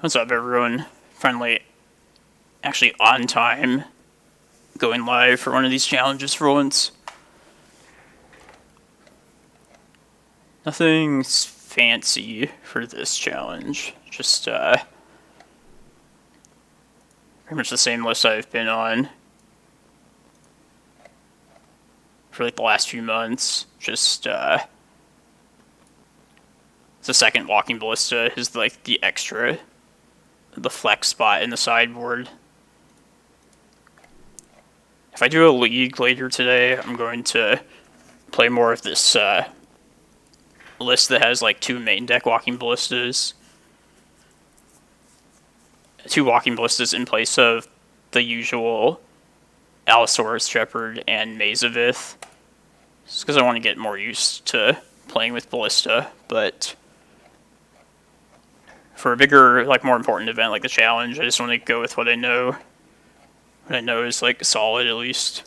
What's up, everyone? Finally, actually on time, going live for one of these challenges for once. Nothing fancy for this challenge. Just, pretty much the same list I've been on for like the last few months. Just, the second Walking Ballista is like the extra, the flex spot in the sideboard. If I do a league later today, I'm going to play more of this list that has like 2 main deck Walking Ballistas. 2 Walking Ballistas in place of the usual Allosaurus Shepherd and Maze of Ith. Just because I want to get more used to playing with Ballista, but for a bigger, like more important event like the challenge, I just want to go with what I know. What I know is like solid at least.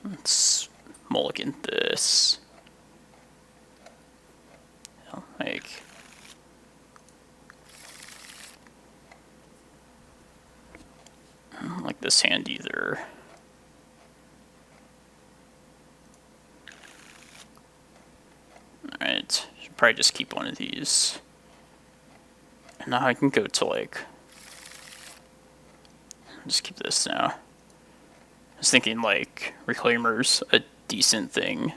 Let's mulligan this. Like, I don't like this hand either. Alright, should probably just keep one of these. And now I can go to like, just keep this now. I was thinking like Reclaimer's a decent thing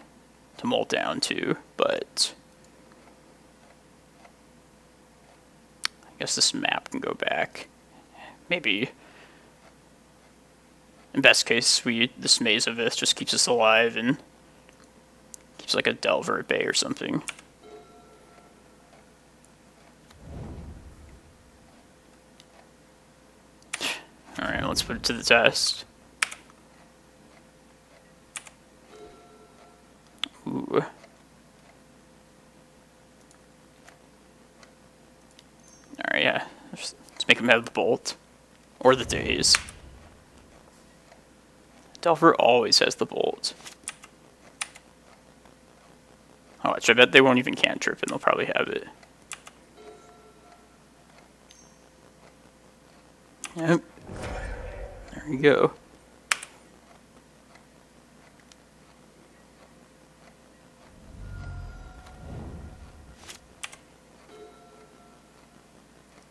to mull down to, but I guess this map can go back. Maybe in best case this Maze of Ith just keeps us alive and keeps like a Delver at bay or something. Alright, let's put it to the test. Ooh. Alright, yeah. Let's make him have the bolt. Or the daze. Delver always has the bolt. Oh, I bet they won't even cantrip and they'll probably have it. Yep. There you go.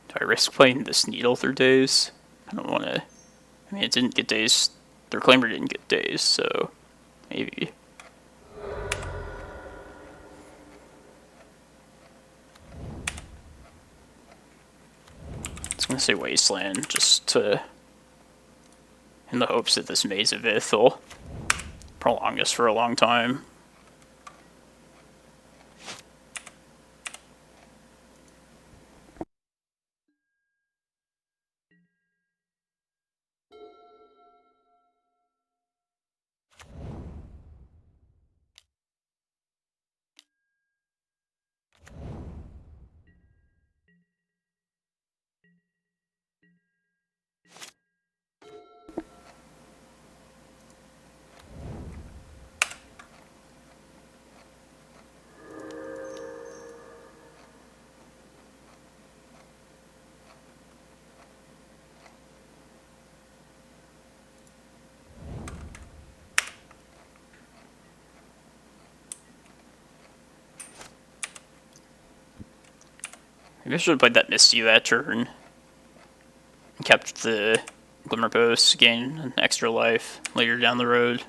Do I risk playing this Needle through days? I don't want to. I mean, it didn't get days. The Reclaimer didn't get days, so maybe. I was going to say Wasteland, just to, in the hopes that this Maze of Ith will prolong us for a long time. Maybe I should have played that Misty that turn. And kept the Glimmerpost to gain an extra life later down the road.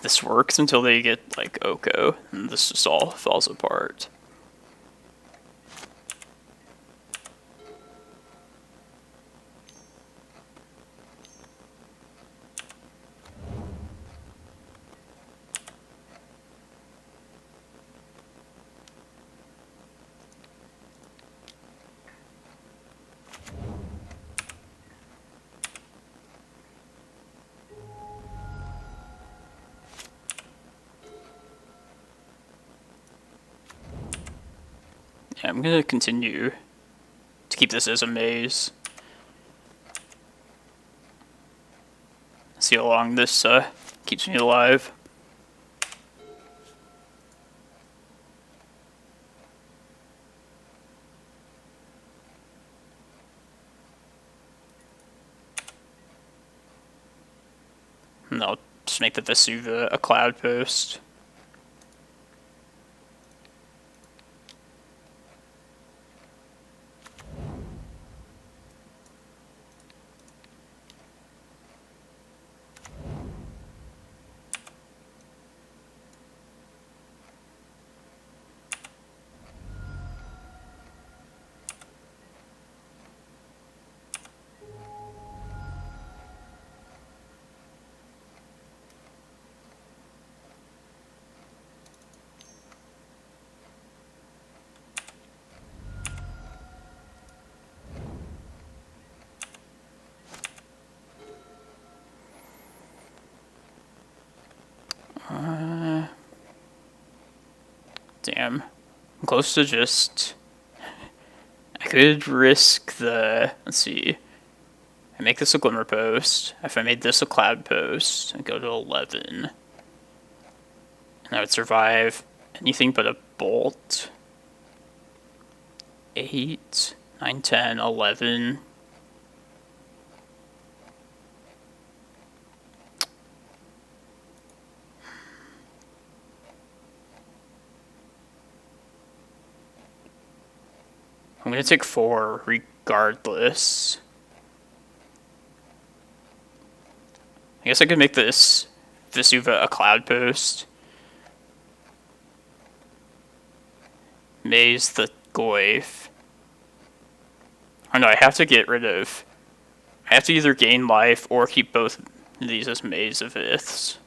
This works until they get like Oko, and this just all falls apart. Yeah, I'm gonna continue to keep this as a maze. See how long this keeps me alive. And I'll just make the Vesuva a Cloudpost. Damn. I'm close to just... I could risk the... Let's see. I make this a Glimmerpost. If I made this a Cloudpost, I'd go to 11. And I would survive anything but a Bolt. 8, 9, 10, 11. I'm going to take 4 regardless. I guess I could make this Vesuva a Cloudpost. Maze the Goyf. Oh no, I have to get rid of... I have to either gain life or keep both of these as Maze of Iths.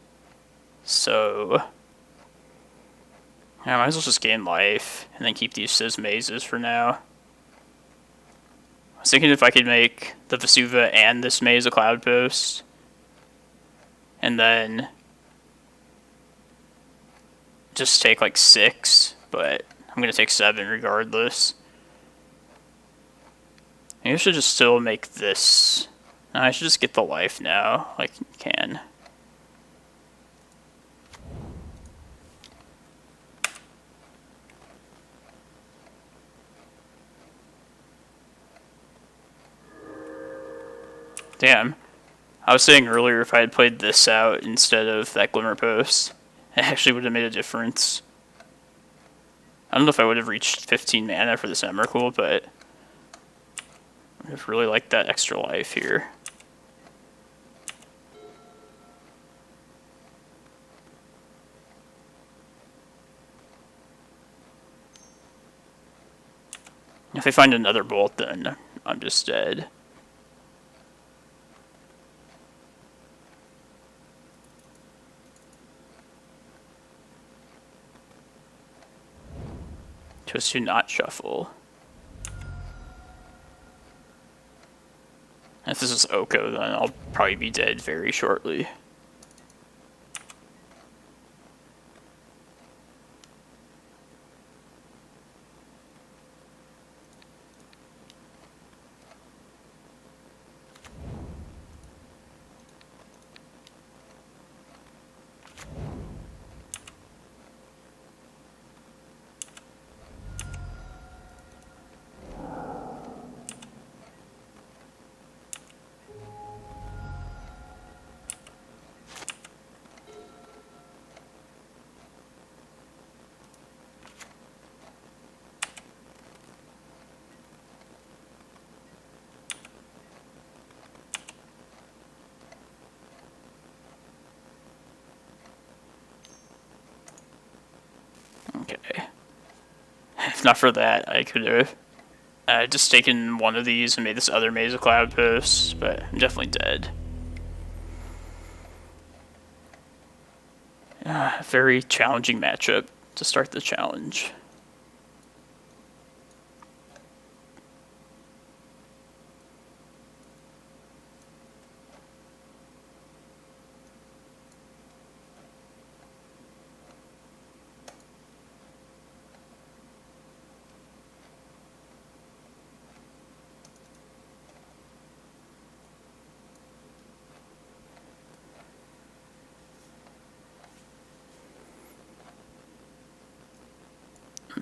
So... I might as well just gain life and then keep these as mazes for now. I was thinking if I could make the Vesuva and this maze a Cloudpost. And then just take like 6, but I'm going to take 7 regardless. Maybe I should just still make this. No, I should just get the life now, like you can. Damn. I was saying earlier if I had played this out instead of that Glimmerpost, it actually would have made a difference. I don't know if I would have reached 15 mana for this Emrakul, but I would have really liked that extra life here. If I find another bolt, then I'm just dead. Just to not shuffle. If this is Oko, then I'll probably be dead very shortly. Okay. If not for that, I could have just taken one of these and made this other Maze of Cloudposts, but I'm definitely dead. Very challenging matchup to start the challenge.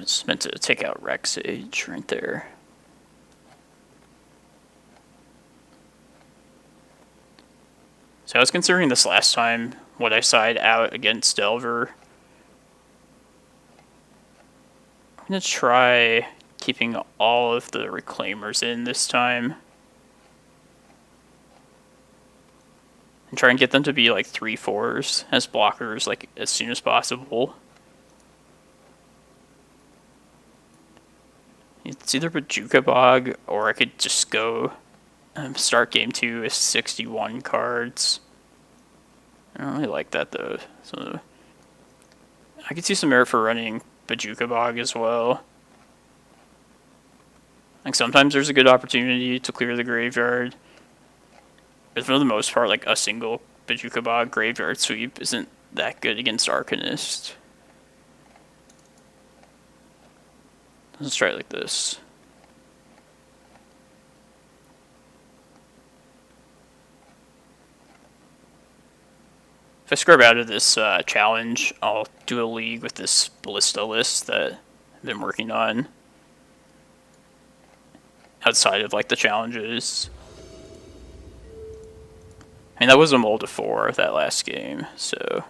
It's meant to take out Rex Sage right there. So I was considering this last time, would I side out against Delver? I'm going to try keeping all of the Reclaimers in this time. And try and get them to be like 3/4s as blockers like as soon as possible. It's either Bojuka Bog or I could just go start game 2 with 61 cards. I don't really like that though. So I could see some merit for running Bojuka Bog as well. Like sometimes there's a good opportunity to clear the graveyard. But for the most part, like a single Bojuka Bog graveyard sweep isn't that good against Arcanist. Let's try it like this. If I scrub out of this challenge, I'll do a league with this Ballista list that I've been working on outside of like the challenges. I mean, that was a mold of 4 that last game, so.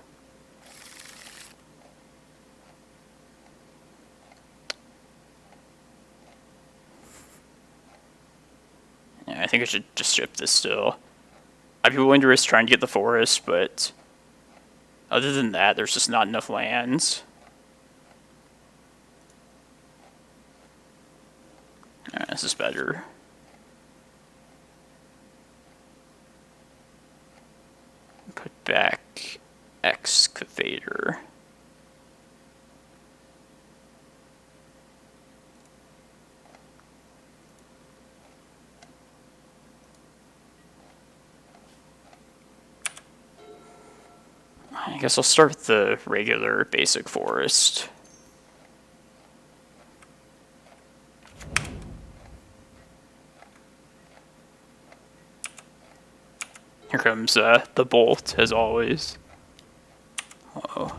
Yeah, I think I should just ship this still. I'd be willing to risk trying to get the forest, but other than that, there's just not enough lands. This is better. Put back Excavator. I guess I'll start with the regular basic forest. Here comes the bolt, as always. Uh-oh.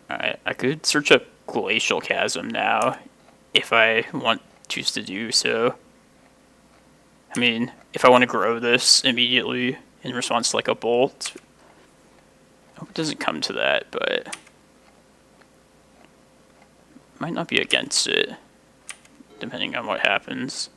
Alright, I could search up Glacial Chasm now, if I choose to do so. I mean, if I want to grow this immediately in response to like a bolt. I hope it doesn't come to that, but might not be against it, depending on what happens.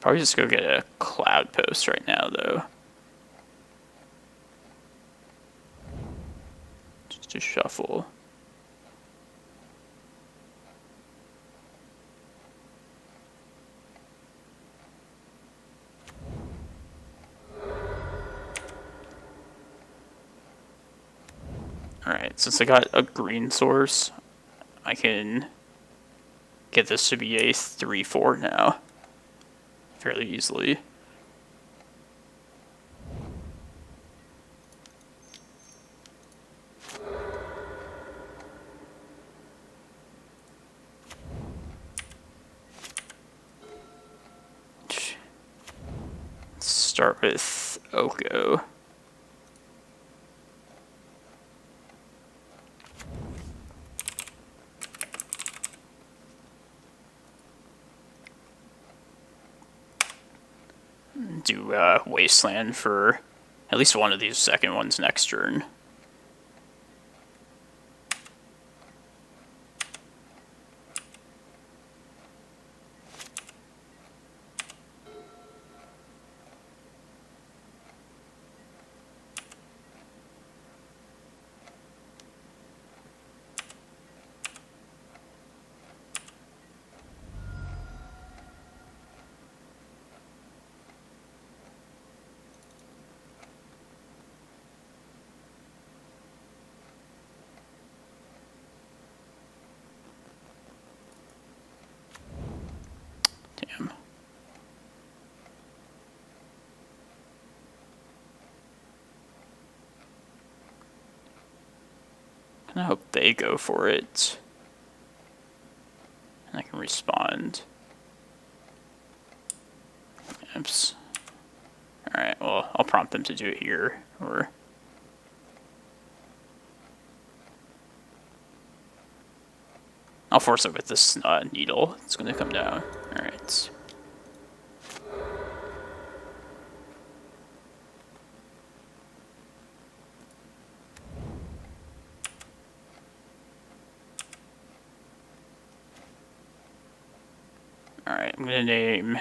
Probably just go get a Cloudpost right now, though. Just to shuffle. Alright, since I got a green source, I can get this to be a 3/4 now. Fairly easily. Let's start with Oko. Do Wasteland for at least one of these second ones next turn. I hope they go for it. And I can respond. Oops. Alright, well, I'll prompt them to do it here, or... I'll force it with this needle. It's going to come down. Alright. Alright, I'm going to name...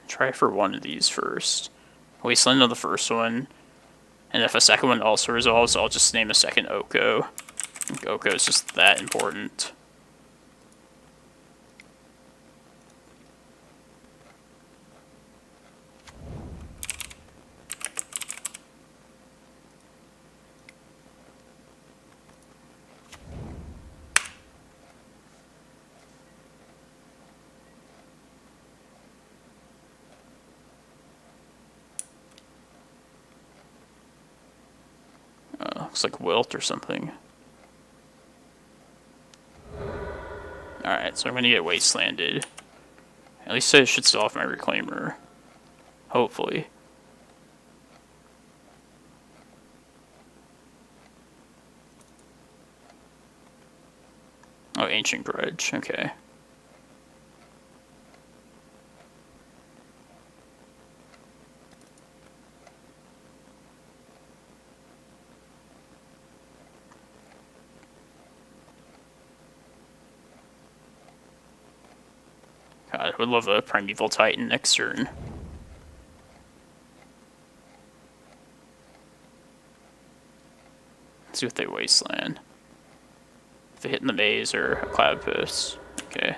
Try for one of these first. Wasteland on the first one. And if a second one also resolves, I'll just name a second Oko. I think Oko is just that important. Looks like Wilt or something. Alright, so I'm gonna get Wastelanded. At least I should still have my Reclaimer. Hopefully. Oh, Ancient Grudge, okay. God, I would love a Primeval Titan next turn. Let's see what they Wasteland. If they hit in the Maze or a Cloudpost. Okay.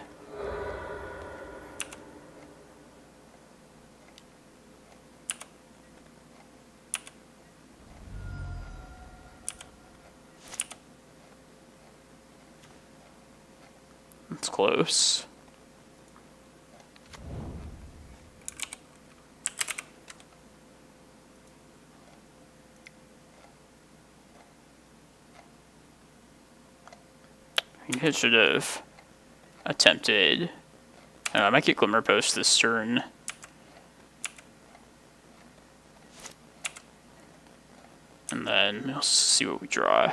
That's close. I should have attempted. I might get Glimmerpost this turn. And then we'll see what we draw.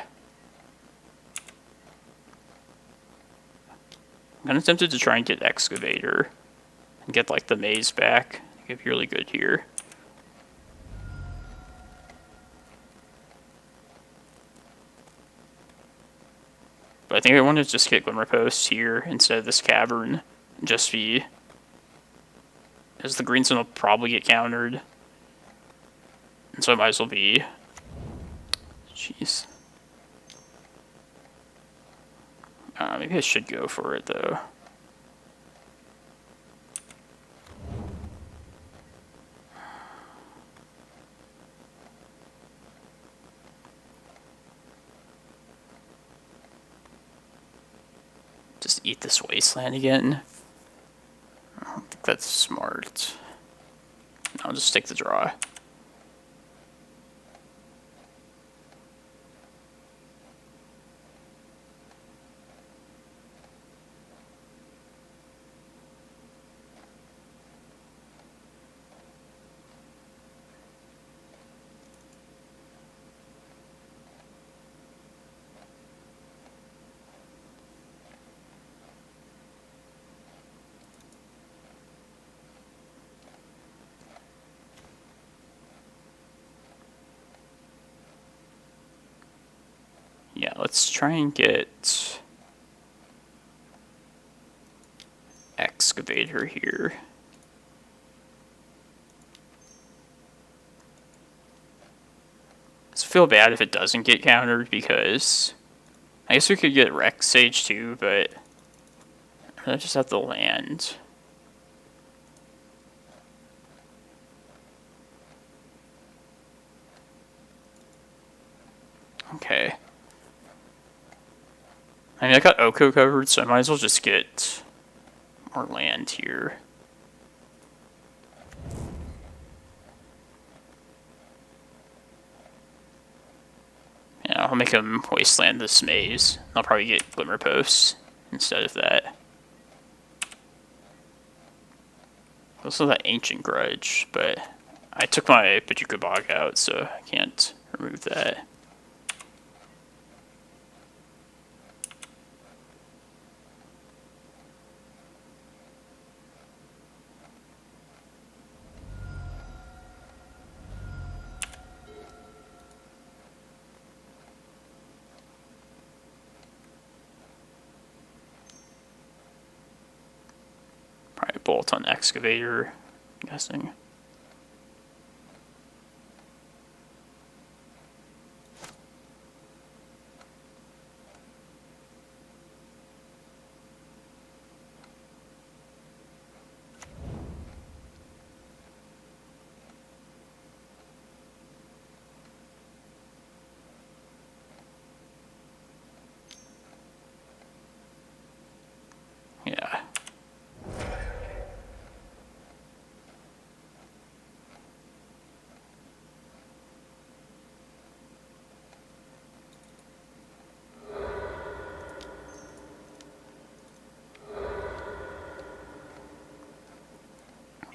I'm kind of tempted to try and get Excavator and get like the Maze back. I think it'd be really good here. But I think I want to just get Glimmerpost here instead of this Cavern. And just be... As the greens will probably get countered. And so I might as well be... Jeez. Maybe I should go for it, though. Just eat this Wasteland again? I don't think that's smart. I'll just take the draw. Yeah, let's try and get Excavator here. I feel bad if it doesn't get countered because I guess we could get Rec Sage too, but I just have to land. Okay. I mean, I got Oko covered, so I might as well just get more land here. I'll make him wasteland this maze. I'll probably get Glimmerpost instead of that. Also that Ancient Grudge, but I took my Bojuka Bog out, so I can't remove that. Probably bolt on Excavator, I'm guessing. Yeah.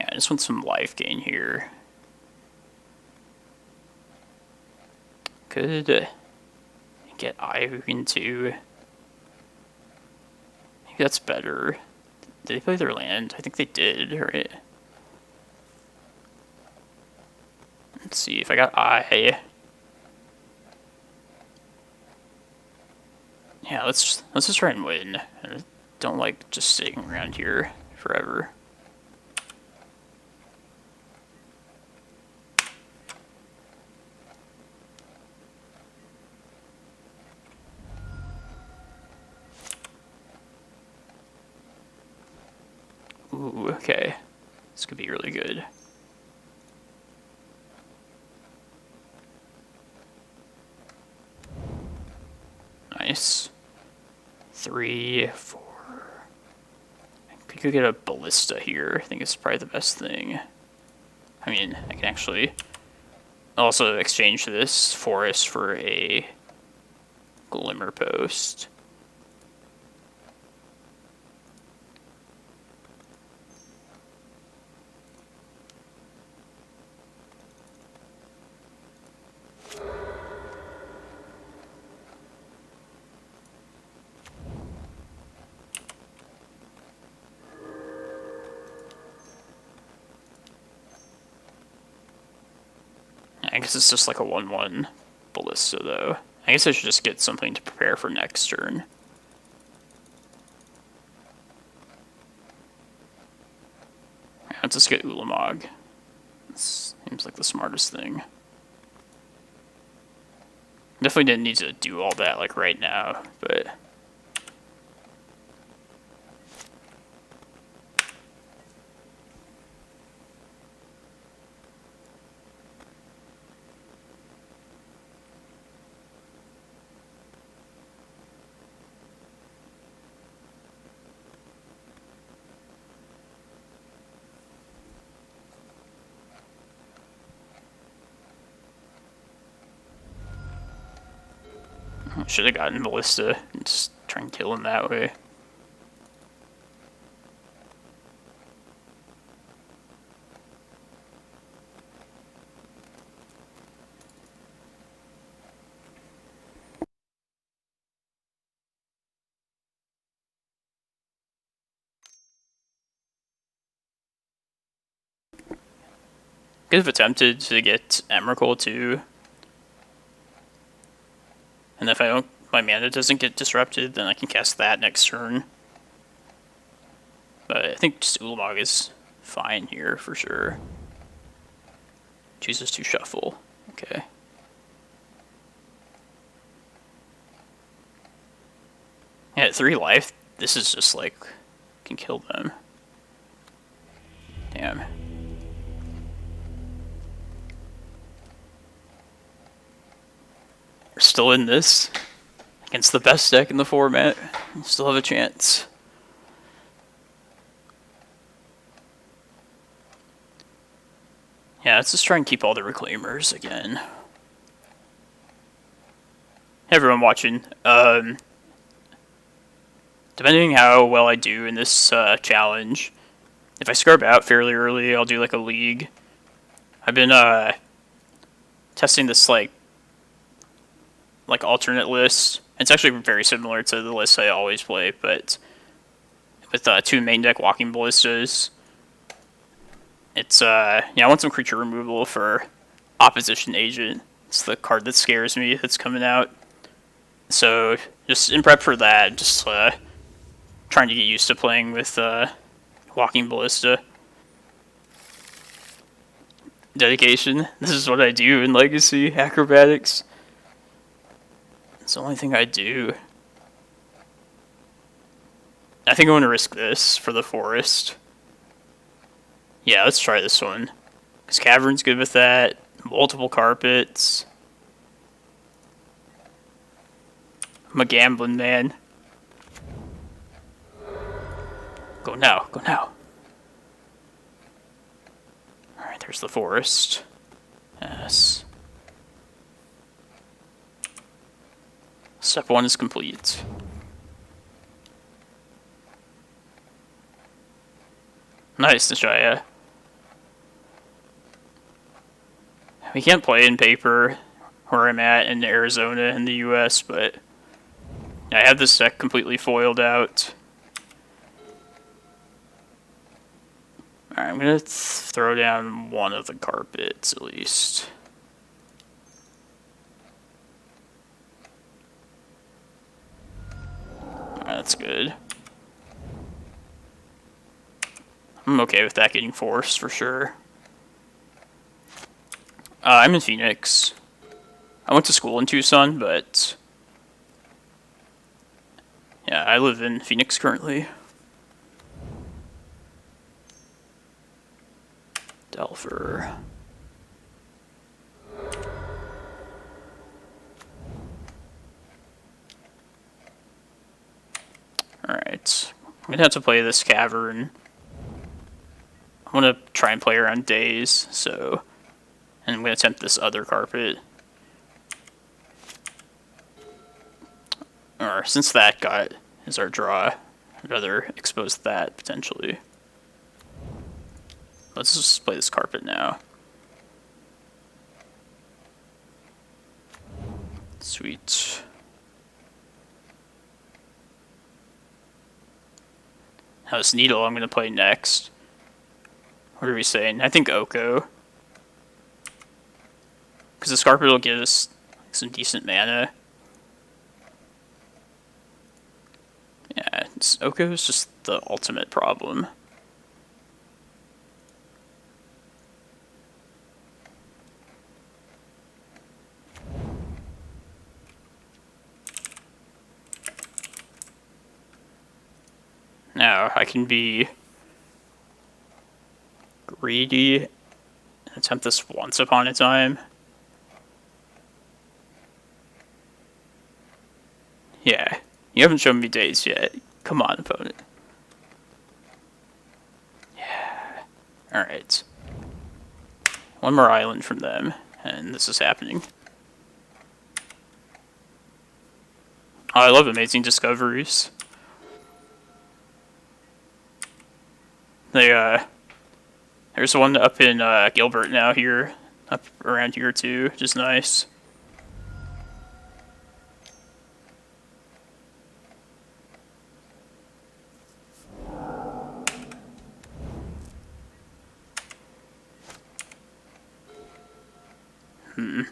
I just want some life gain here. Could get Eye of Ugin too. I think that's better. Did they play their land? I think they did, right? Let's see if I got Eye. Yeah, let's just try and win. I don't like just sitting around here forever. Ooh, okay. This could be really good. Nice. 3, 4. I could get a Ballista here. I think it's probably the best thing. I mean, I can actually also exchange this forest for a Glimmerpost. I guess it's just like a 1/1 Ballista, though. I guess I should just get something to prepare for next turn. Let's just get Ulamog. This seems like the smartest thing. Definitely didn't need to do all that like right now, but... should have gotten Ballista and just try and kill him that way. Could have attempted to get Emrakul too. And if my mana doesn't get disrupted, then I can cast that next turn. But I think just Ulamog is fine here for sure. Chooses to shuffle. Okay. Yeah, at 3 life, this is just like, can kill them. Damn. We're still in this. Against the best deck in the format. We still have a chance. Yeah, let's just try and keep all the Reclaimers again. Yeah, everyone watching. Depending how well I do in this challenge, if I scrub out fairly early, I'll do like a league. I've been testing this like alternate list. It's actually very similar to the list I always play, but with 2 main deck Walking Ballistas. It's I want some creature removal for Opposition Agent. It's the card that scares me that's coming out. So just in prep for that, just trying to get used to playing with Walking Ballista. Dedication. This is what I do in Legacy Acrobatics. It's the only thing I do. I think I want to risk this for the forest. Yeah, let's try this one. Because Cavern's good with that. Multiple carpets. I'm a gambling man. Go now, go now. Alright, there's the forest. Yes. Step 1 is complete. Nice, Nishaya. We can't play in paper where I'm at in Arizona in the US, but I have this deck completely foiled out. Alright, I'm gonna throw down one of the carpets at least. Alright, that's good. I'm okay with that getting forced for sure. I'm in Phoenix. I went to school in Tucson, but yeah, I live in Phoenix currently. Delver. Alright. I'm gonna have to play this Cavern. I want to try and play around days, so... And I'm going to attempt this other carpet. Or, since that is our draw, I'd rather expose that, potentially. Let's just play this carpet now. Sweet. Now this Needle I'm going to play next. What are we saying? I think Oko. Because this carpet will give us some decent mana. Yeah, Oko is just the ultimate problem. Now, I can be greedy and attempt this once upon a time. Yeah, you haven't shown me days yet. Come on, opponent. Yeah. Alright. One more island from them, and this is happening. Oh, I love amazing discoveries. There's one up in Gilbert now here, up around here too, which is nice. I'm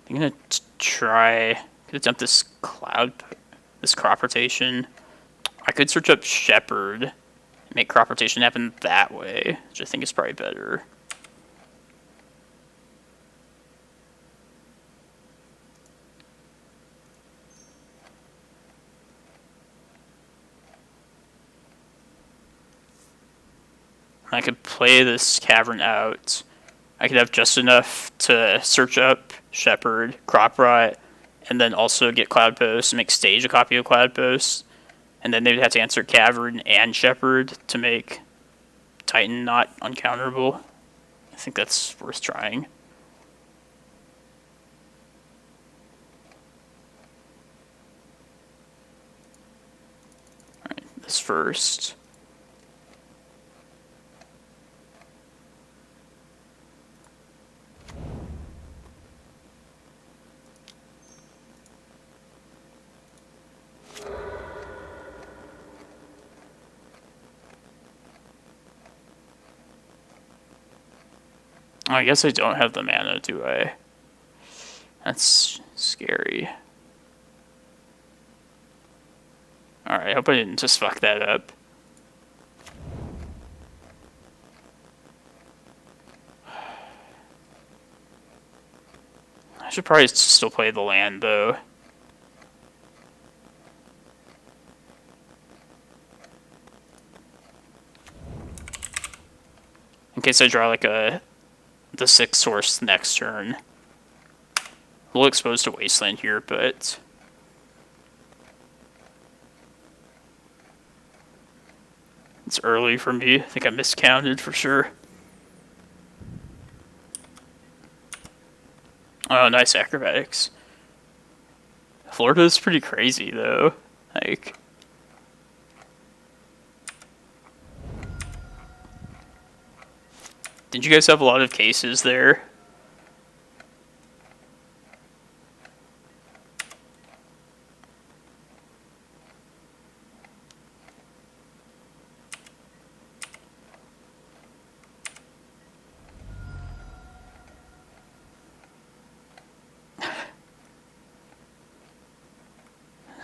gonna attempt this crop rotation. I could search up Shepherd and make crop rotation happen that way, which I think is probably better. I could play this Cavern out. I could have just enough to search up Shepherd, crop rot, and then also get Cloudpost and make Stage a copy of Cloudpost. And then they would have to answer Cavern and Shepherd to make Titan not uncounterable. I think that's worth trying. this first. I guess I don't have the mana, do I? That's scary. Alright, I hope I didn't just fuck that up. I should probably still play the land, though. In case I draw like the 6 source next turn. A little exposed to Wasteland here, but it's early for me. I think I miscounted for sure. Oh, nice acrobatics. Florida's pretty crazy though. Like, didn't you guys have a lot of cases there?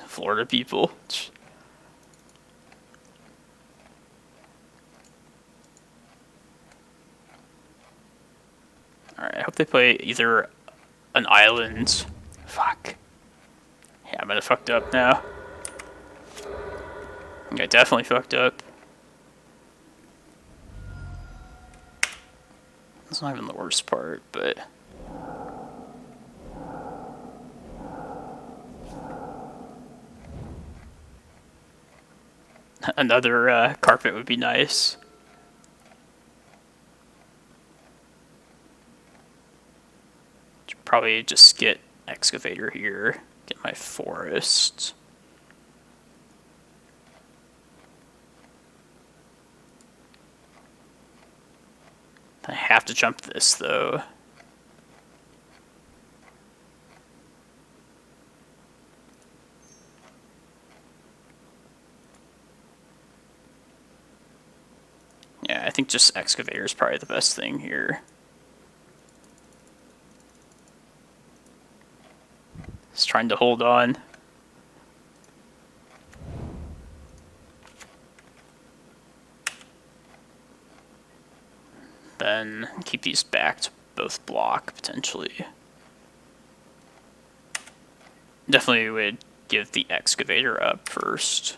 Florida people. Alright, I hope they play either an island. Fuck. Yeah, I'm gonna fucked up now. I definitely fucked up. That's not even the worst part, but another carpet would be nice. Should probably just get Excavator here, get my forest. I have to jump this though. Yeah, I think just Excavator is probably the best thing here. Just trying to hold on. Then keep these back to both block, potentially. Definitely would give the Excavator up first.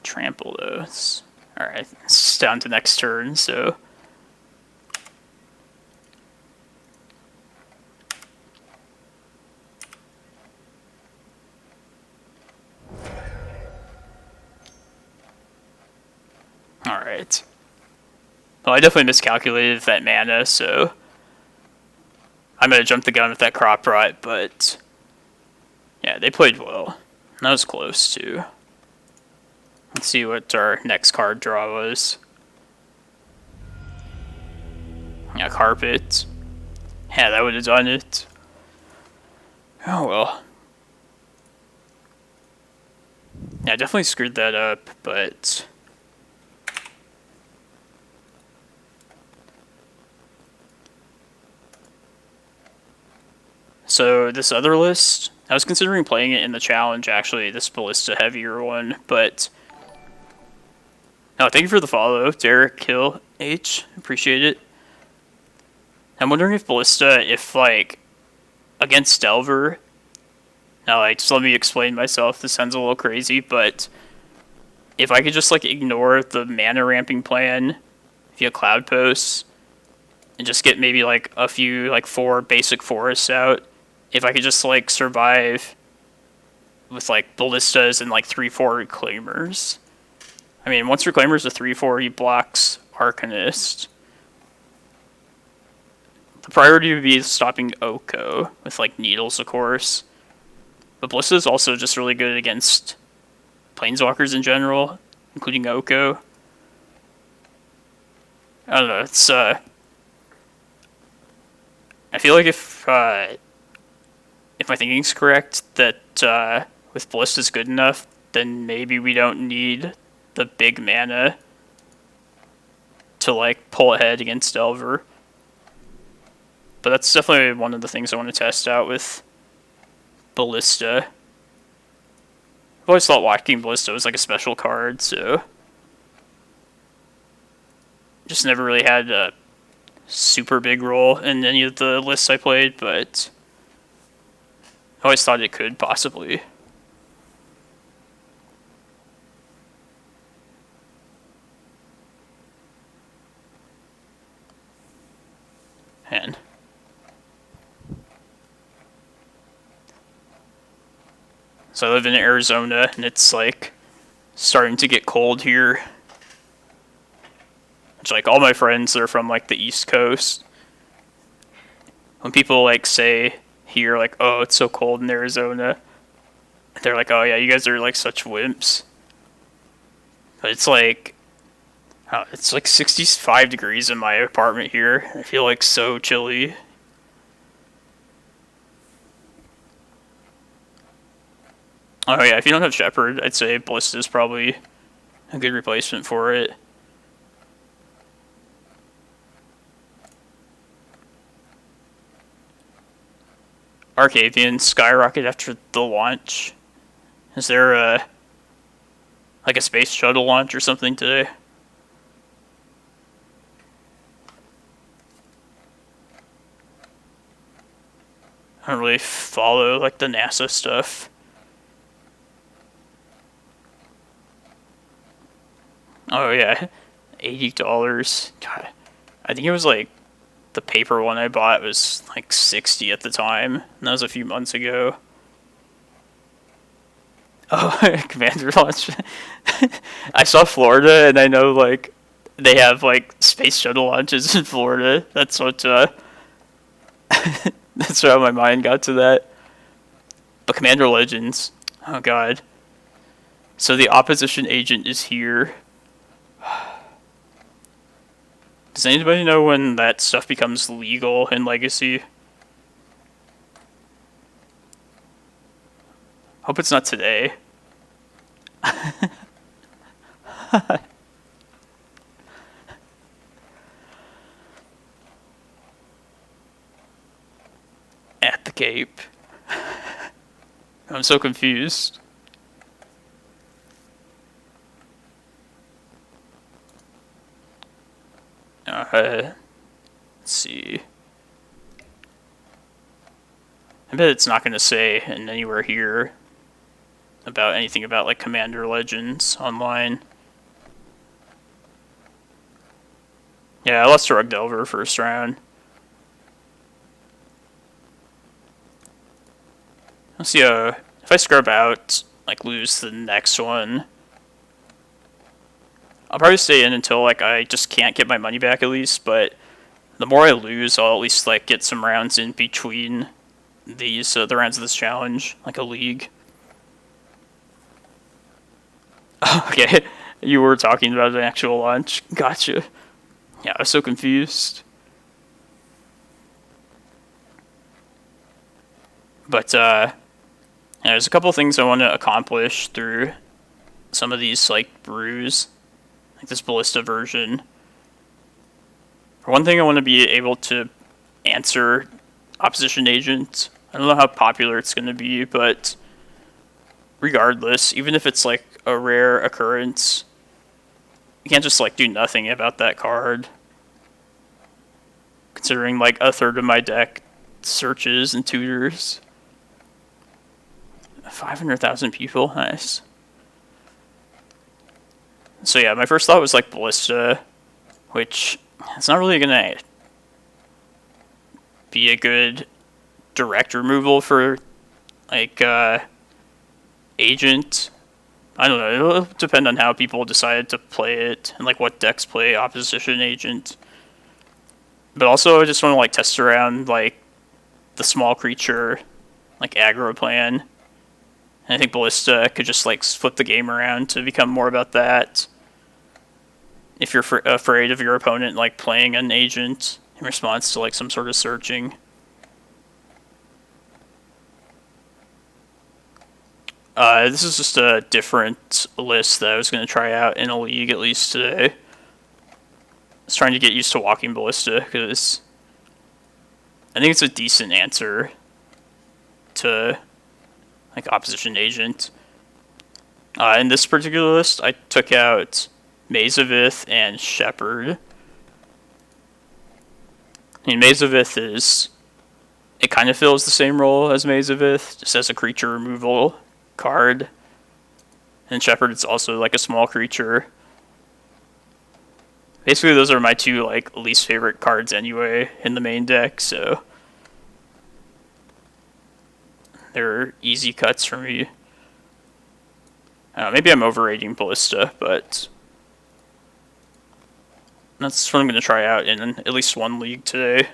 Trample those. Alright, it's down to next turn, so alright. Well, I definitely miscalculated that mana, so I'm gonna jump the gun with that crop rot, but yeah, they played well. That was close too. Let's see what our next card draw was. Yeah, carpet. Yeah, that would have done it. Oh well. Yeah, I definitely screwed that up, but so this other list, I was considering playing it in the challenge, actually, this Ballista heavier one, but oh, thank you for the follow, Derek Kill H. Appreciate it. I'm wondering if Ballista, if like against Delver. Now, like, just let me explain myself. This sounds a little crazy, but if I could just like ignore the mana ramping plan via Cloudpost and just get maybe like a few like 4 basic forests out, if I could just like survive with like Ballistas and like 3-4 Reclaimers, I mean, once Reclaimer's a 3/4, he blocks Arcanist. The priority would be stopping Oko with, like, Needles, of course. But Ballista is also just really good against Planeswalkers in general, including Oko. I don't know, it's, I feel like if my thinking's correct, that, with Ballista's good enough, then maybe we don't need the big mana to, like, pull ahead against Delver. But that's definitely one of the things I want to test out with Ballista. I've always thought Walking Ballista was like a special card, so just never really had a super big role in any of the lists I played, but I always thought it could possibly. And so I live in Arizona, and it's like starting to get cold here. It's like all my friends are from like the East Coast. When people like say here, like, oh, it's so cold in Arizona, they're like, oh yeah, you guys are like such wimps. But it's like 65 degrees in my apartment here. I feel like so chilly. Oh yeah, if you don't have Shepherd, I'd say Ballista is probably a good replacement for it. Arcavian skyrocket after the launch. Is there like a space shuttle launch or something today? I don't really follow like the NASA stuff. Oh yeah, $80. God, I think it was like the paper one I bought was like 60 at the time, and that was a few months ago. Oh, Commander launch. I saw Florida, and I know like they have like space shuttle launches in Florida. That's what that's how my mind got to that. But Commander Legends, oh god. So the opposition agent is here. Does anybody know when that stuff becomes legal in Legacy? Hope it's not today. At the Cape. I'm so confused. Let's see. I bet it's not going to say in anywhere here about anything about like Commander Legends online. Yeah, I lost to Rug Delver first round. Let's see, if I scrub out, like lose the next one, I'll probably stay in until like I just can't get my money back at least, but the more I lose, I'll at least like get some rounds in between these, the rounds of this challenge, like a league. Okay, you were talking about an actual launch. Gotcha. Yeah, I was so confused. But, yeah, there's a couple things I want to accomplish through some of these, like, brews. Like this Ballista version. For one thing, I want to be able to answer opposition agents. I don't know how popular it's going to be, but regardless, even if it's like a rare occurrence, you can't just like do nothing about that card. Considering like a third of my deck searches and tutors. 500,000 people, nice. So yeah, my first thought was like Ballista, which it's not really gonna be a good direct removal for like agent, I don't know. It'll depend on how people decide to play it and like what decks play Opposition Agent. But also, I just want to like test around like the small creature, like aggro plan. And I think Ballista could just like flip the game around to become more about that. If you're afraid of your opponent like playing an agent in response to like some sort of searching. This is just a different list that I was going to try out in a league at least today. I was trying to get used to Walking Ballista because I think it's a decent answer to like Opposition Agent. In this particular list, I took out Maze of Ith and Shepherd. I mean, Maze of Ith it kind of fills the same role as Maze of Ith, just as a creature removal card. And Shepherd, it's also like a small creature. Basically, those are my two like least favorite cards anyway in the main deck, so they're easy cuts for me. Maybe I'm overrating Ballista, but that's what I'm going to try out in at least one league today.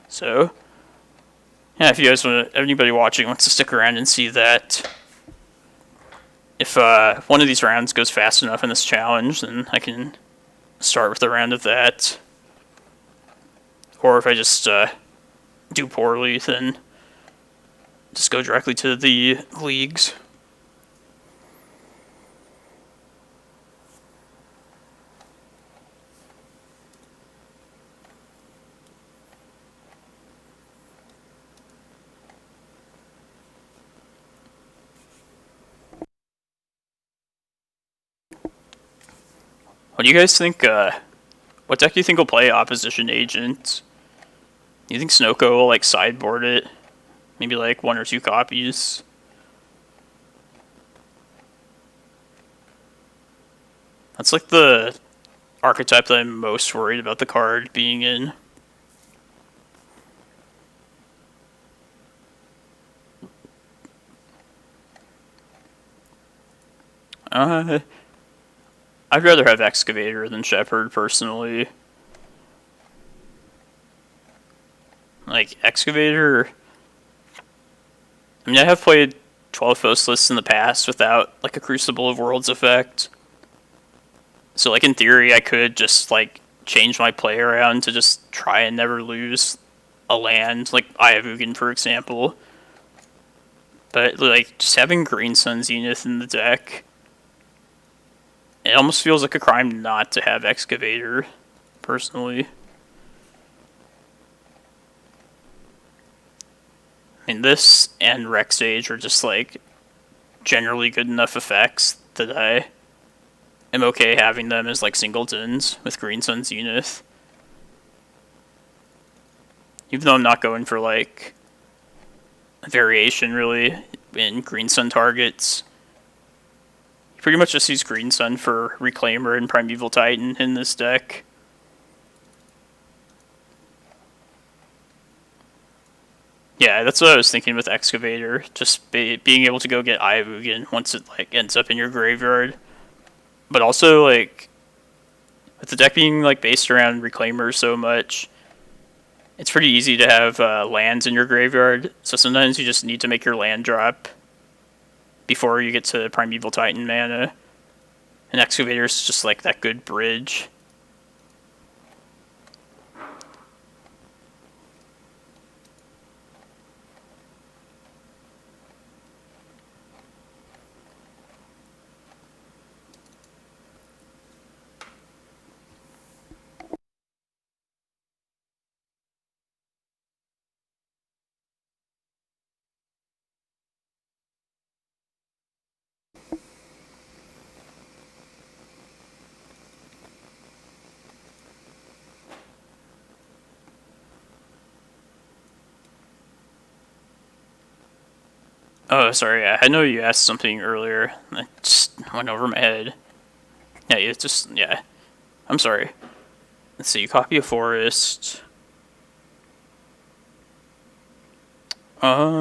So, yeah, if you guys want to, anybody watching wants to stick around and see that, if one of these rounds goes fast enough in this challenge, then I can start with a round of that. Or if I just do poorly, then just go directly to the leagues. What do you guys think? What deck do you think will play Opposition Agent? Do you think Snoko will like sideboard it? Maybe like 1 or 2 copies? That's like the archetype that I'm most worried about the card being in. I'd rather have Excavator than Shepherd, personally. Like, Excavator... I mean, I have played 12 Post lists in the past without, like, a Crucible of Worlds effect. So, like, in theory, I could just, like, change my play around to just try and never lose a land, like Eye of Ugin, for example. But, like, just having Green Sun Zenith in the deck... It almost feels like a crime not to have Excavator, personally. I mean, this and Rec Sage are just, like, generally good enough effects that I am okay having them as, like, singletons with Green Sun Zenith. Even though I'm not going for, like, a variation, really, in Green Sun targets. Pretty much just use Green Sun for Reclaimer and Primeval Titan in this deck. Yeah, that's what I was thinking with Excavator. Just being able to go get Eye of Ugin once it like ends up in your graveyard. But also, like, with the deck being like based around Reclaimer so much, it's pretty easy to have lands in your graveyard. So sometimes you just need to make your land drop before you get to Primeval Titan mana. And Excavator is just like that good bridge. Oh, sorry, I know you asked something earlier. It just went over my head. Yeah, it's just, yeah. I'm sorry. Let's see, copy a forest. Yeah,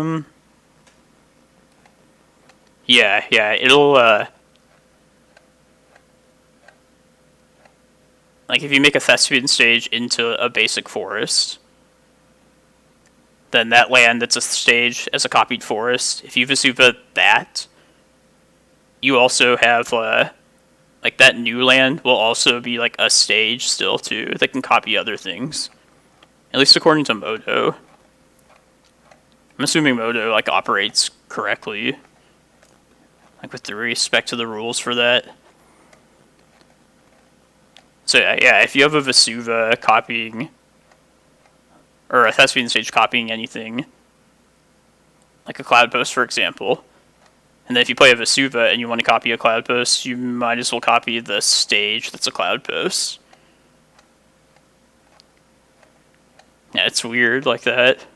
it'll like if you make a Thespian stage into a basic forest, then that land that's a stage as a copied forest, if you Vesuva that, you also have like that new land will also be like a stage still too that can copy other things. At least according to Modo. I'm assuming Modo like operates correctly, like with respect to the rules for that. So yeah, if you have a Vesuva copying, or a Thespian stage copying anything, like a Cloudpost for example, and then if you play a Vesuva and you want to copy a Cloudpost, you might as well copy the stage that's a Cloudpost. Yeah, it's weird like that.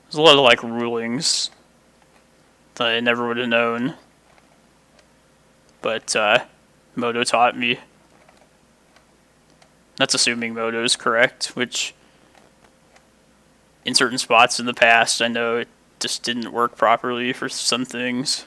There's a lot of like rulings that I never would have known, but Modo taught me. That's assuming Modo's correct, which in certain spots in the past I know it just didn't work properly for some things.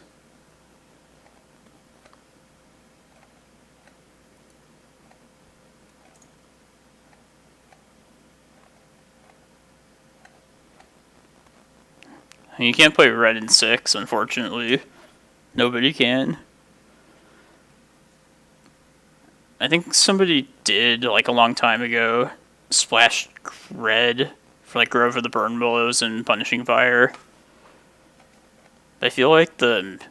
And you can't play red in 6, unfortunately. Nobody can. I think somebody did, like, a long time ago, splash red for, like, Grove of the Burn Willows and Punishing Fire. I feel like the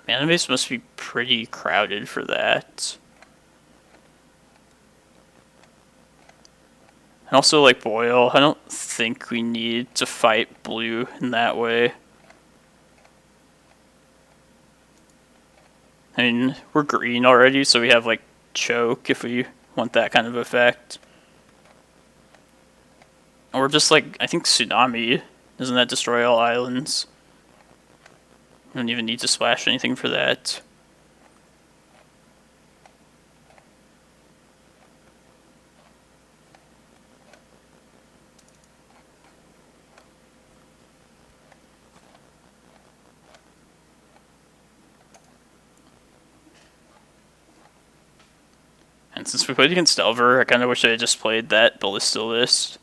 mana base must be pretty crowded for that. And also, like, Boil, I don't think we need to fight blue in that way. I mean, we're green already, so we have, like, Choke if we want that kind of effect. Or just, like, I think Tsunami. Doesn't that destroy all islands? We don't even need to splash anything for that. And since we played against Delver, I kind of wish I had just played that Ballista list.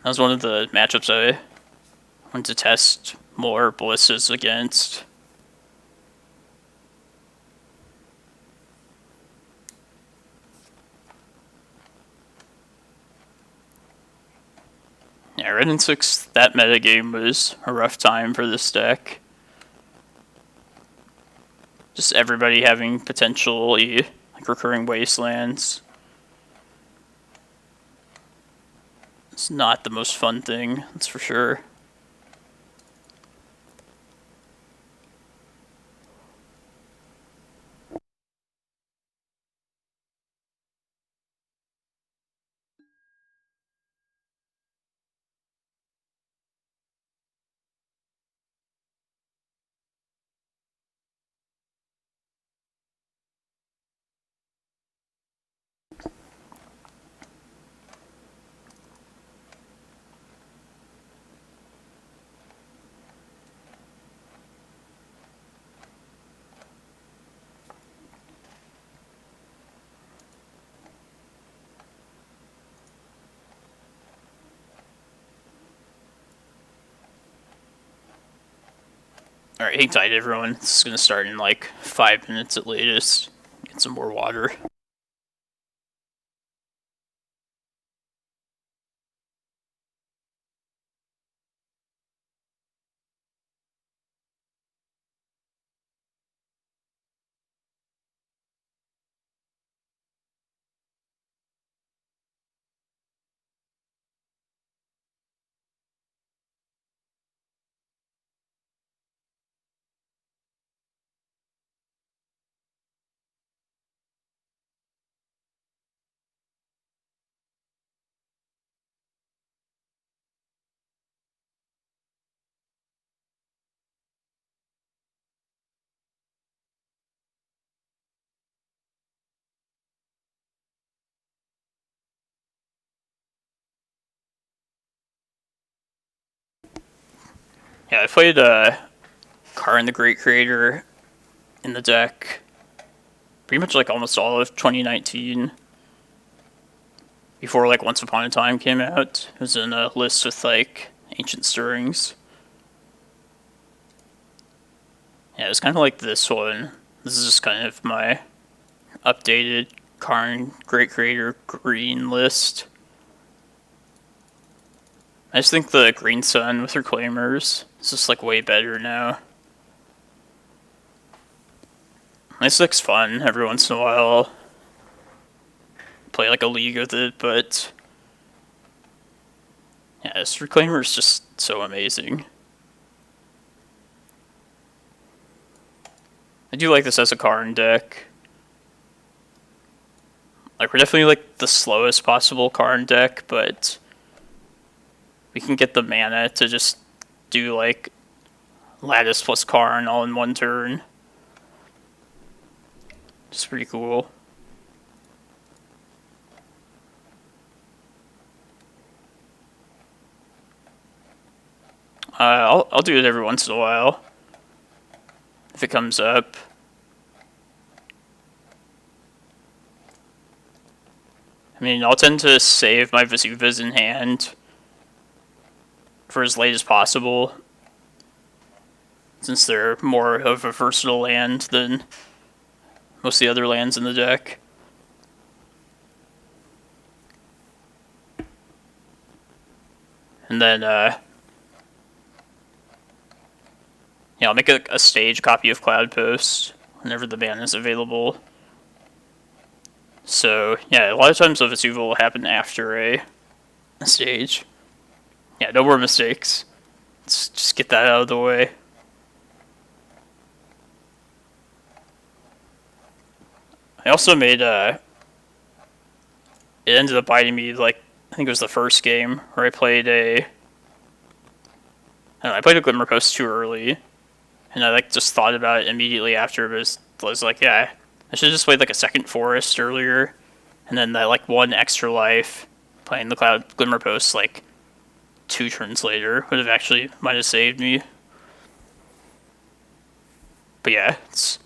That was one of the matchups I wanted to test more Ballistas against. Yeah, Red and 6, that metagame was a rough time for this deck. Just everybody having potentially like recurring wastelands. It's not the most fun thing, that's for sure. Alright, hang tight everyone. This is gonna start in like 5 minutes at latest. Get some more water. Yeah, I played Karn the Great Creator in the deck pretty much like almost all of 2019. Before like Once Upon a Time came out, it was in a list with like Ancient Stirrings. Yeah, it's kind of like this one. This is just kind of my updated Karn Great Creator green list. I just think the Green Sun with Reclaimers is just like way better now. This looks fun every once in a while. Play like a league with it, but yeah, this Reclaimer is just so amazing. I do like this as a Karn deck. Like, we're definitely like the slowest possible Karn deck, but we can get the mana to just do like Lattice plus Karn all in one turn. It's pretty cool. I'll do it every once in a while if it comes up. I mean, I'll tend to save my Vesuvas in hand for as late as possible, since they're more of a versatile land than most of the other lands in the deck. And then, yeah, I'll make a stage copy of Cloudpost whenever the ban is available. So, yeah, a lot of times the Vesuva will happen after a stage. Yeah, no more mistakes. Let's just get that out of the way. I also made, it ended up biting me, like, I think it was the first game, where I played I played a Glimmerpost too early. And I like just thought about it immediately after, but I was like, yeah, I should have just played like a second forest earlier, and then that like one extra life playing the Glimmerpost like 2 turns later would have actually might have saved me. But yeah, it's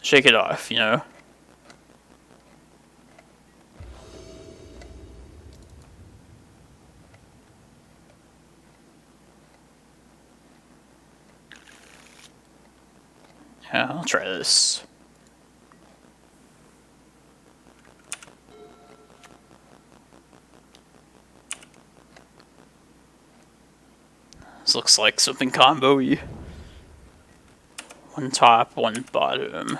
shake it off, you know. Yeah, I'll try this. This looks like something combo-y. 1 top, 1 bottom.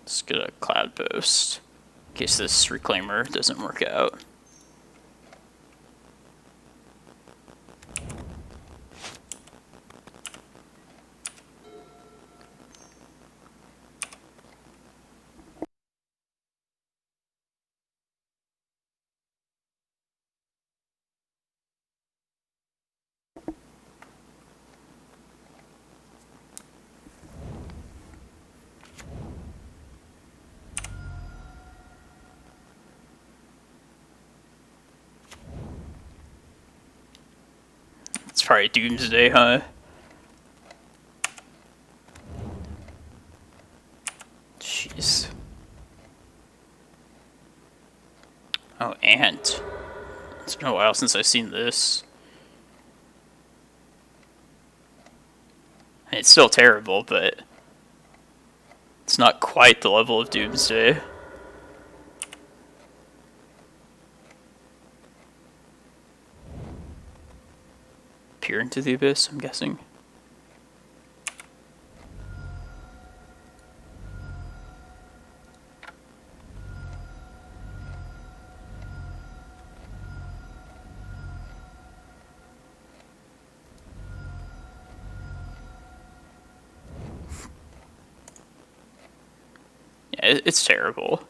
Let's get a Cloudpost in case this Reclaimer doesn't work out. It's probably Doomsday, huh? Jeez. Oh, Ant. It's been a while since I've seen this. It's still terrible, but it's not quite the level of Doomsday. Peer into the abyss, I'm guessing. Yeah, it's terrible.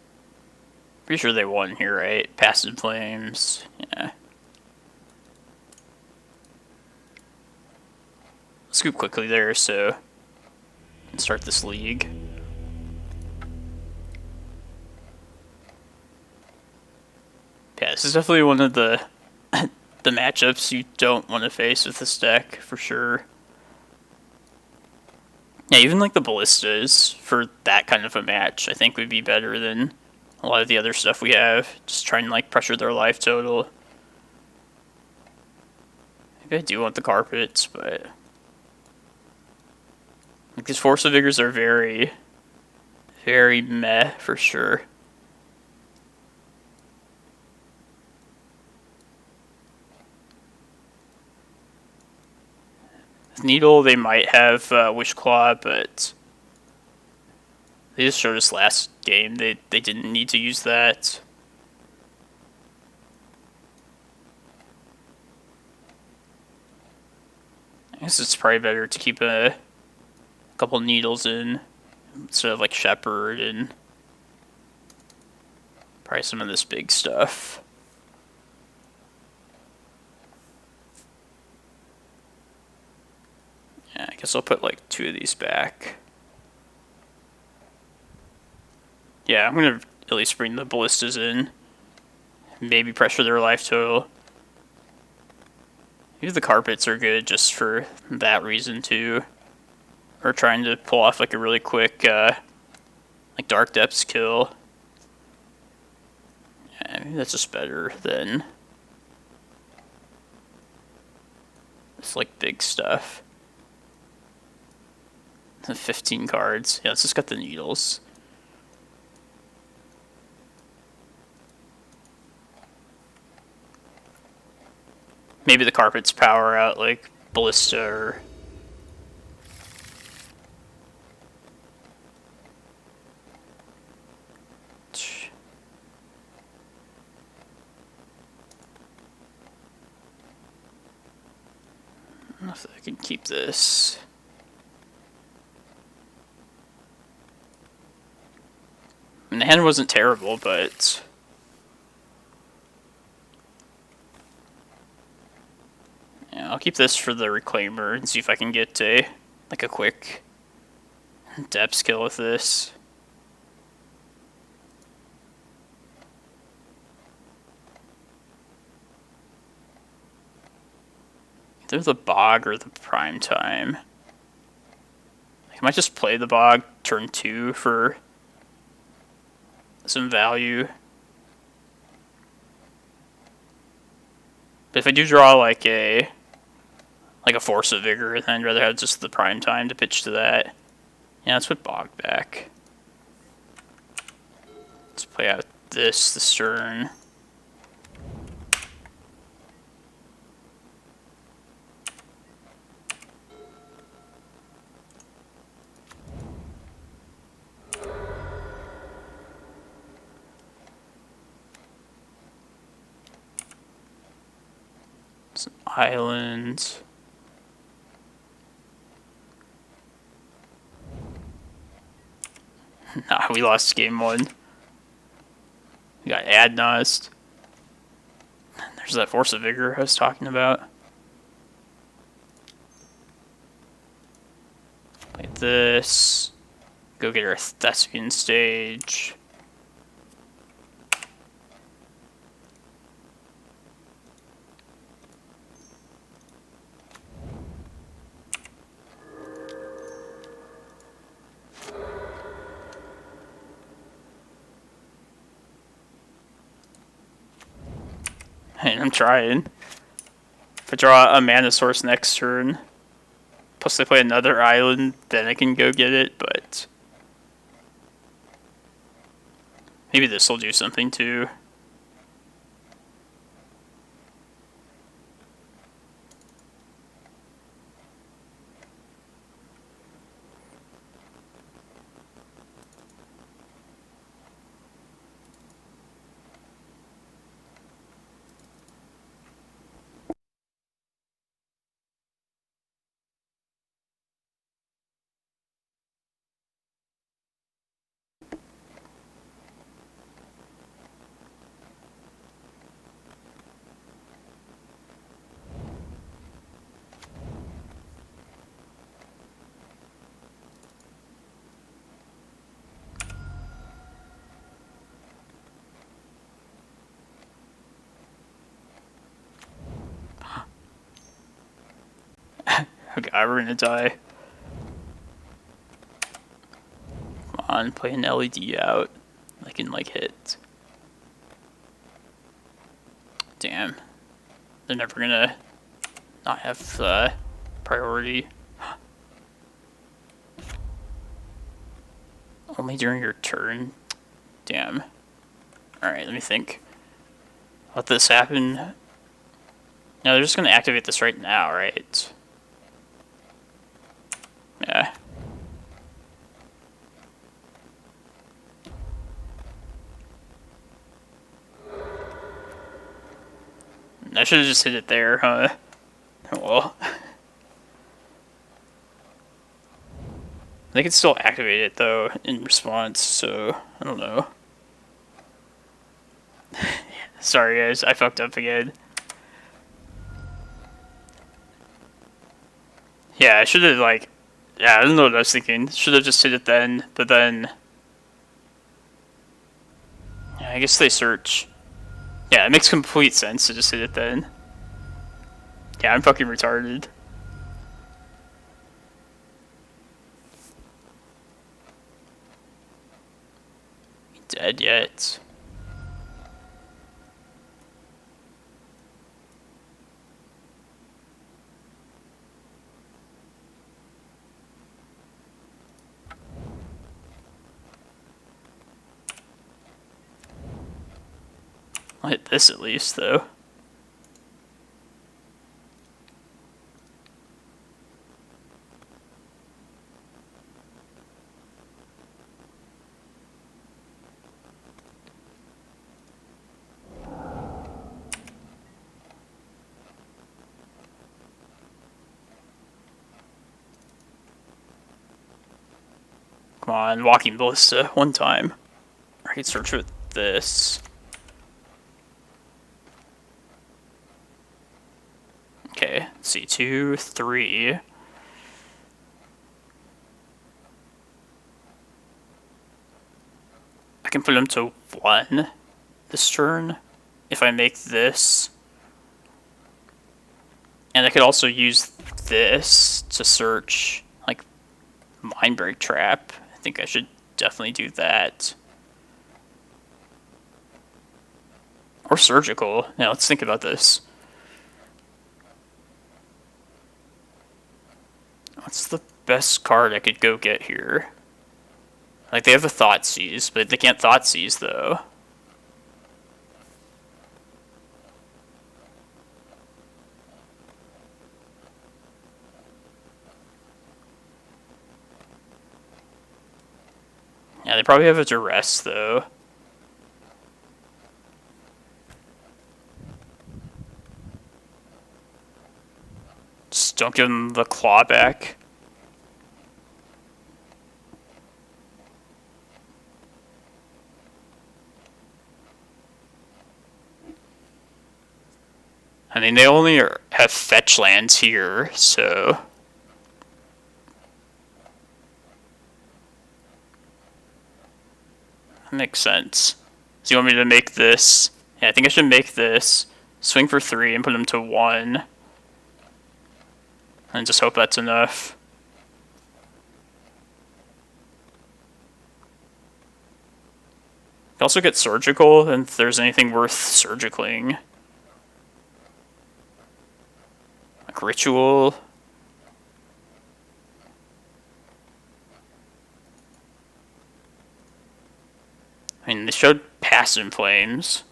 Pretty sure they won here, right? Passive Flames, yeah. Scoop quickly there, so I can start this league. Yeah, this is definitely one of the the matchups you don't want to face with this deck, for sure. Yeah, even like the Ballistas for that kind of a match, I think would be better than a lot of the other stuff we have. Just trying to like pressure their life total. Maybe I do want the carpets, but like these Force of Vigors are very, very meh for sure. Needle, they might have Wish Claw, but they just showed us last game they didn't need to use that. I guess it's probably better to keep a couple needles in instead of like Shepherd and probably some of this big stuff. Yeah, I guess I'll put like 2 of these back. Yeah, I'm gonna at least bring the Ballistas in. Maybe pressure their life total. Maybe the carpets are good just for that reason too. Or trying to pull off like a really quick like Dark Depths kill. Yeah, maybe that's just better than this like big stuff. 15 cards. Yeah, it's just got the needles. Maybe the carpets power out like Ballista or... I don't know if I can keep this. I mean, the hand wasn't terrible, but... yeah, I'll keep this for the Reclaimer and see if I can get a quick depths kill with this. Either the Bog or the Prime Time. I might just play the Bog turn 2 for some value. But if I do draw like a Force of Vigor, then I'd rather have just the Prime Time to pitch to that. Yeah, let's put Bog back. Let's play out this turn. Some islands. Nah, we lost game 1. We got Adnost. There's that Force of Vigor I was talking about. Play this. Go get our Thespian stage. And I'm trying. If I draw a mana source next turn, plus they play another island, then I can go get it, but maybe this will do something too. Oh god, we're gonna die. Come on, play an LED out. I can, like, hit. Damn. They're never gonna not have priority. Only during your turn? Damn. Alright, let me think. Let this happen. No, they're just gonna activate this right now, right? Yeah. I should have just hit it there, huh? Well. They can still activate it, though, in response, so I don't know. Sorry, guys, I fucked up again. Yeah, I should have, like... Yeah, I don't know what I was thinking. Should have just hit it then, but then... Yeah, I guess they search. Yeah, it makes complete sense to just hit it then. Yeah, I'm fucking retarded. Dead yet? I'll hit this at least, though. Come on, Walking Ballista, one time. I can search with this. Okay, let's see, 2, 3. I can put them to 1 this turn if I make this. And I could also use this to search, like, Mindbreak Trap. I think I should definitely do that. Or Surgical. Now, let's think about this. What's the best card I could go get here? Like, they have a Thoughtseize, but they can't Thoughtseize, though. Yeah, they probably have a Duress, though. Just don't give them the claw back. I mean, they only have fetch lands here, so... That makes sense. So you want me to make this? Yeah, I think I should make this. Swing for 3 and put them to 1. And just hope that's enough. You can also get Surgical, if there's anything worth surgicaling. Like Ritual. I mean, they showed Passive Flames.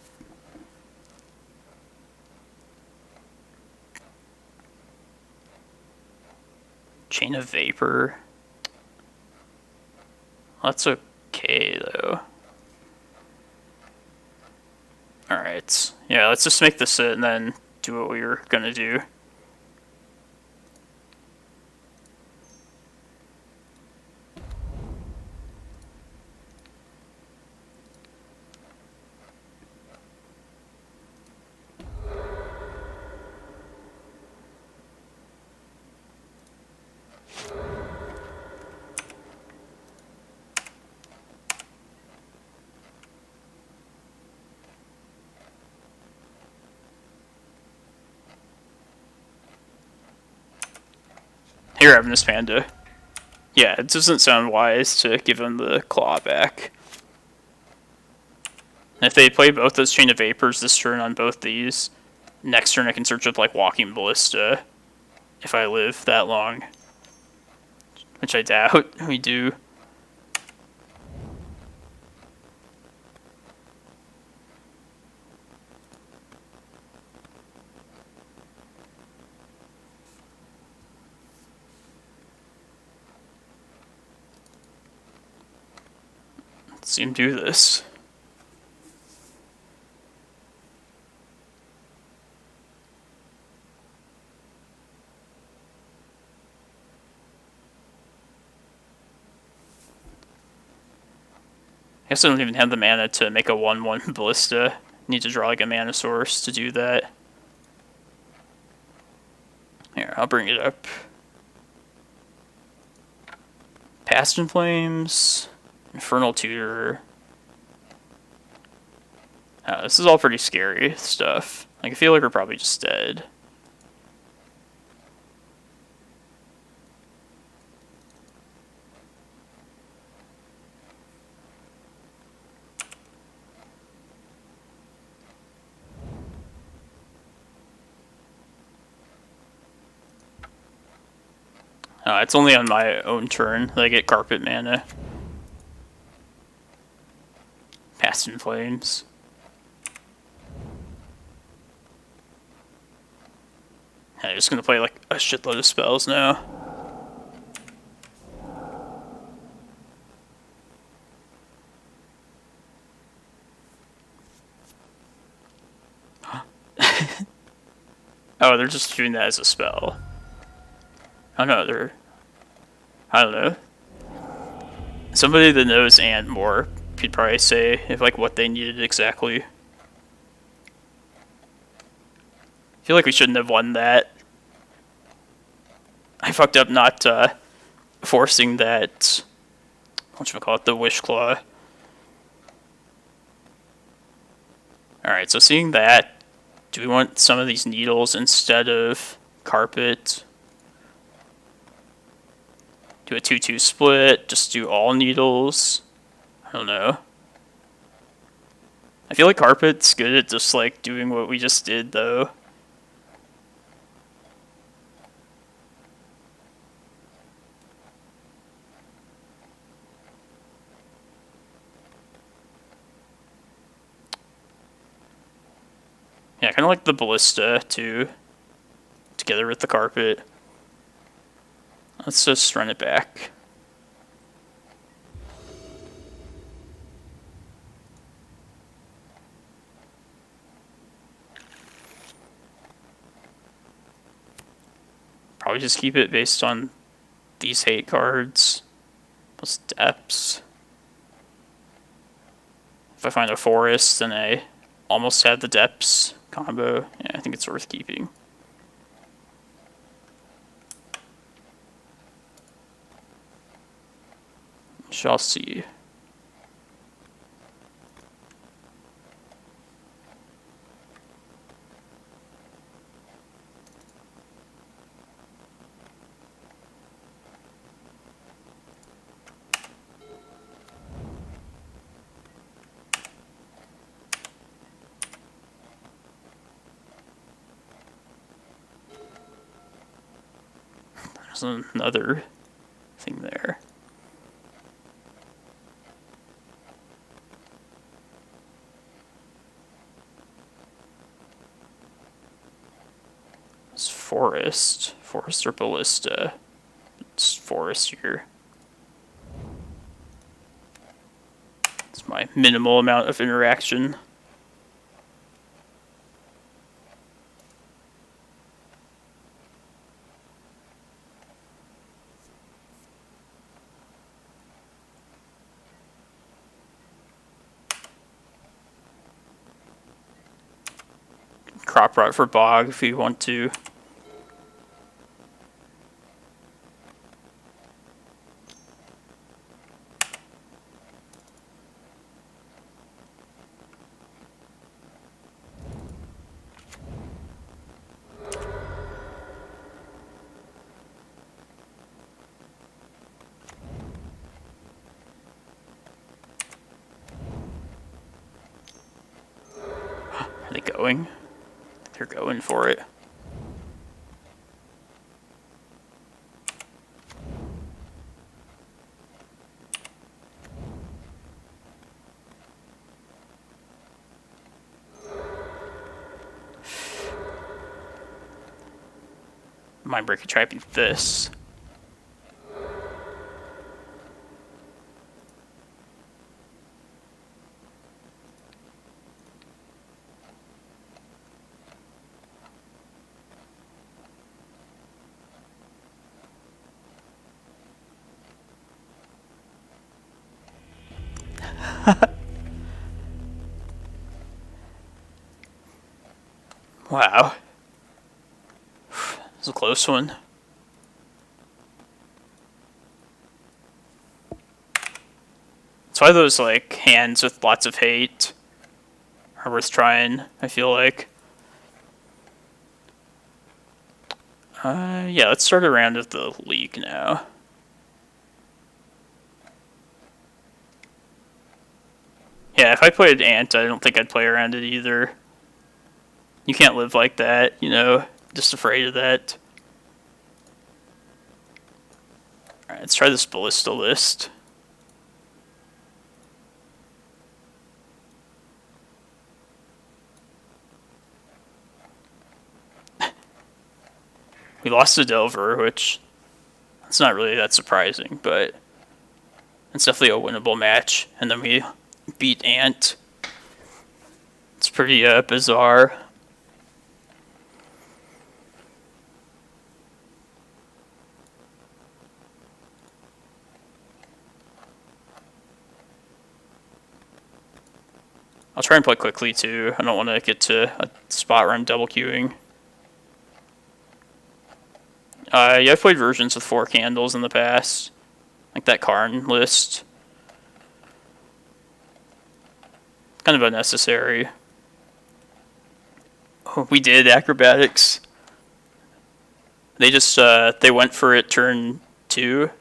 Chain of Vapor. That's okay, though. Alright. Yeah, let's just make this it and then do what we were gonna do. Here, Ravenous Panda. Yeah, it doesn't sound wise to give him the claw back. And if they play both those Chain of Vapors this turn on both these, next turn I can search up like Walking Ballista if I live that long. Which I doubt we do. Let's see him do this. I guess I don't even have the mana to make a 1/1 Ballista. Need to draw like a mana source to do that. Here, I'll bring it up. Past in Flames, Infernal Tutor. This is all pretty scary stuff. Like, I feel like we're probably just dead. It's only on my own turn that I get Carpet mana. Past in Flames. I'm just gonna play like a shitload of spells now. Oh, they're just doing that as a spell. Oh no, I don't know. Somebody that knows Ant more could probably say if like what they needed exactly. I feel like we shouldn't have won that. I fucked up not forcing that. Whatchamacallit, the Wish Claw. Alright, so seeing that, do we want some of these needles instead of carpet? Do a 2-2 split, just do all needles. I don't know. I feel like carpet's good at just like doing what we just did though. Yeah, I kind of like the Ballista too, together with the carpet. Let's just run it back. Probably just keep it based on these hate cards, plus depths. If I find a forest, then I almost have the depths combo. Yeah, I think it's worth keeping. Shall see. There's another thing there. It's forest. Forest or ballista? It's forest here. It's my minimal amount of interaction. Crop rot for bog if you want to. going. They're going for it. Mindbreak Trap this. Wow. It's a close one. That's why those like hands with lots of hate are worth trying, I feel like. Yeah, let's start a round of the league now. Yeah, if I played Ant, I don't think I'd play around it either. You can't live like that, you know, just afraid of that. Alright, let's try this Ballista list. We lost to Delver, which it's not really that surprising, but it's definitely a winnable match. And then we beat Ant. It's pretty bizarre. I'll try and play quickly too. I don't want to get to a spot where I'm double queuing. Yeah, I've played versions with 4 candles in the past. Like that Karn list. Kind of unnecessary. Oh, we did acrobatics. They just, they went for it turn 2.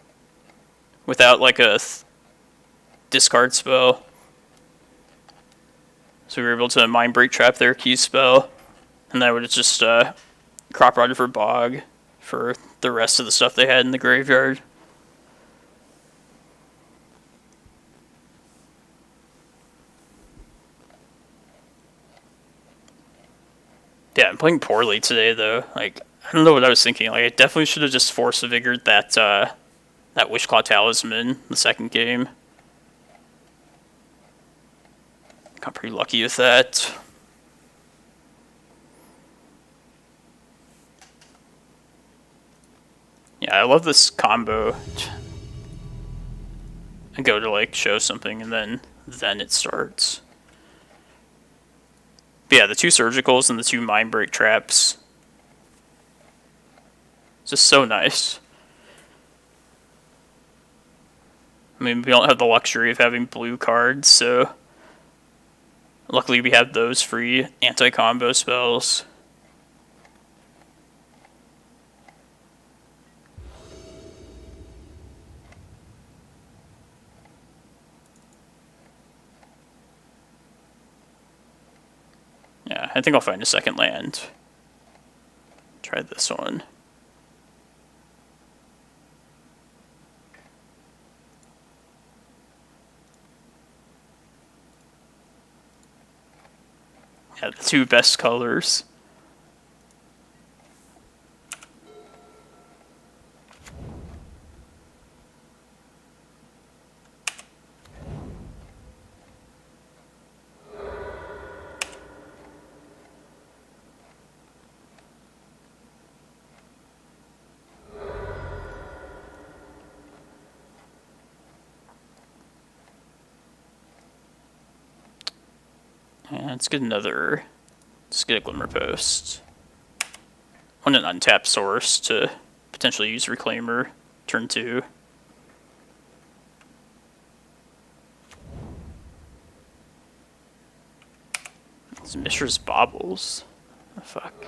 Without like a discard spell. So we were able to Mindbreak Trap their key spell. And that would have just, crop rotted for Bog. For the rest of the stuff they had in the graveyard. Yeah, I'm playing poorly today though. Like, I don't know what I was thinking. Like, I definitely should have just Force of Vigor that that Wishclaw Talisman the second game. Got pretty lucky with that. Yeah, I love this combo. I go to like show something and then it starts. But yeah, the 2 surgicals and the 2 Mindbreak Traps. It's just so nice. I mean, we don't have the luxury of having blue cards, so luckily we have those free anti-combo spells. Yeah, I think I'll find a second land. Try this one. Yeah, the 2 best colors. And let's get another. Let's get a Glimmerpost. I want an untapped source to potentially use Reclaimer turn 2. It's Mishra's Baubles. Oh, fuck.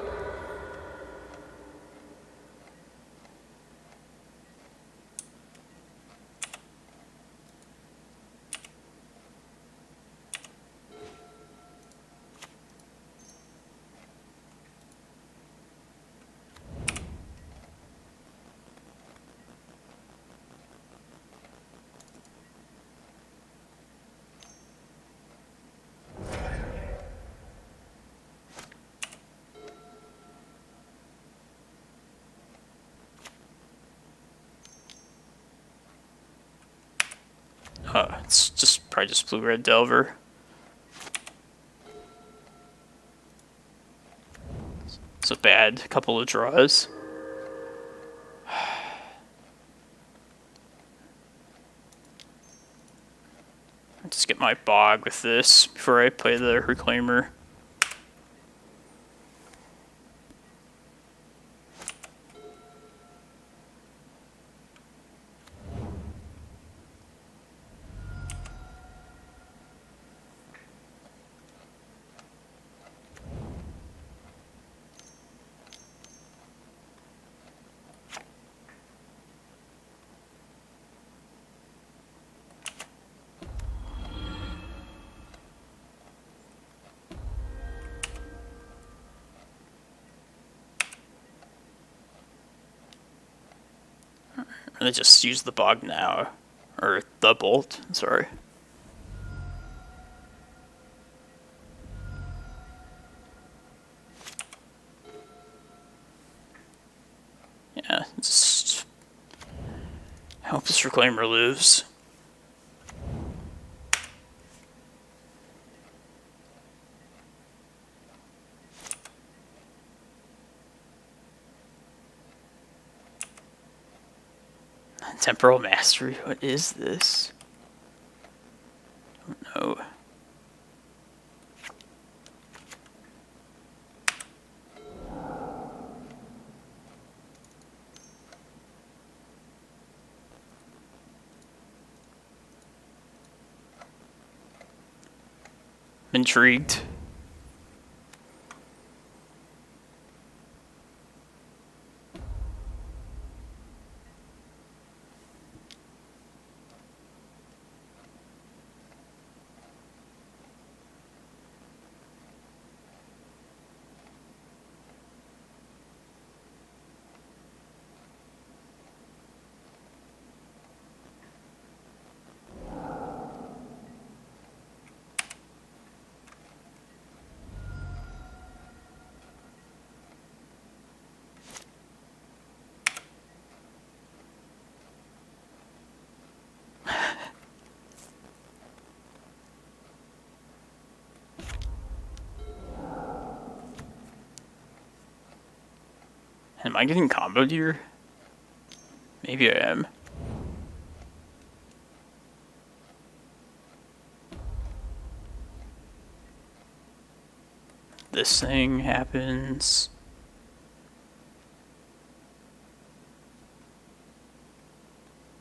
it's just probably just blue-red Delver. It's a bad couple of draws. Just get my Bog with this before I play the Reclaimer. And they just use the Bog now. Or the Bolt, sorry. Yeah, just hope this Reclaimer lives. Temporal Mastery, what is this? I don't know. I'm intrigued. Am I getting comboed here? Maybe I am. This thing happens.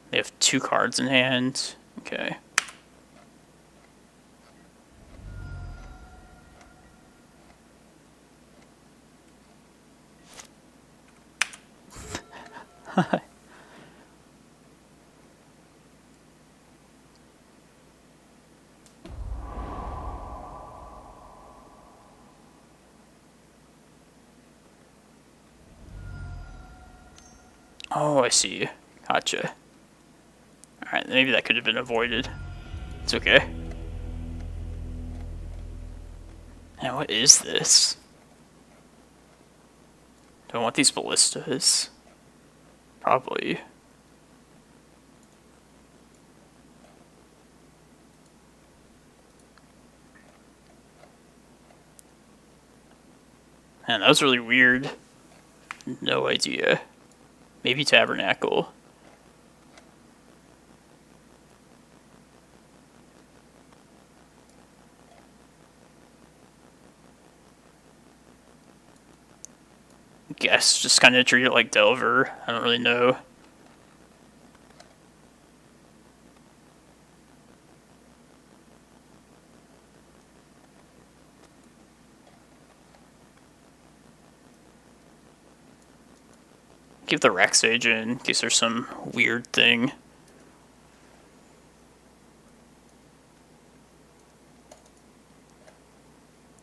They have 2 cards in hand. Okay. Oh, I see. Gotcha. Alright, maybe that could have been avoided. It's okay. Now, what is this? Do I want these ballistas? Probably. Man, that was really weird. No idea. Maybe Tabernacle. Guess just kind of treat it like Delver. I don't really know. Give the Rex Sage in case there's some weird thing.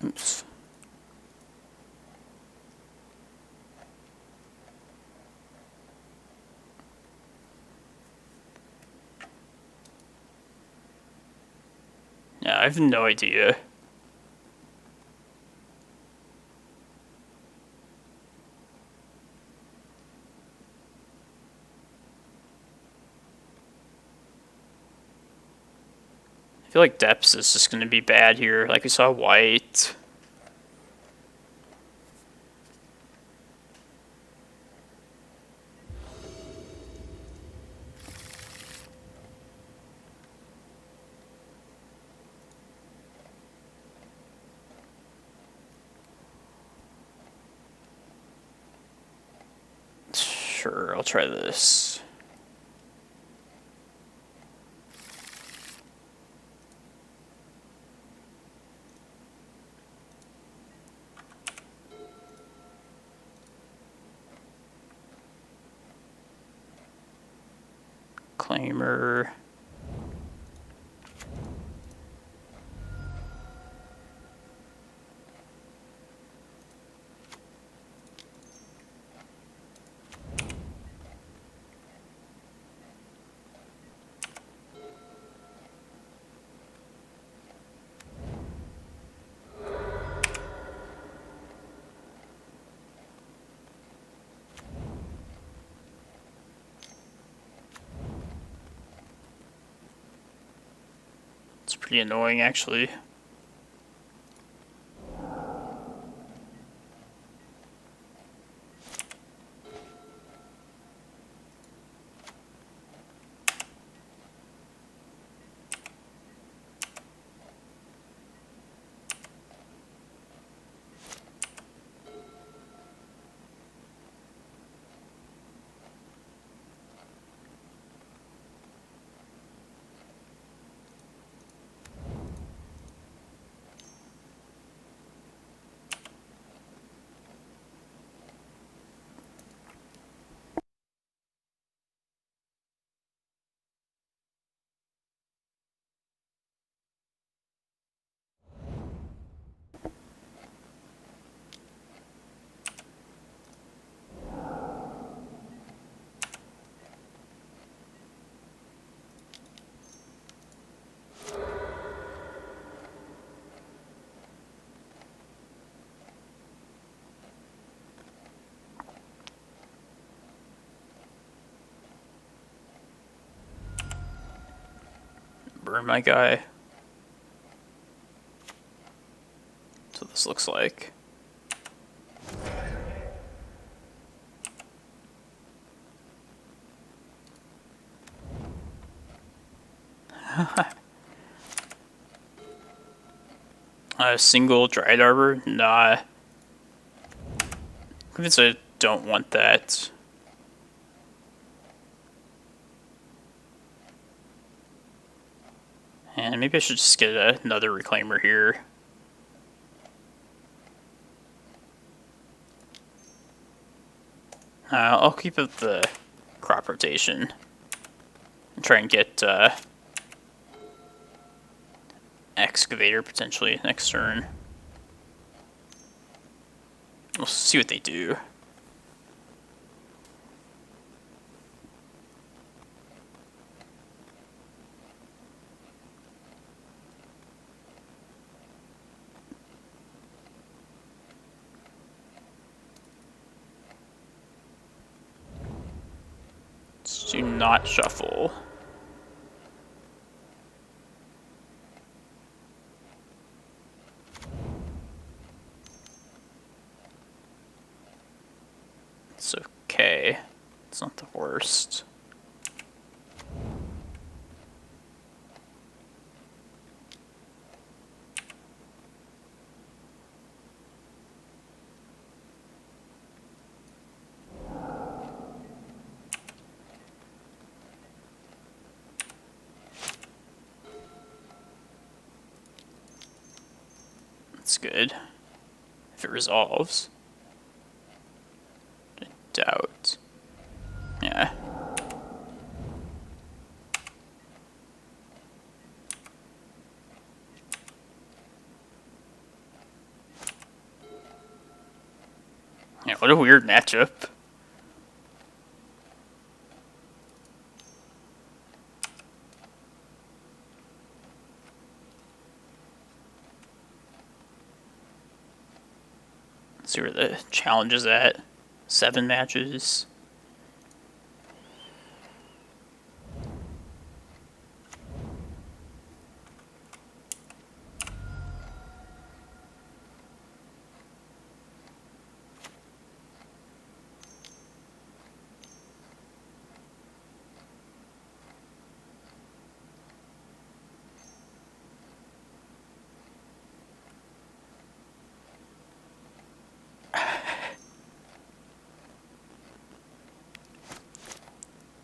Oops. Yeah, I have no idea. I feel like depths is just going to be bad here. Like we saw white. Sure, I'll try this. Reclaimer. It's pretty annoying, actually. Burn my guy. That's what this looks like. A single Dried Arbor? Nah. Convinced I don't want that. And maybe I should just get another Reclaimer here. I'll keep up the crop rotation and try and get Excavator potentially next turn. We'll see what they do. Do not shuffle. It's okay. It's not the worst. That's good. If it resolves. I doubt. Yeah. Yeah, what a weird matchup. Let's see where the challenge is at. 7 matches.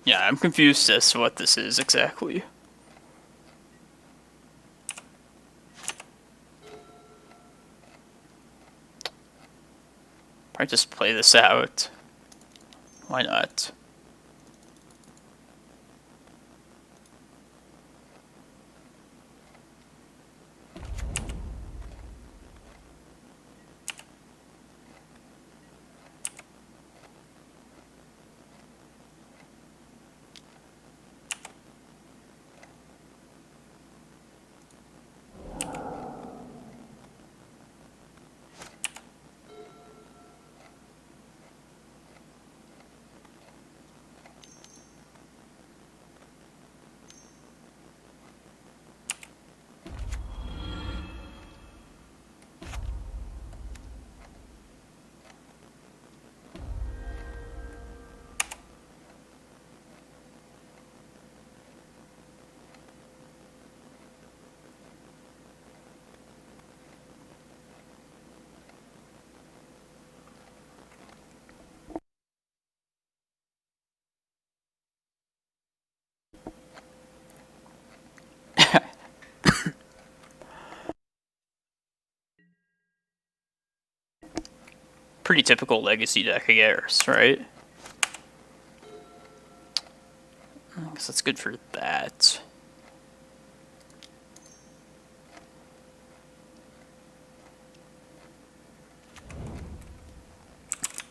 Yeah, I'm confused as to what this is exactly. Probably just play this out. Why not? Pretty typical legacy deck, I guess, right? I guess that's good for that.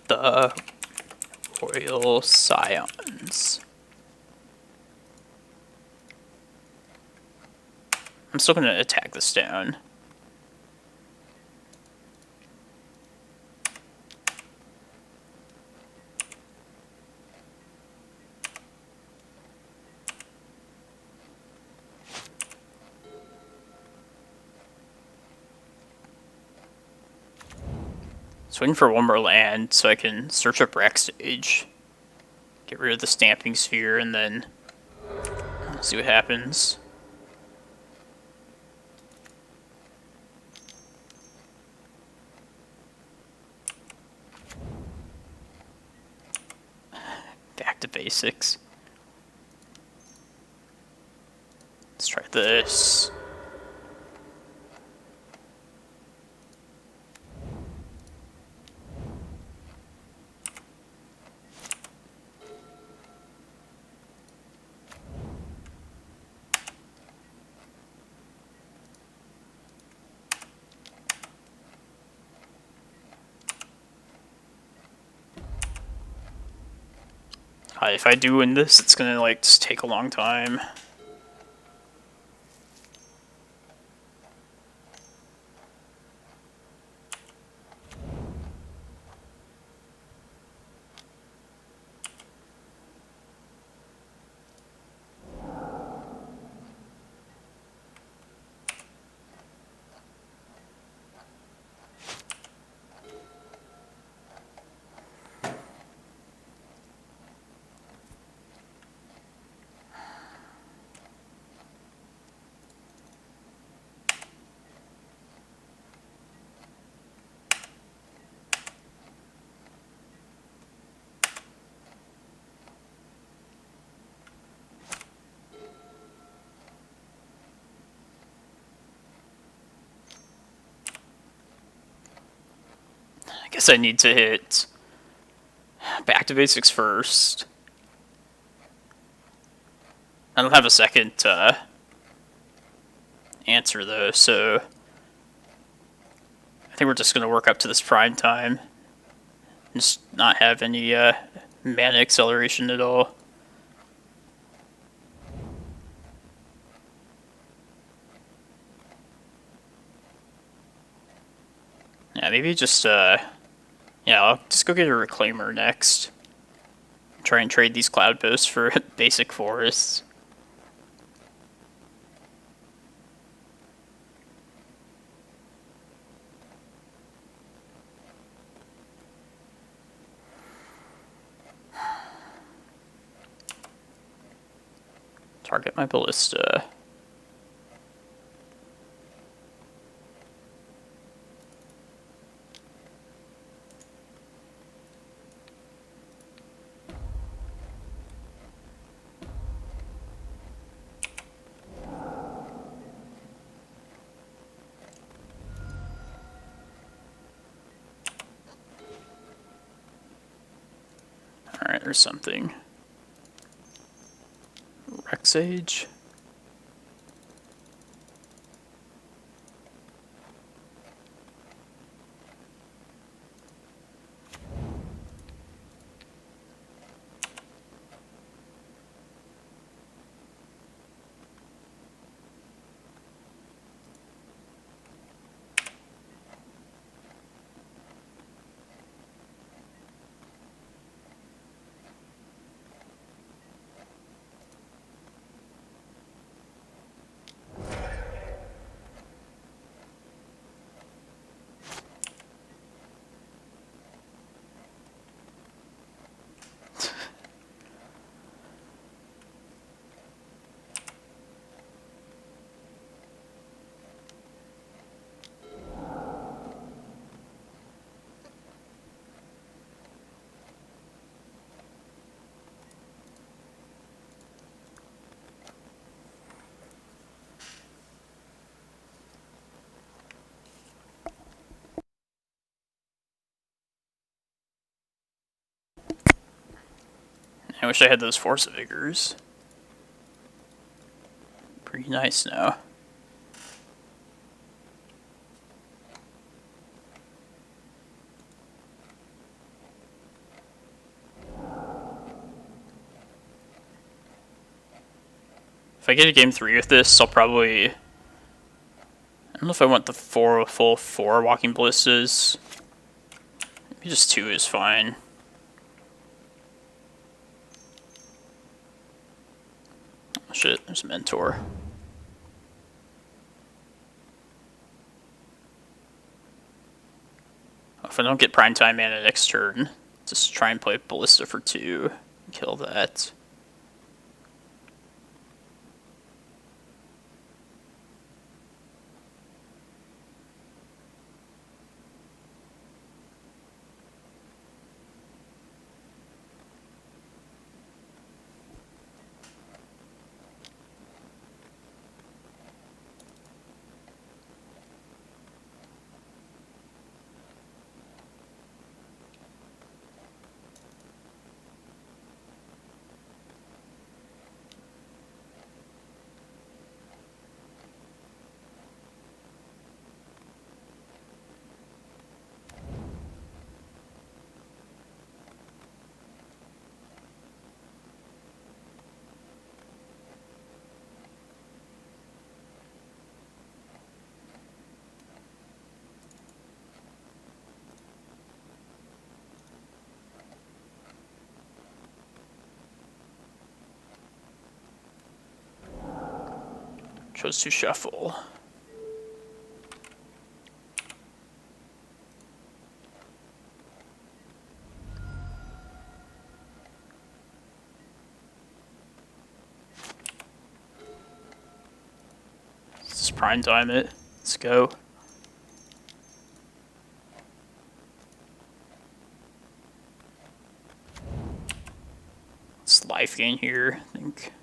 The Royal Scions. I'm still going to attack this down. Just waiting for one more land so I can search up Rack Stage. Get rid of the Stamping Sphere and then see what happens. Back to basics. Let's try this. If I do win this, it's gonna like just take a long time. I guess I need to hit back to basics first. I don't have a second answer though, so I think we're just gonna work up to this prime time. Just not have any mana acceleration at all. Yeah, maybe just yeah, I'll just go get a Reclaimer next. Try and trade these Cloudposts for basic forests. Target my Ballista. or something. Rec Sage. I wish I had those Force of Vigors. Pretty nice now. If I get a game 3 with this, I'll probably... I don't know if I want the full 4 Walking Ballistas. Maybe just 2 is fine. Oh shit, there's a Mentor. If I don't get Primetime Mana next turn, just try and play Ballista for 2 and kill that. Chose to shuffle. Let's just prime time it. Let's go. It's life gain here, I think.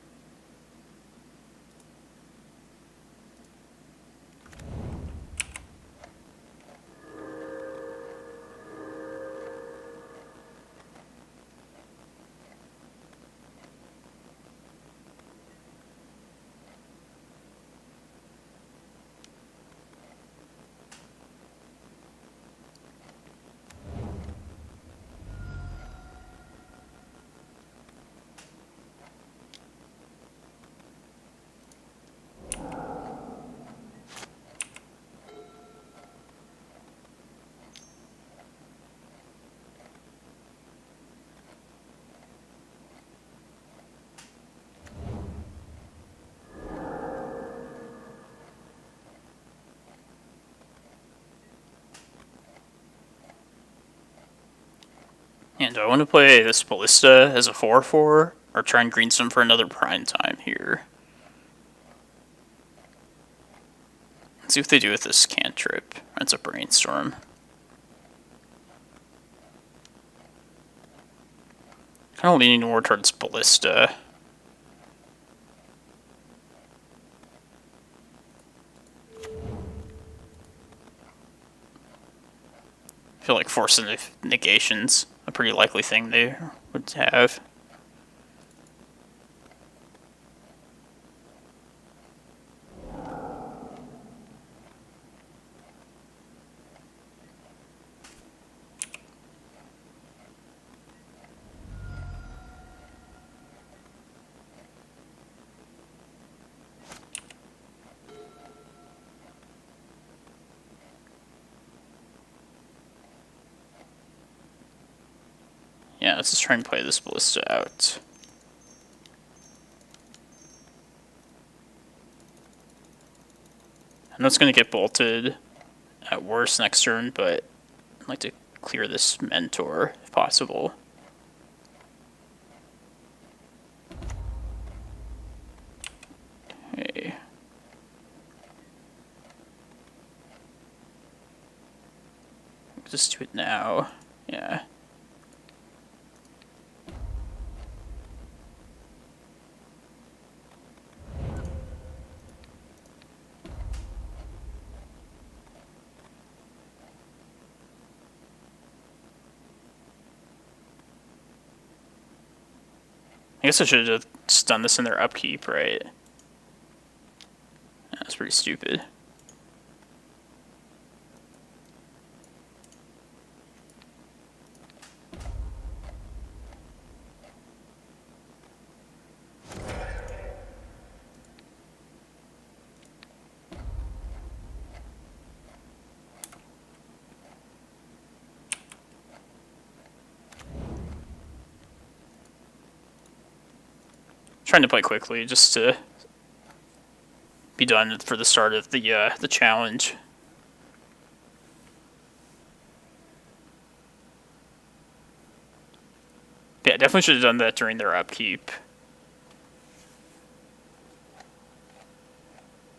And do I want to play this Ballista as a 4-4, or try and green some for another prime time here? Let's see what they do with this cantrip. It's a Brainstorm. Kind of leaning more towards Ballista. I feel like forcing negations a pretty likely thing they would have. Yeah, let's just try and play this Ballista out. I know it's going to get bolted at worst next turn, but I'd like to clear this Mentor if possible. Okay. Just do it now. Yeah. I guess I should have just done this in their upkeep, right? That's pretty stupid. Trying to play quickly just to be done for the start of the challenge. Yeah, definitely should have done that during their upkeep.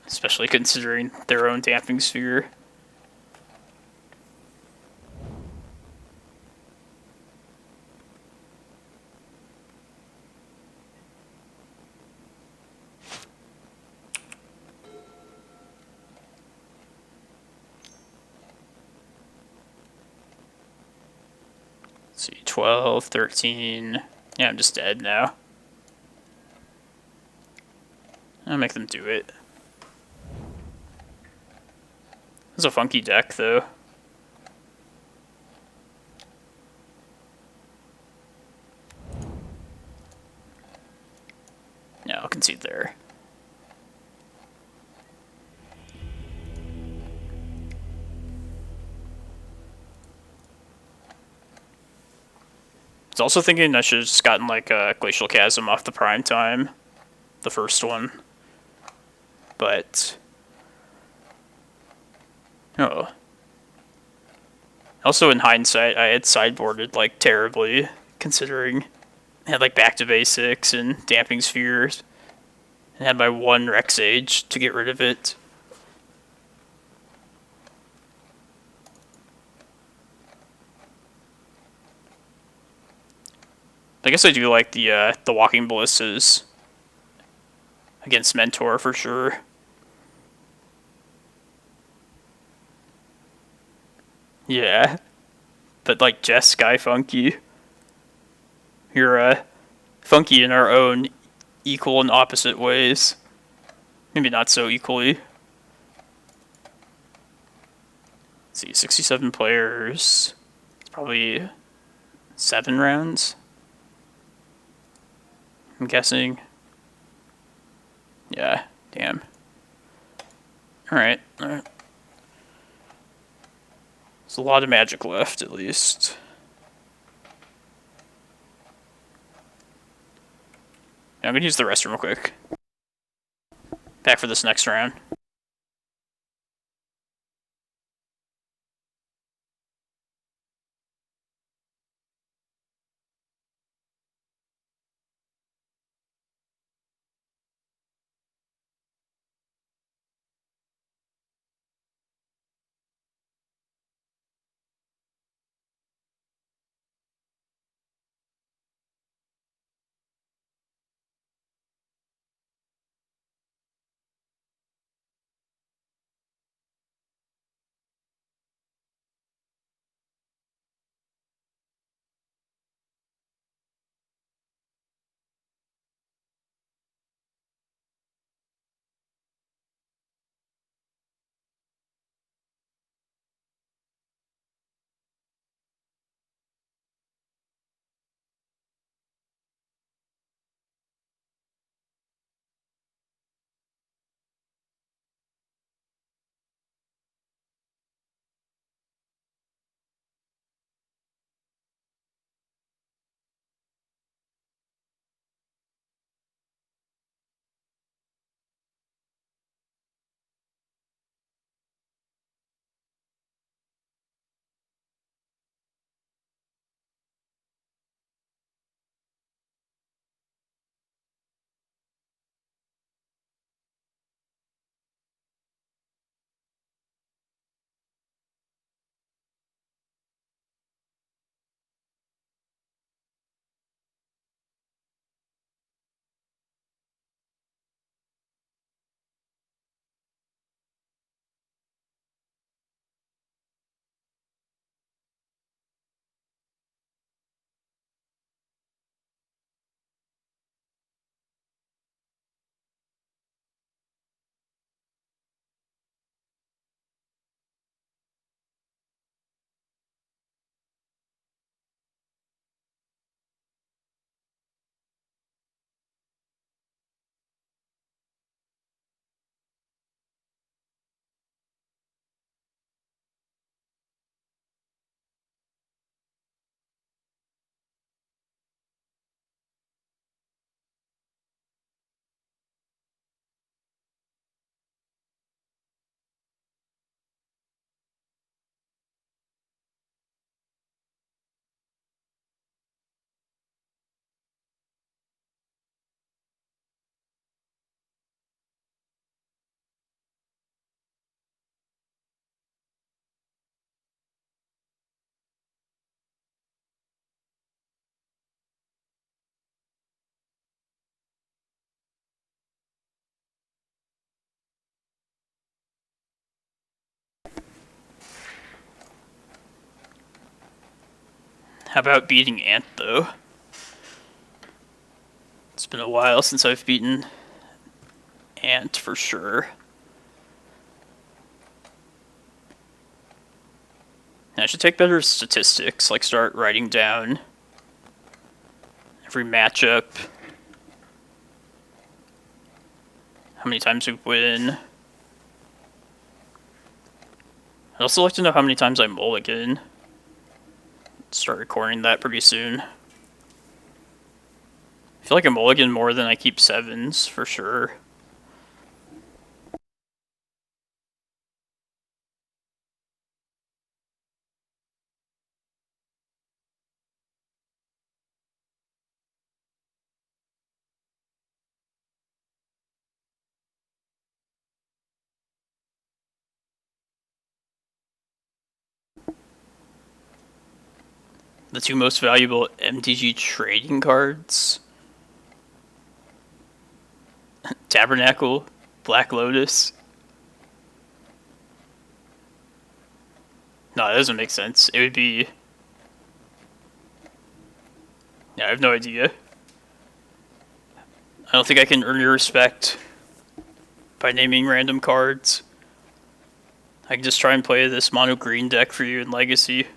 Especially considering their own damping sphere. Let's see, 12, 13. Yeah, I'm just dead now. I'll make them do it. It's a funky deck, though. Yeah, I'll concede there. I was also thinking I should have just gotten like a Glacial Chasm off the prime time, the first one. But oh. Also, in hindsight, I had sideboarded like terribly, considering I had like back to basics and damping spheres, and had my one Rec Sage to get rid of it. I guess I do like the Walking Ballistas against Mentor for sure. Yeah, but like Jess Sky Funky, you're funky in our own equal and opposite ways. Maybe not so equally. Let's see, 67 players. It's probably 7 rounds, I'm guessing. Yeah, damn. Alright. There's a lot of magic left, at least. Yeah, I'm gonna use the restroom real quick. Back for this next round. How about beating Ant, though? It's been a while since I've beaten Ant, for sure. And I should take better statistics, like start writing down every matchup, how many times we win. I'd also like to know how many times I mulligan. Start recording that pretty soon. I feel like I mulligan more than I keep 7s, for sure. The 2 most valuable MTG trading cards. Tabernacle, Black Lotus. No, that doesn't make sense. It would be... Yeah, I have no idea. I don't think I can earn your respect by naming random cards. I can just try and play this mono green deck for you in Legacy.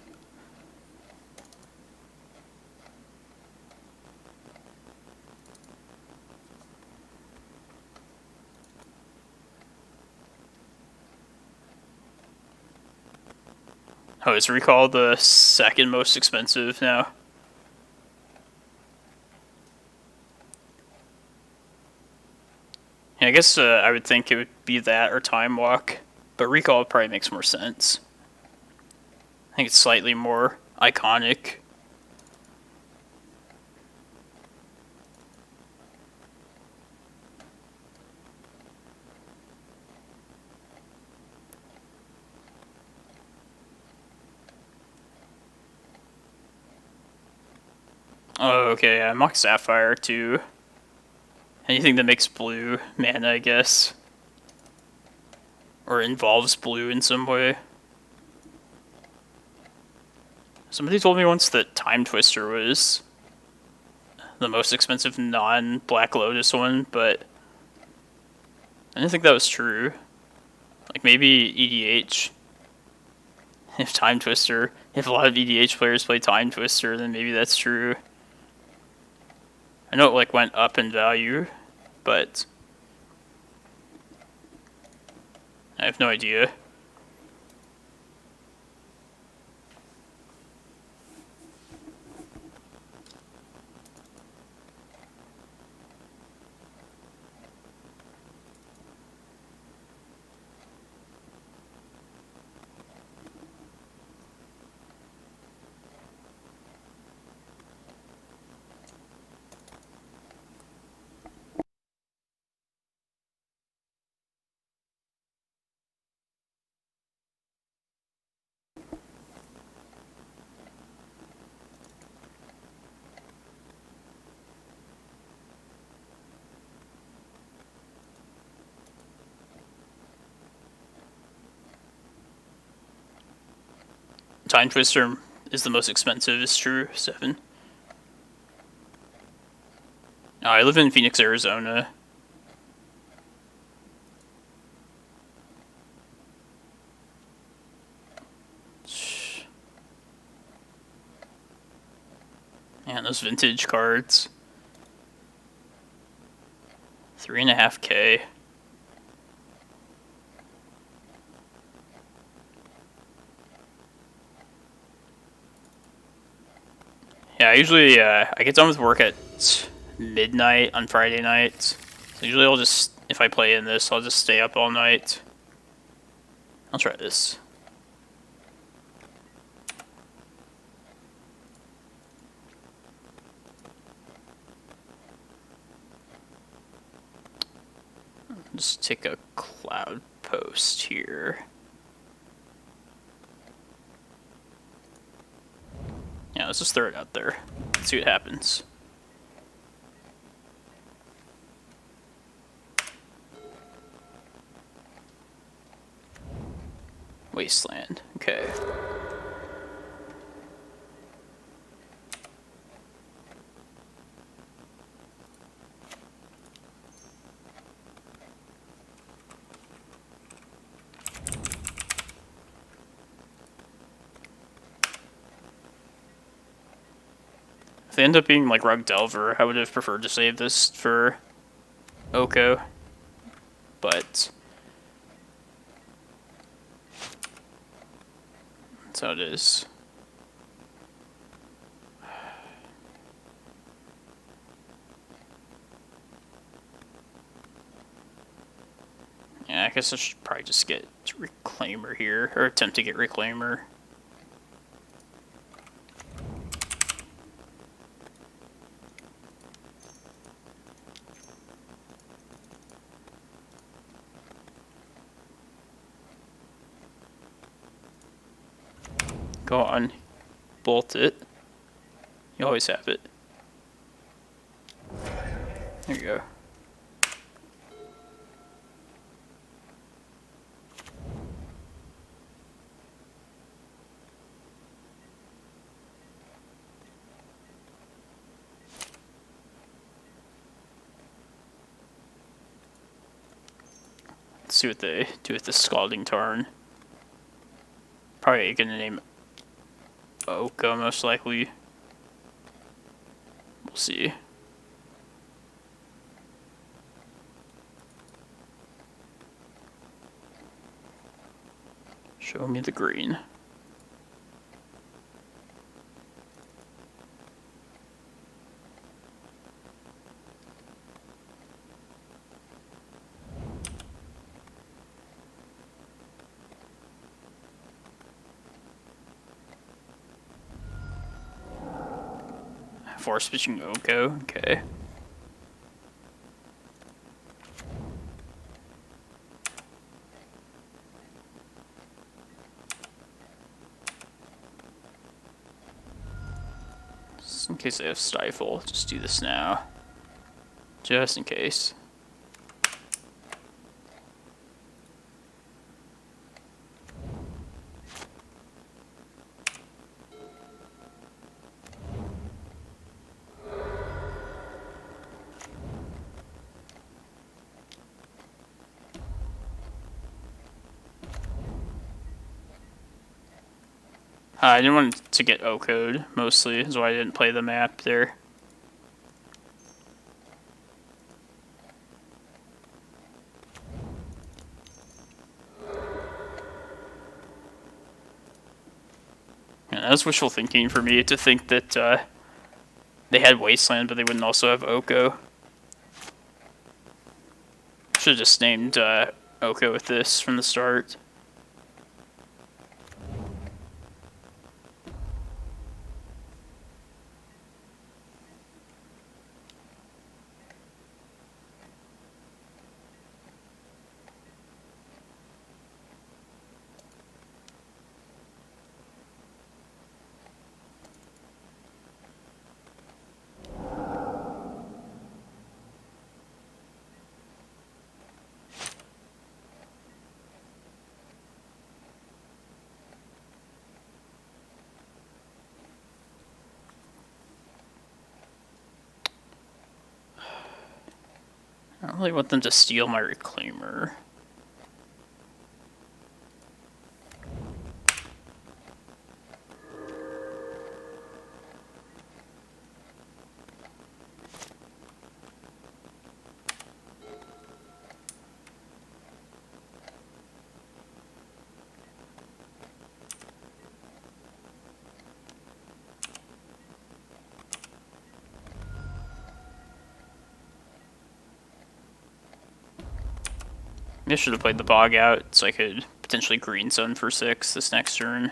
Oh, is Recall the second most expensive now? Yeah, I guess I would think it would be that or Time Walk, but Recall probably makes more sense. I think it's slightly more iconic. Oh, okay, I Mock Sapphire too. Anything that makes blue mana, I guess. Or involves blue in some way. Somebody told me once that Time Twister was the most expensive non-Black Lotus one, but I didn't think that was true. Like, maybe EDH. If a lot of EDH players play Time Twister, then maybe that's true. I know it like went up in value, but I have no idea. Time Twister is the most expensive, is true, 7. I live in Phoenix, Arizona. And those vintage cards. 3.5K. Yeah, usually I get done with work at midnight on Friday nights. So usually I'll just, if I play in this, I'll just stay up all night. I'll try this. Just take a Cloudpost here. Yeah, let's just throw it out there. Let's see what happens. Wasteland. Okay. If they end up being like Rug Delver, I would have preferred to save this for Oko. But that's how it is. Yeah, I guess I should probably just get Reclaimer here, or attempt to get Reclaimer. Go on, bolt it. You always have it. There you go. Let's see what they do with the Scalding Tarn. Probably gonna name Oko most likely. We'll see. Show me the green. Force pitching Oko, okay. Just in case I have Stifle, just do this now. Just in case. I didn't want to get O-code, mostly, is why I didn't play the map there. Yeah, that was wishful thinking for me to think that they had Wasteland, but they wouldn't also have Oko. Should have just named Oko with this from the start. I don't really want them to steal my Reclaimer. I should have played the Bog out so I could potentially green zone for 6 this next turn.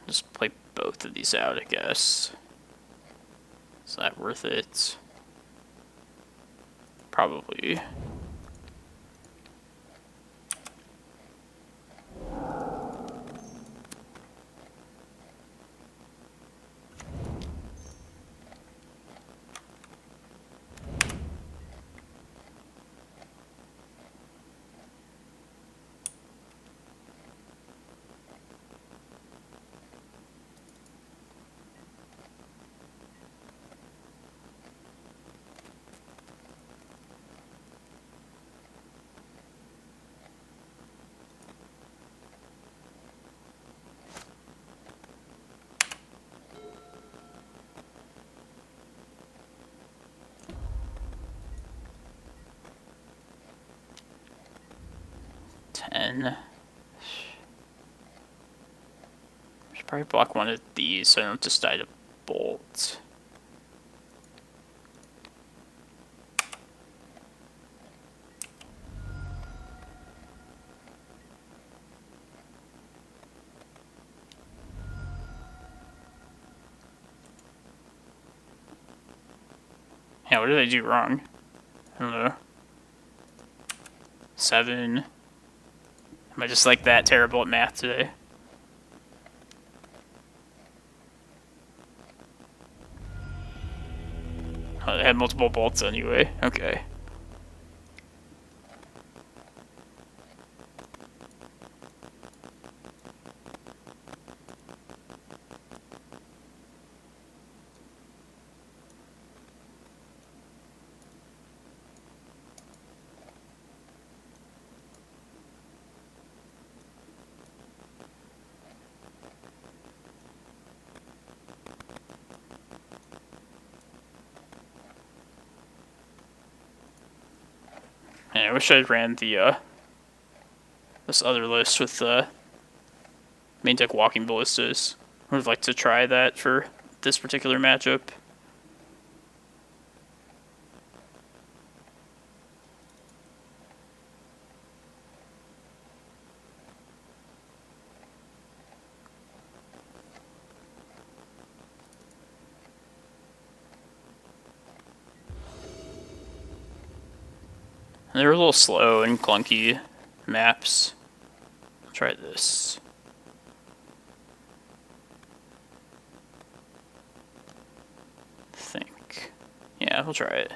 Just play both of these out, I guess. Is that worth it? Probably. And I should probably block one of these so I don't just die to bolt. Yeah, what did I do wrong? I don't know. 7. Am I just like that terrible at math today? Oh, they had multiple bolts anyway. Okay. Yeah, I wish I ran the this other list with Maindeck Walking Ballistas. I would like to try that for this particular matchup. They're a little slow and clunky maps. Try this. Think. Yeah, we'll try it.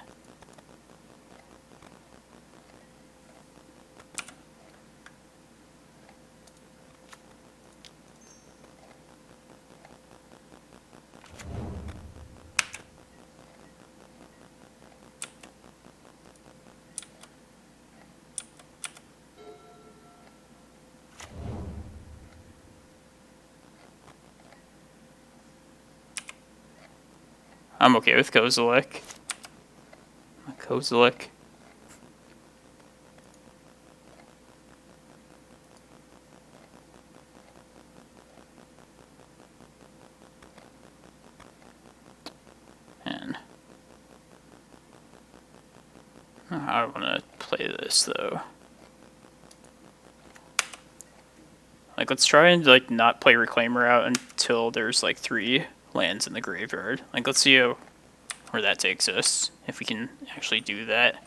I'm okay with Kozilek. Kozilek. And I want to play this though. Like, let's try and like not play Reclaimer out until there's like 3 lands in the graveyard. Like, let's see where that takes us, if we can actually do that.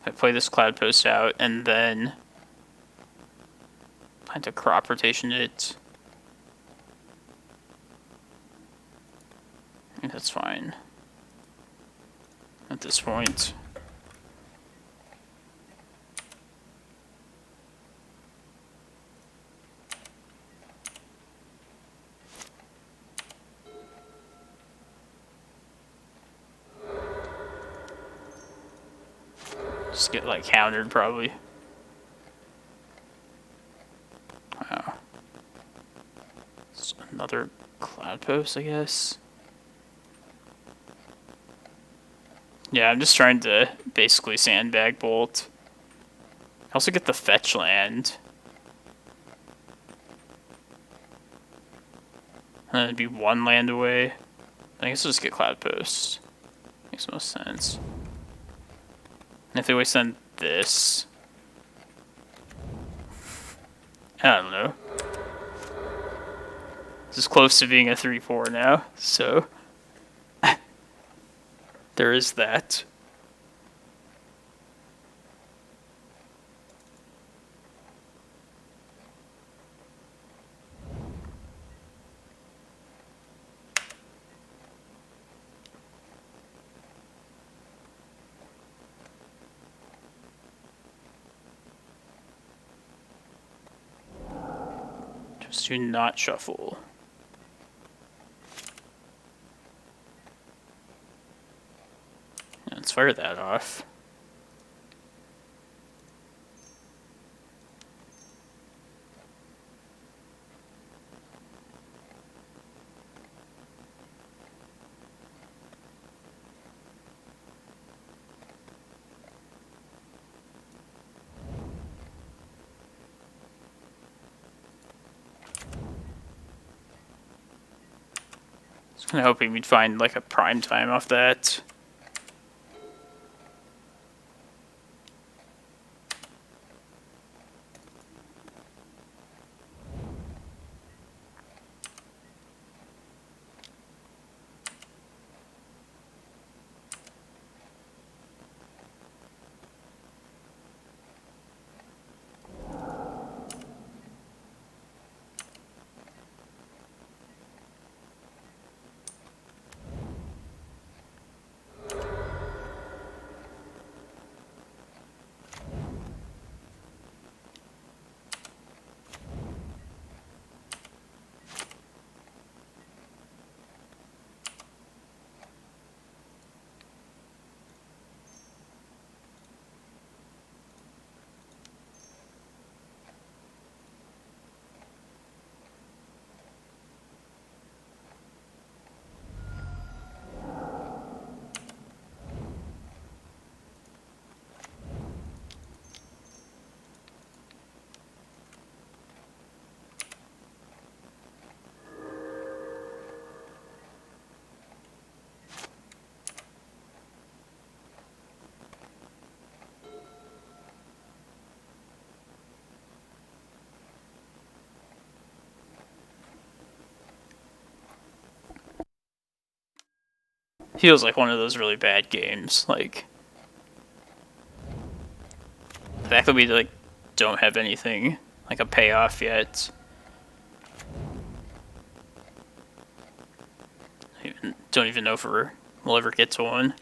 I play this Cloudpost out, and then plan to crop rotation it. I think that's fine at this point. Just get like countered probably. Wow. It's another Cloudpost, I guess. Yeah, I'm just trying to basically sandbag bolt. I also get the fetch land. And it'd be 1 land away. I guess I'll just get Cloudpost. Makes most sense. And if they waste on this, I don't know. This is close to being a 3/4 now, so there is that. Just do not shuffle. fire that off. I was kind of hoping we'd find like a prime time off that. Feels like one of those really bad games. Like, the fact that we like don't have anything like a payoff yet. Don't even know if we'll ever get to one.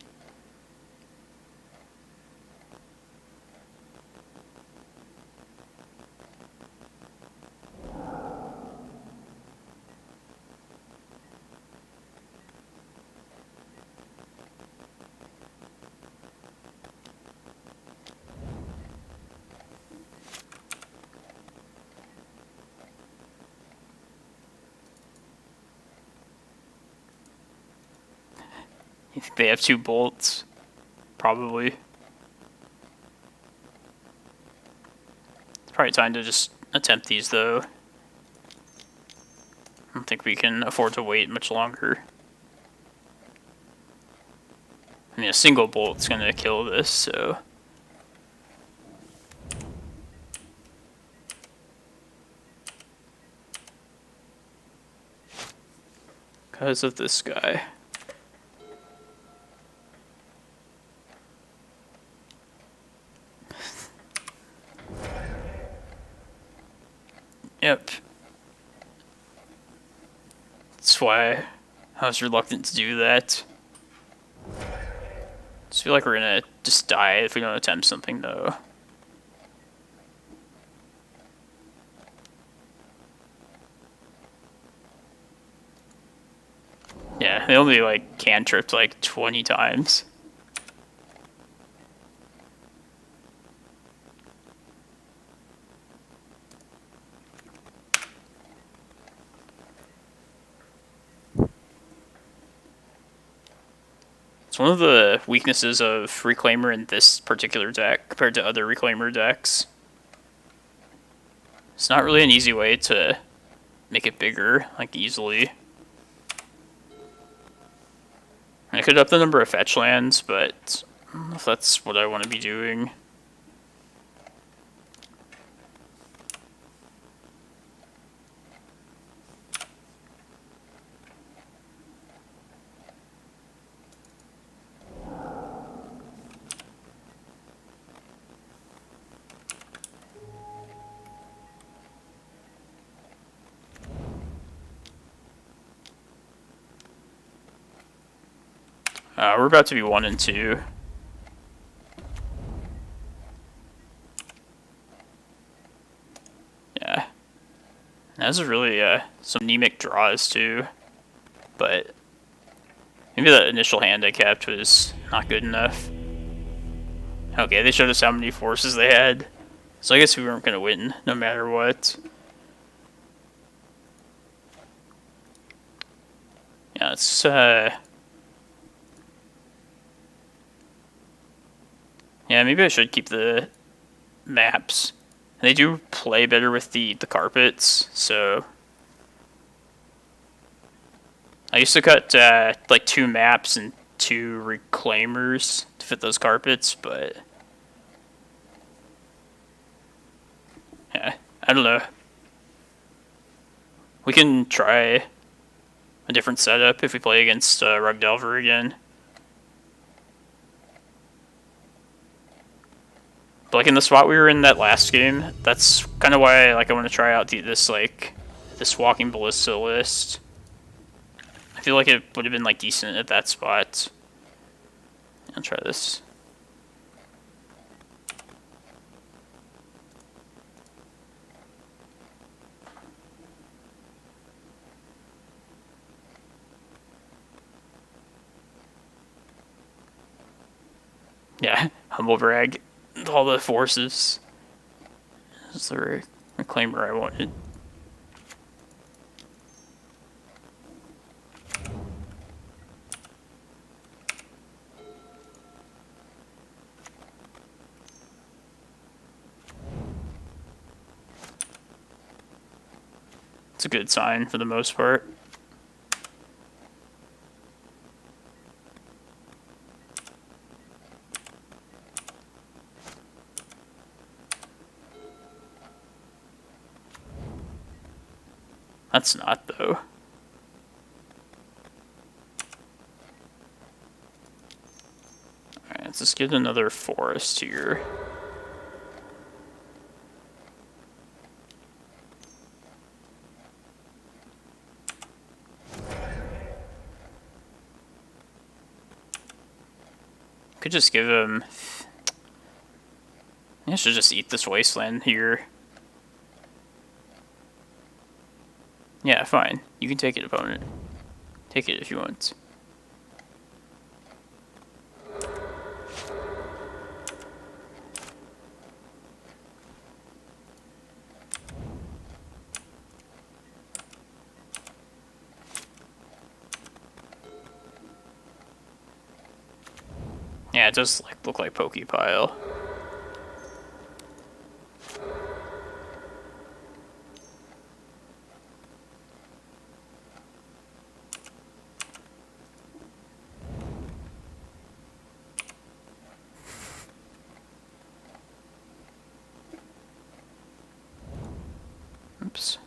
You think they have 2 bolts? Probably. It's probably time to just attempt these, though. I don't think we can afford to wait much longer. I mean, a single bolt's gonna kill this, so... Because of this guy. Yep. That's why I was reluctant to do that. Just feel like we're gonna just die if we don't attempt something, though. Yeah, they only like cantripped like 20 times. It's one of the weaknesses of Reclaimer in this particular deck compared to other Reclaimer decks. It's not really an easy way to make it bigger, like easily. I could up the number of fetch lands, but I don't know if that's what I want to be doing. We're about to be 1 and 2. Yeah. Those are really some anemic draws too. But maybe that initial hand I kept was not good enough. Okay, they showed us how many forces they had. So I guess we weren't going to win, no matter what. Yeah, it's, yeah, maybe I should keep the maps. They do play better with the carpets, so... I used to cut, like, 2 maps and 2 reclaimers to fit those carpets, but... yeah, I don't know. We can try a different setup if we play against Rugdelver again. But like in the spot we were in that last game, that's kind of why I want to try out this Walking Ballista list. I feel like it would have been like decent at that spot. I'll try this. Yeah, humble brag. All the forces. This is the reclaimer I wanted. It's a good sign for the most part. That's not, though. Alright, let's just get another forest here. Could just give him... I should just eat this wasteland here. Yeah, fine. You can take it, opponent. Take it if you want. Yeah, it does look like Pokepile. Oops.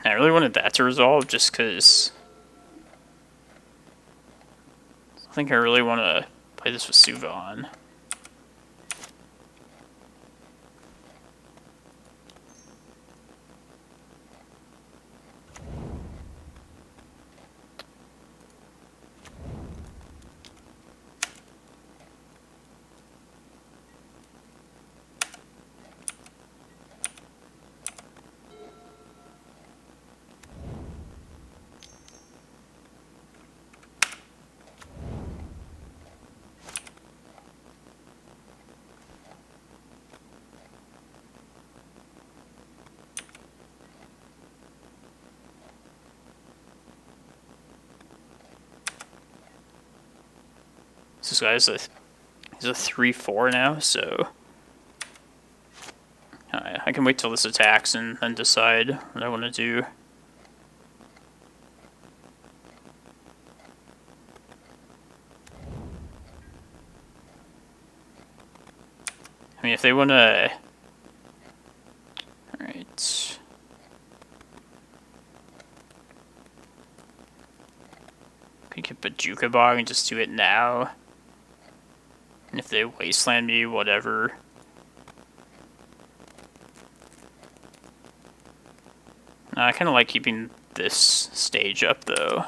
I really wanted that to resolve just because I think I really want to play this with Vesuva on. This guy's he's a 3/4 now, so I can wait till this attacks and then decide what I want to do. I mean, if they want to... Alright. Could get Bojuka Bog and just do it now. And if they wasteland me, whatever. I kind of like keeping this stage up, though.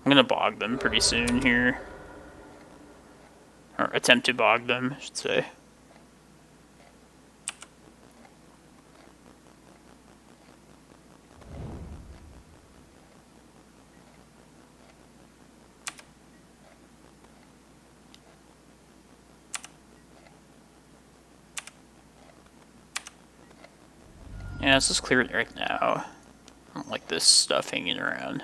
I'm gonna bog them pretty soon here. Or attempt to bog them, I should say. Yeah, let's just clear it right now. I don't like this stuff hanging around.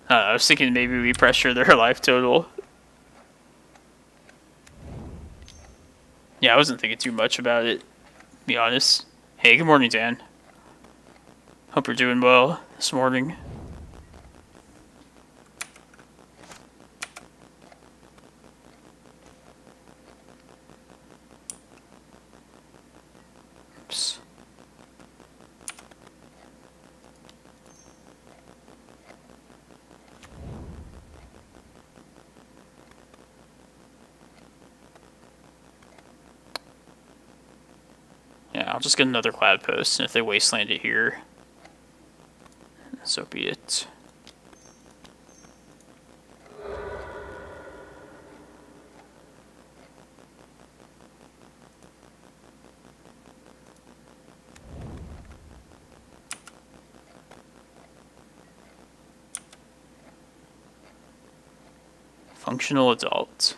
I was thinking maybe we pressure their life total. Yeah, I wasn't thinking too much about it, to be honest. Hey, good morning, Dan. Hope you're doing well this morning. Oops. Yeah, I'll just get another Cloudpost, and if they wasteland it here, so be it. Functional adult.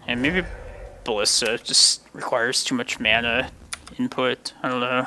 And maybe Ballista just requires too much mana input. I don't know.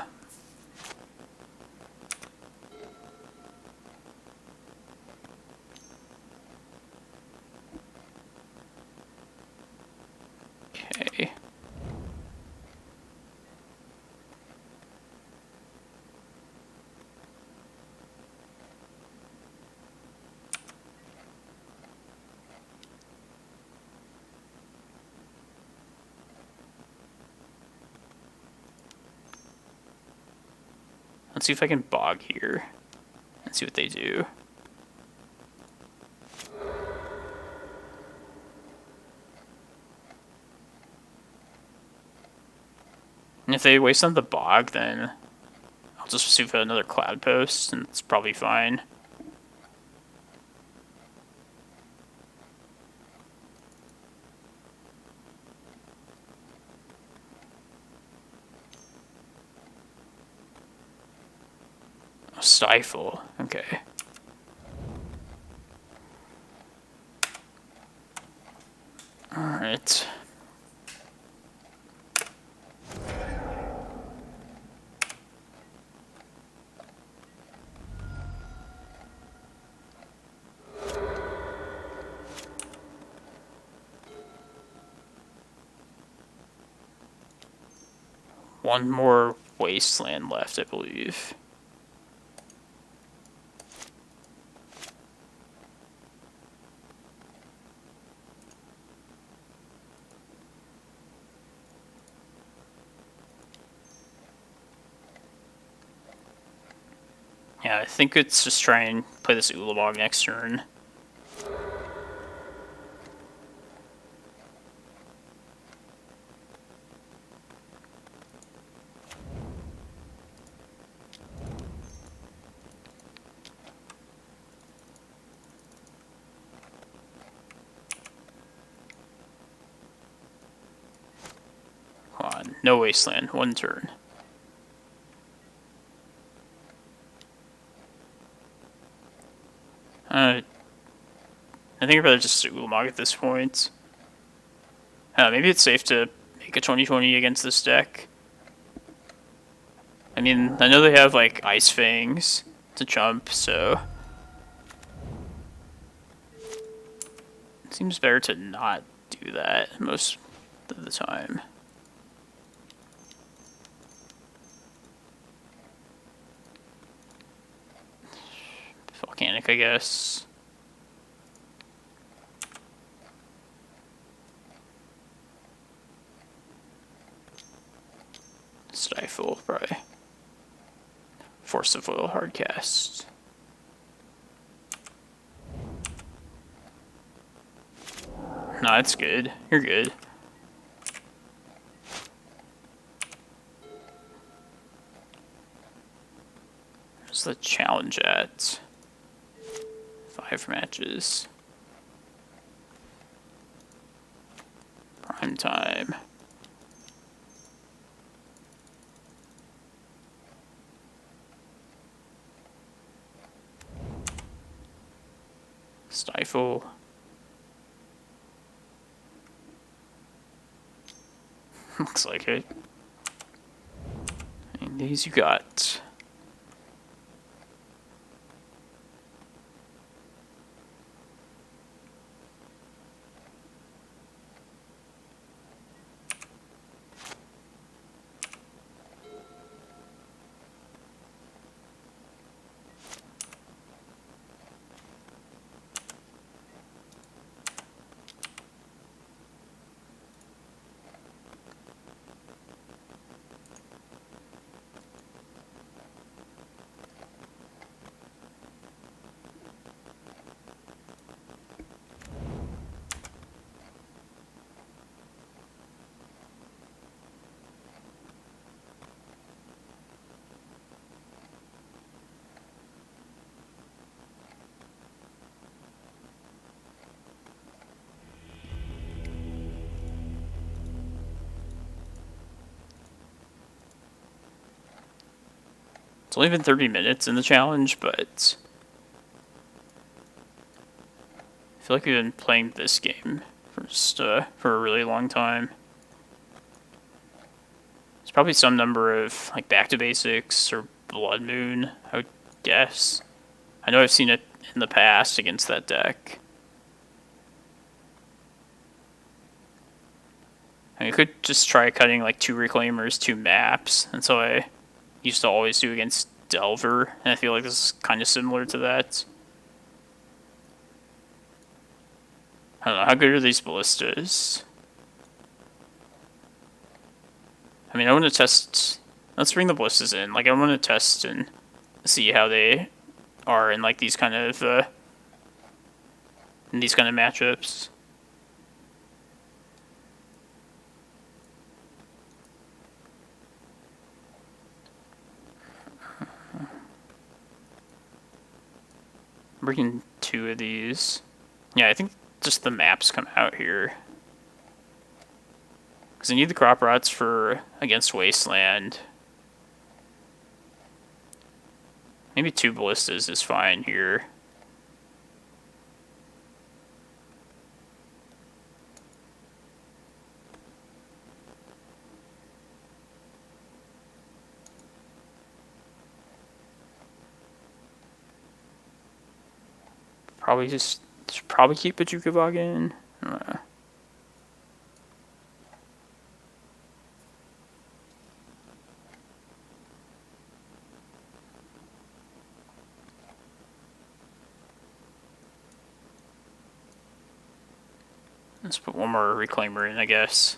Let's see if I can bog here and see what they do. And if they waste on the bog, then I'll just Vesuva another Cloudpost, and it's probably fine. Oh, Stifle, okay. Alright. One more wasteland left, I believe. Yeah, I think it's just try and play this Ulamog next turn. Come on, no wasteland, one turn. I think I'd rather just Ulamog at this point. Maybe it's safe to make a 20/20 against this deck. I mean, I know they have like Ice Fangs to jump, so it seems better to not do that most of the time. Volcanic, I guess. Stifle, probably. Force of Vigor, hardcast. No, that's good. You're good. Where's the challenge at? 5 matches. Prime time. Stifle. Looks like it. And these you got. It's only been 30 minutes in the challenge, but I feel like we've been playing this game for just for a really long time. There's probably some number of like Back to Basics or Blood Moon, I would guess. I know I've seen it in the past against that deck. I mean, I could just try cutting like 2 Reclaimers, 2 maps, and so I used to always do against Delver, and I feel like this is kind of similar to that. I don't know, how good are these ballistas? I mean, I want to test Let's bring the Ballistas in. Like, I want to test and see how they are in, like, these kind of, matchups. Bringing 2 of these. Yeah, I think just the maps come out here. Because I need the crop rots for against Wasteland. Maybe 2 ballistas is fine here. Probably keep Bojuka Bog in. Let's put one more Reclaimer in, I guess.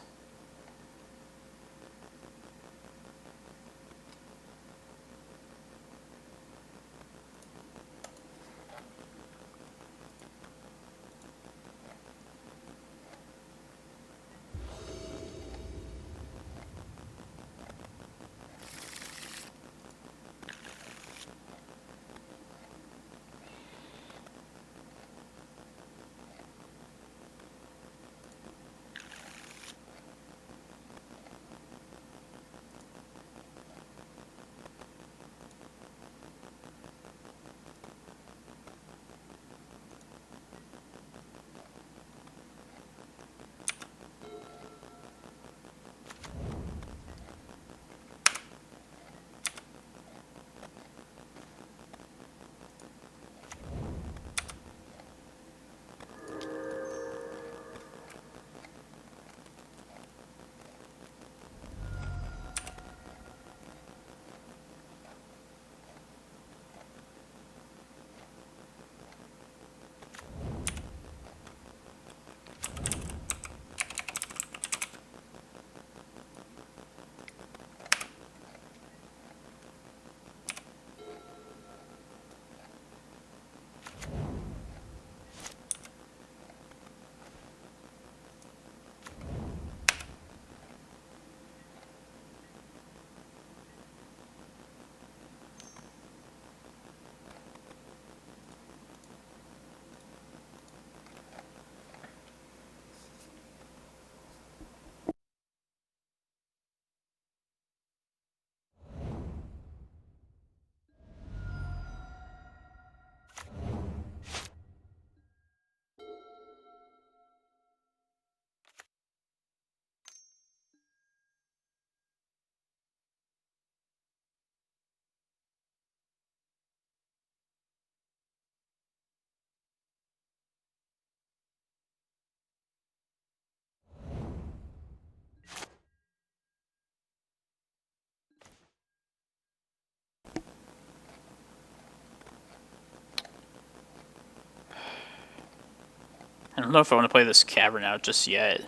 I don't know if I want to play this Cavern out just yet.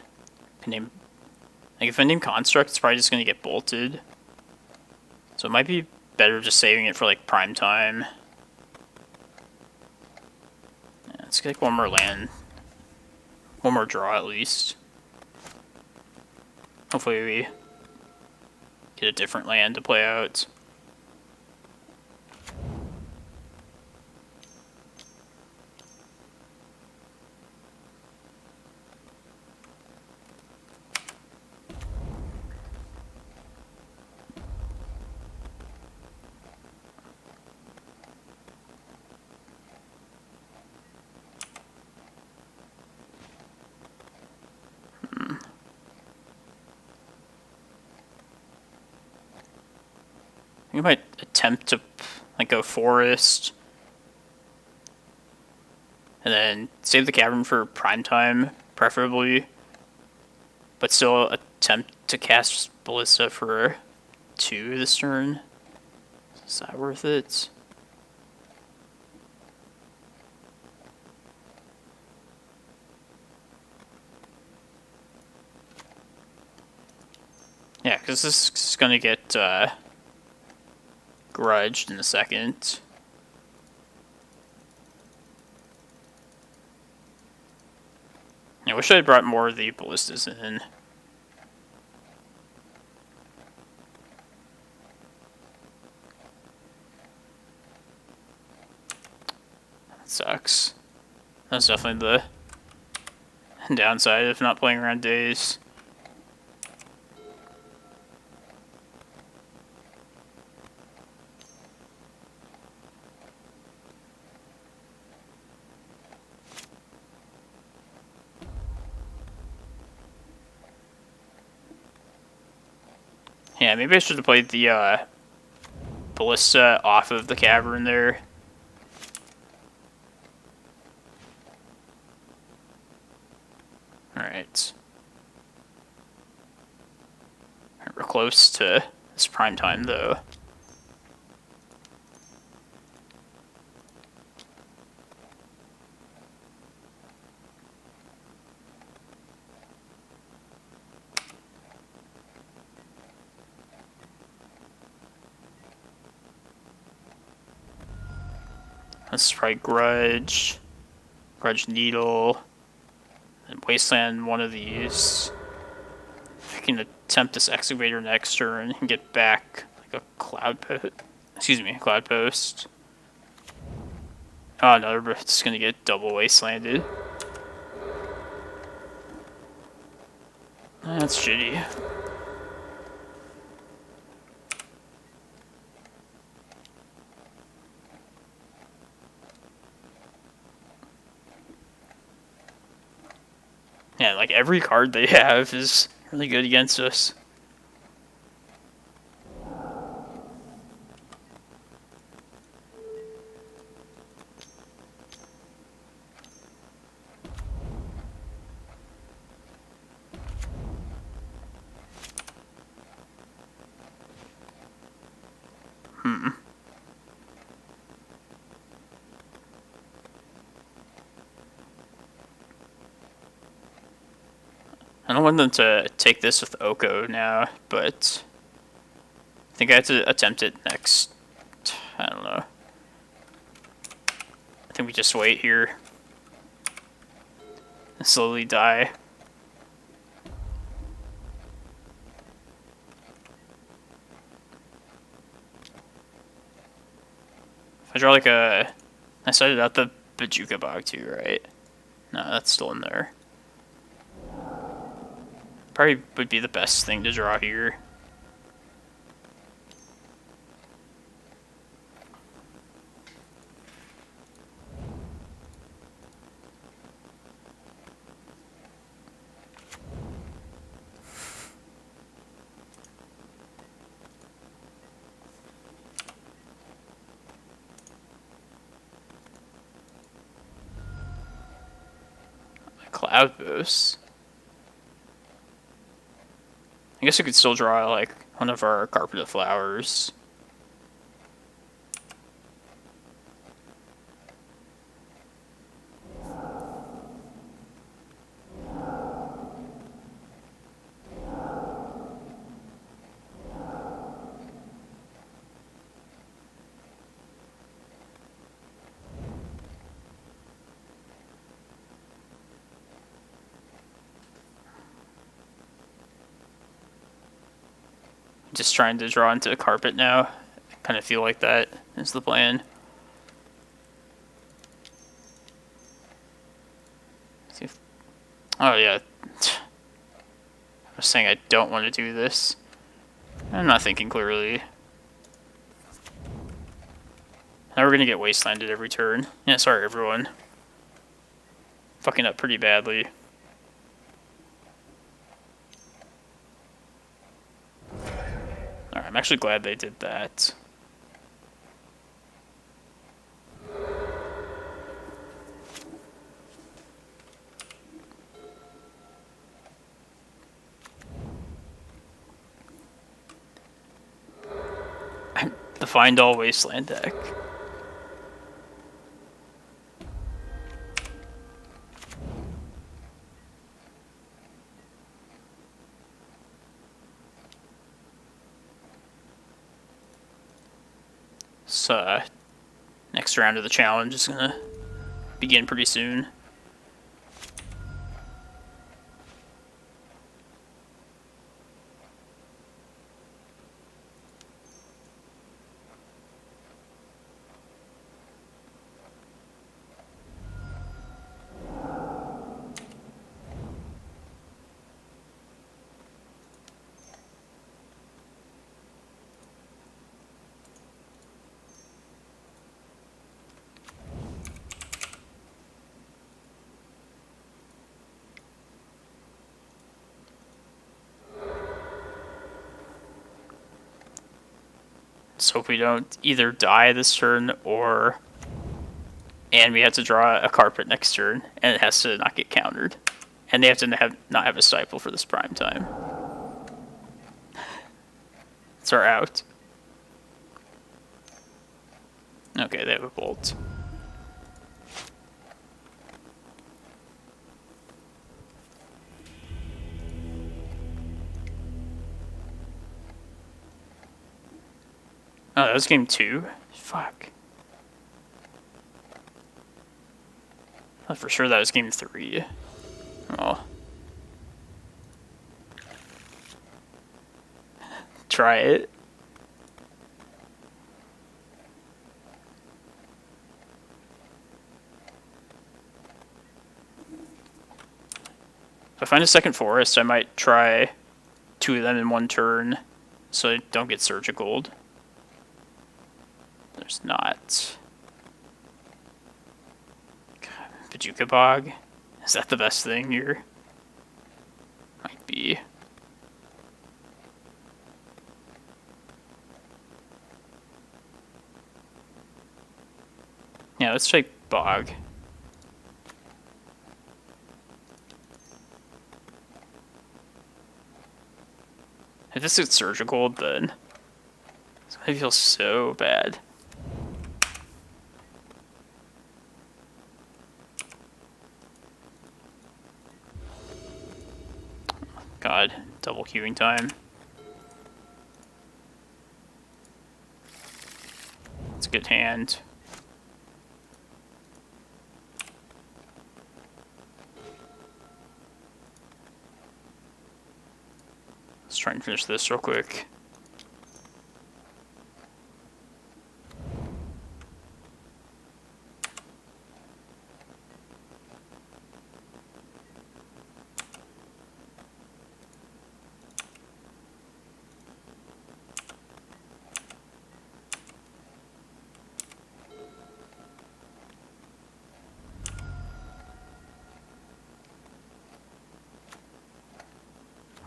If I name Construct, it's probably just going to get bolted. So it might be better just saving it for, like, prime time. Yeah, let's get, like, one more land. One more draw, at least. Hopefully we get a different land to play out. I might attempt to, like, go forest. And then save the cavern for prime time, preferably. But still attempt to cast Ballista for 2 this turn. Is that worth it? Yeah, because this is going to get Grudged in a second. I wish I had brought more of the ballistas in. That sucks. That's definitely the downside of not playing around days. Yeah, maybe I should have played the ballista off of the cavern there. Alright. We're close to this prime time though. Let's try Grudge Needle, and Wasteland one of these. If I can attempt this Excavator next turn and get back like a Cloudpost. Oh no, it's gonna get double Wastelanded. That's shitty. Yeah, like every card they have is really good against us. I don't want them to take this with Oko now, but I think I have to attempt it next. I don't know. I think we just wait here and slowly die. If I draw like a... I started out the Bojuka Bog too, right? No, that's still in there. Probably would be the best thing to draw here. Cloudpost. I guess we could still draw like one of our Carpet of Flowers. Just trying to draw into the carpet now. I kind of feel like that is the plan. See if... Oh yeah. I was saying I don't want to do this. I'm not thinking clearly. Now we're gonna get wastelanded every turn. Yeah, sorry everyone. Fucking up pretty badly. I'm actually glad they did that. The Find All Wasteland deck. So, next round of the challenge is gonna begin pretty soon. Let's hope we don't either die this turn and we have to draw a carpet next turn, and it has to not get countered. And they have to not have a stifle for this prime time. It's our out. Okay, they have a bolt. Oh, that was game 2? Fuck. I thought for sure that was game 3. Oh. Try it. If I find a second forest, I might try 2 of them in one turn so I don't get surgicaled. There's not. God, Bojuka Bog? Is that the best thing here? Might be. Yeah, let's take Bog. If this is surgical, then I feel so bad. God, double queuing time. It's a good hand. Let's try and finish this real quick.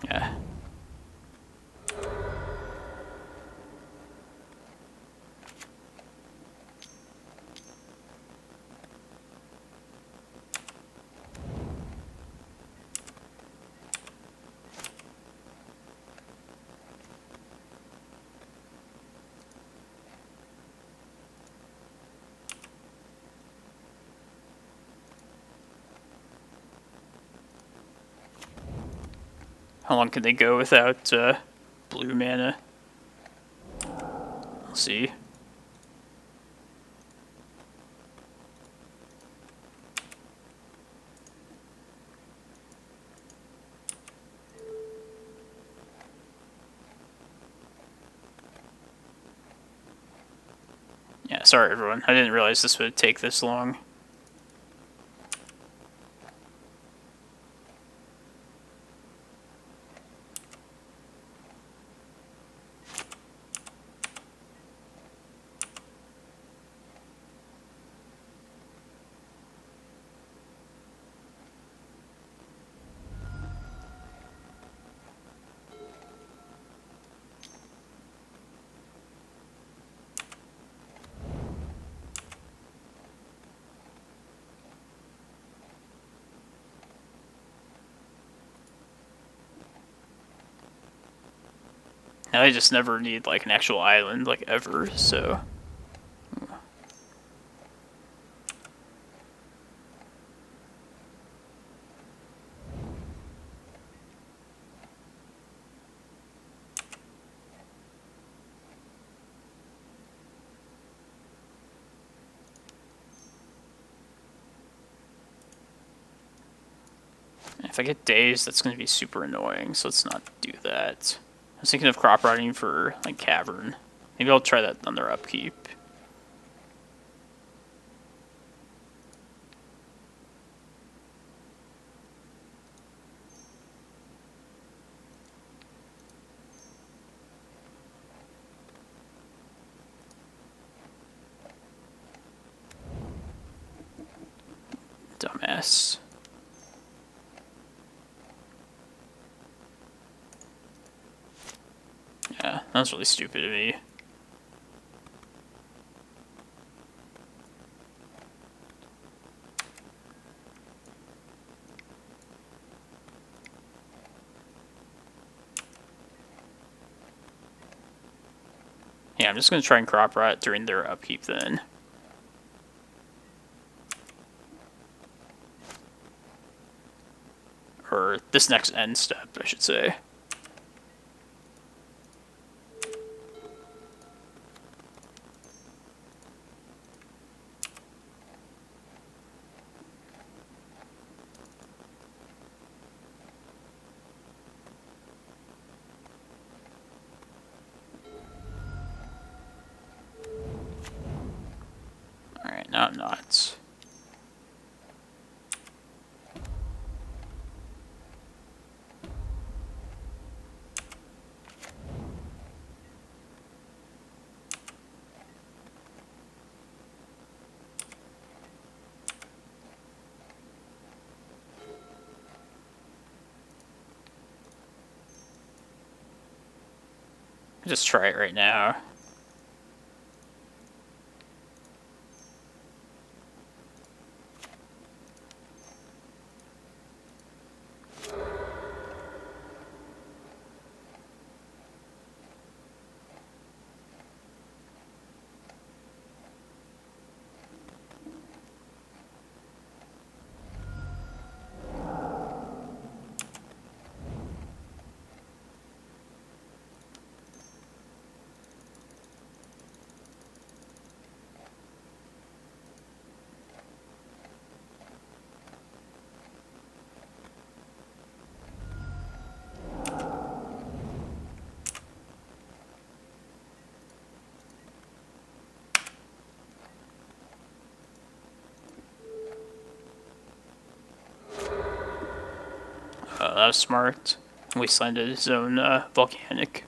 Yeah. How long can they go without blue mana? We'll see. Yeah, sorry everyone. I didn't realize this would take this long. Now I just never need like an actual island like ever, so. If I get dazed, that's going to be super annoying, so let's not do that. I was thinking of crop riding for, like, Cavern. Maybe I'll try that on their upkeep. Dumbass. Yeah, that was really stupid of me. Yeah, I'm just going to try and crop rot during their upkeep then. Or this next end step, I should say. Alright, now I'm not. Just try it right now. That was smart. Wastelanded his own volcanic.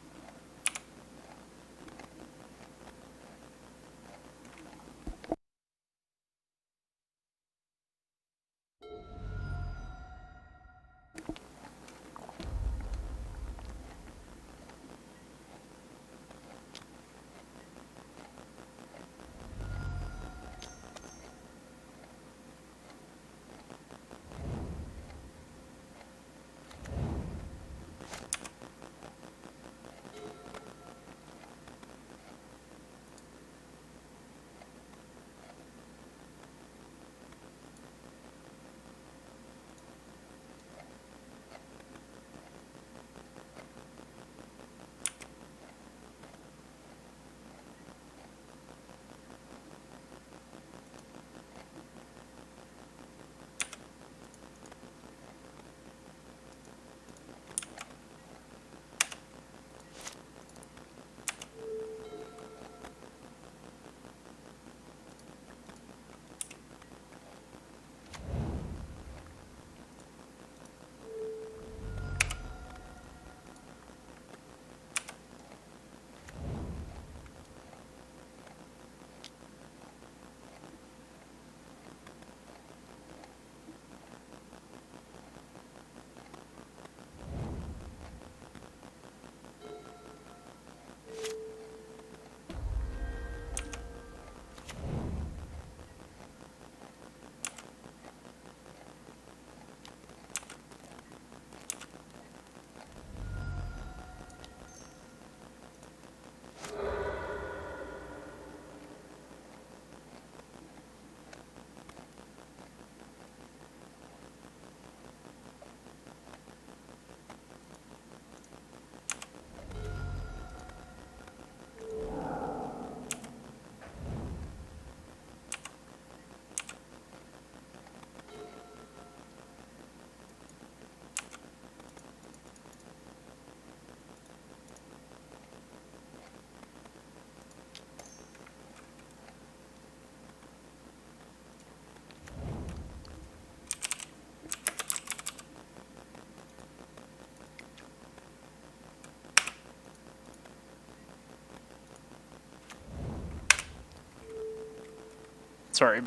Sorry,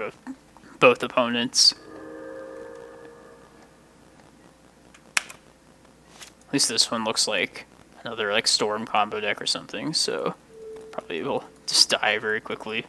both opponents. At least this one looks like another like storm combo deck or something, so probably will just die very quickly.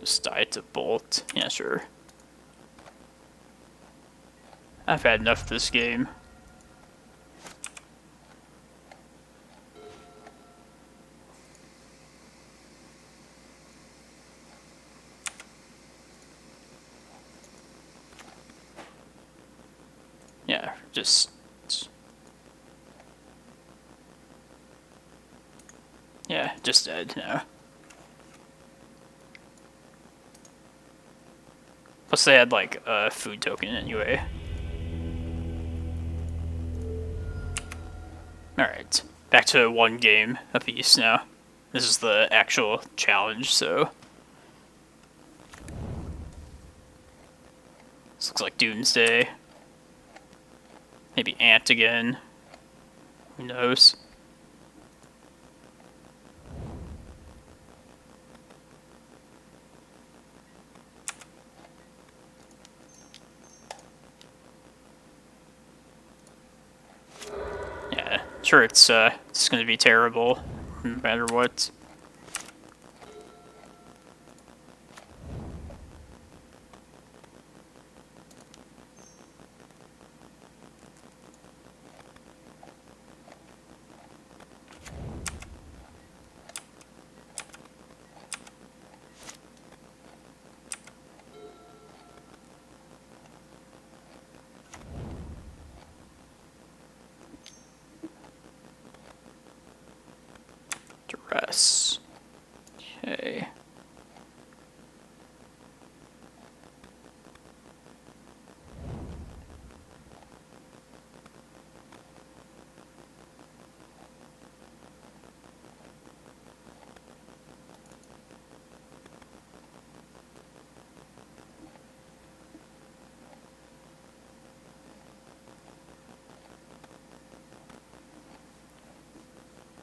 Just die to Bolt. Yeah, sure. I've had enough of this game. Yeah, just... Yeah, just dead now. Plus they had like a food token anyway. Alright, back to one game apiece now. This is the actual challenge, so... This looks like Doomsday. Maybe Ant again. Who knows? Yeah, sure it's going to be terrible, no matter what. Duress. Okay.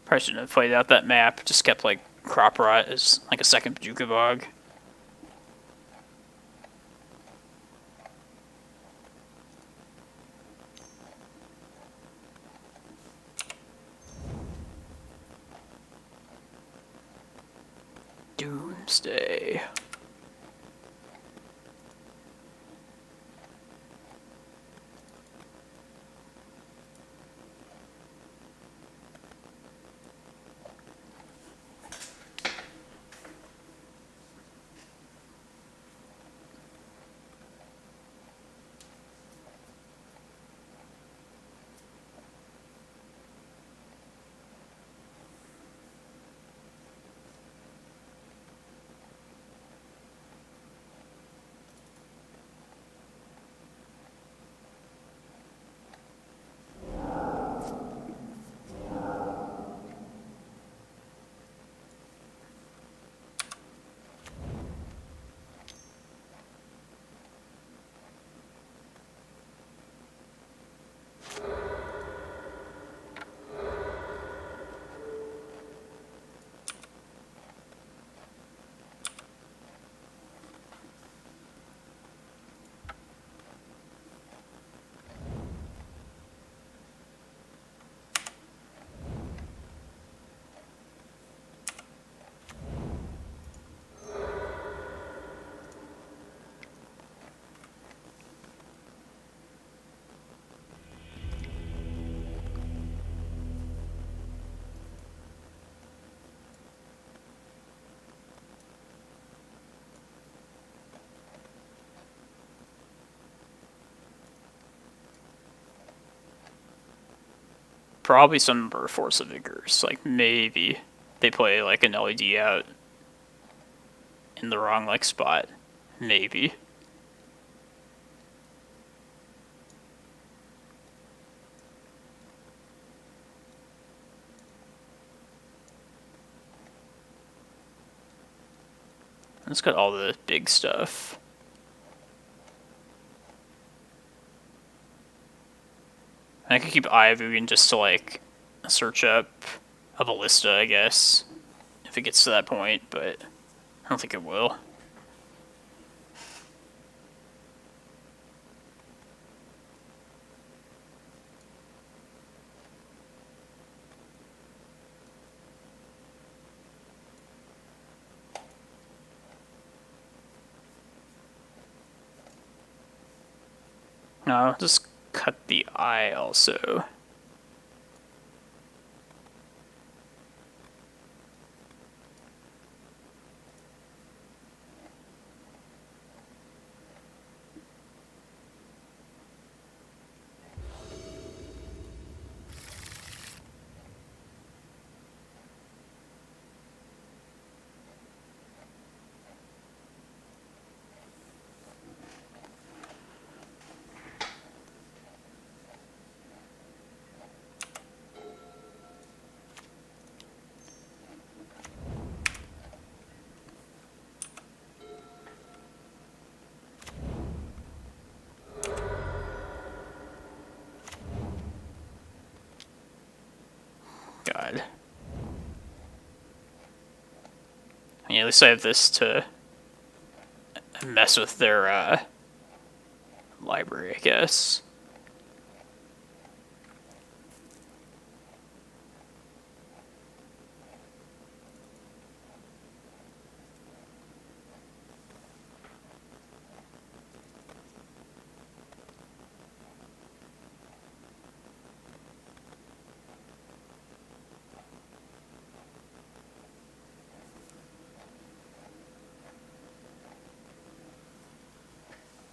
Probably shouldn't have played out that map. Just kept like Crop Rot as like a second Bojuka Bog. Doomsday. Probably some number of Force of Vigors. Like, maybe they play, like, an LED out in the wrong, like, spot. Maybe. It's got all the big stuff. I could keep Eye of Ugin just to, like, search up a Ballista, I guess, if it gets to that point, but I don't think it will. No, I'll just cut the eye also. God. Yeah, at least I have this to mess with their library, I guess.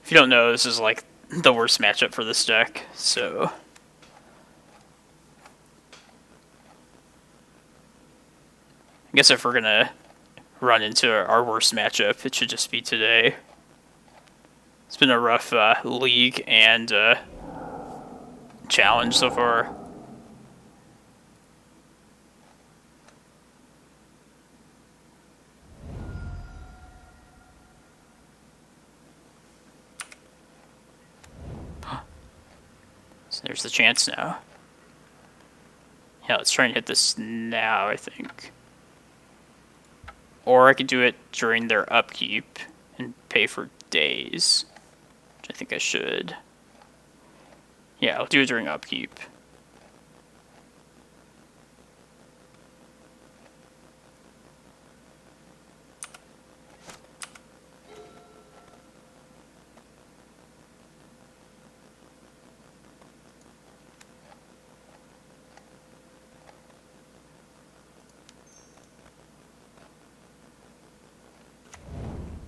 If you don't know, this is like the worst matchup for this deck, so I guess if we're gonna run into our worst matchup, it should just be today. It's been a rough league and challenge so far. So there's the chance now. Yeah, let's try and hit this now, I think. Or I could do it during their upkeep and pay for days, which I think I should. Yeah, I'll do it during upkeep.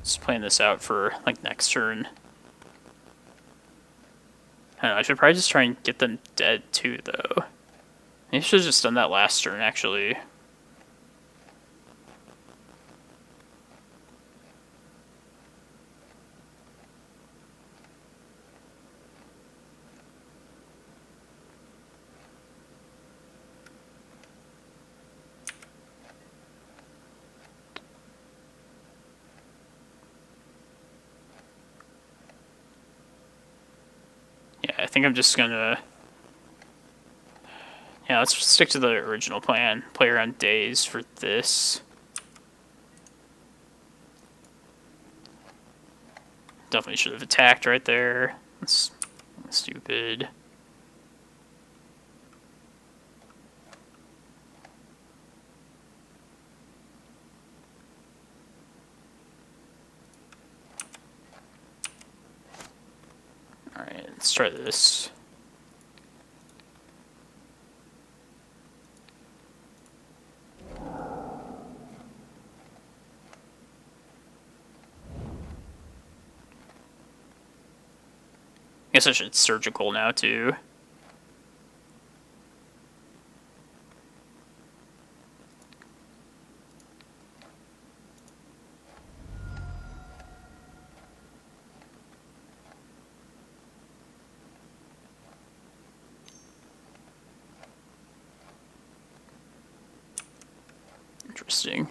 Just playing this out for like next turn. I don't know, I should probably just try and get them dead too, though. I should have just done that last turn, actually. I think I'm just gonna... Yeah, let's stick to the original plan. Play around days for this. Definitely should have attacked right there. That's stupid. Alright, let's try this. Guess I should surgical now too. Interesting.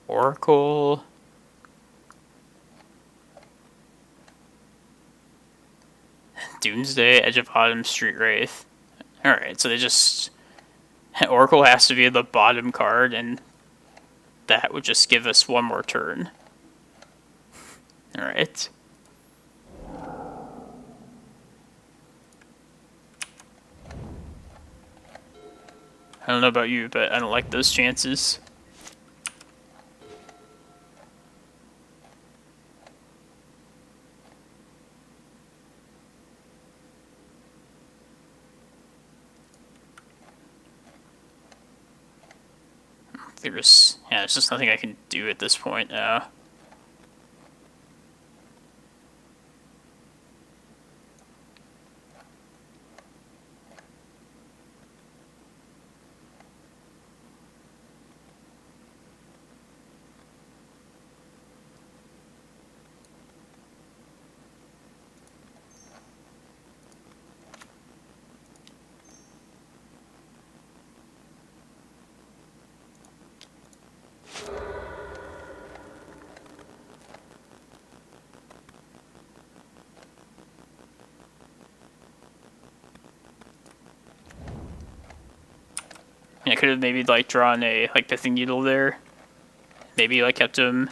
Oracle. Doomsday, Edge of Autumn, Street Wraith. Alright, so they just... Oracle has to be the bottom card, and that would just give us one more turn. Alright. I don't know about you, but I don't like those chances. There's just nothing I can do at this point now. I could have maybe like drawn a Pithing Needle there. Maybe like kept him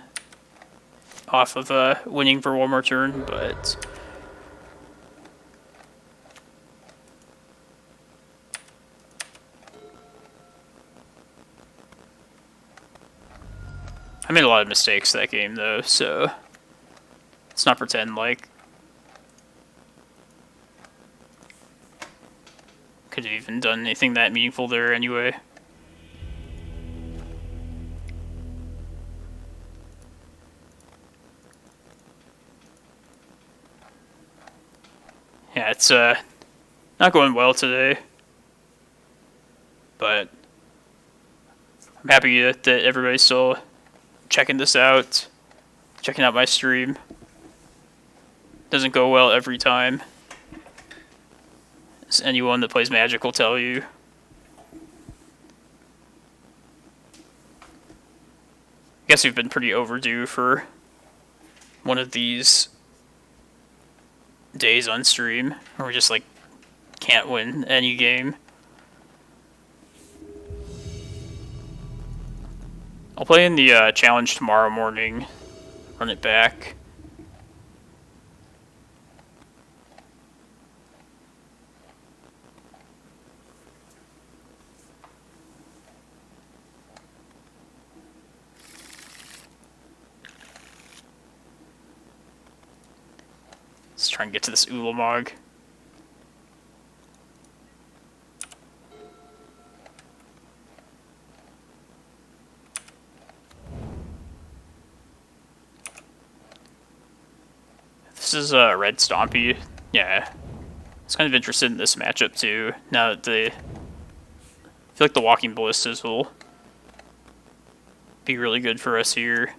off of winning for one more turn, but I made a lot of mistakes that game though, so let's not pretend like could have even done anything that meaningful there anyway. Yeah, it's not going well today, but I'm happy that everybody's still checking this out, checking out my stream. Doesn't go well every time, as anyone that plays Magic will tell you. I guess we've been pretty overdue for one of these days on stream where we just like can't win any game. I'll play in the challenge tomorrow morning, run it back. Let's try and get to this Ulamog. This is Red Stompy. Yeah. I was kind of interested in this matchup too. Now that I feel like the Walking Ballistas will be really good for us here.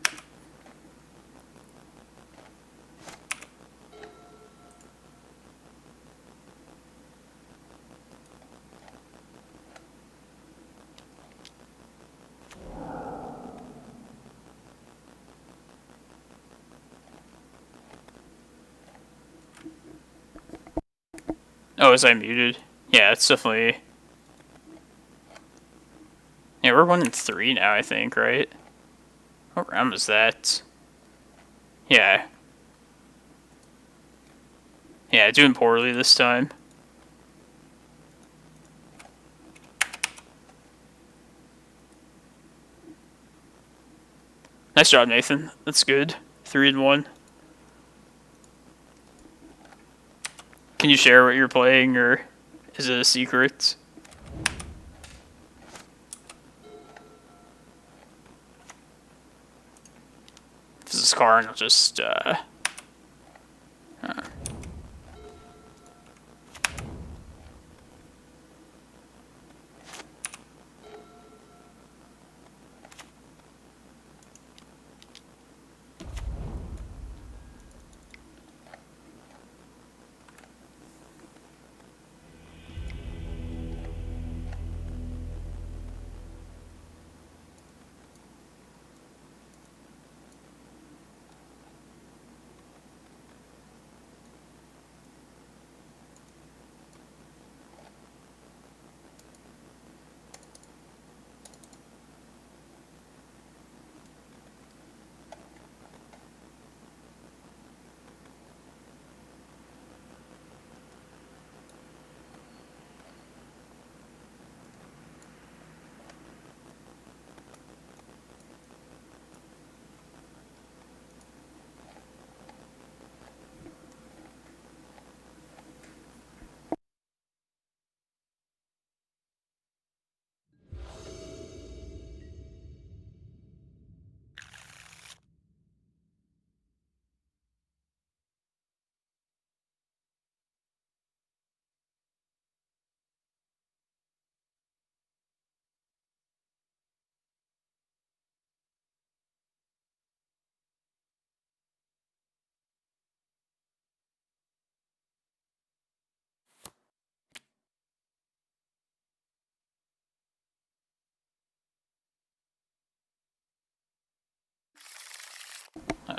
Oh, is I muted? Yeah, it's definitely... Yeah, we're 1-3 now, I think, right? What round was that? Yeah. Yeah, doing poorly this time. Nice job, Nathan. That's good. 3-1. Can you share what you're playing, or is it a secret? If this is Karn, I'll just,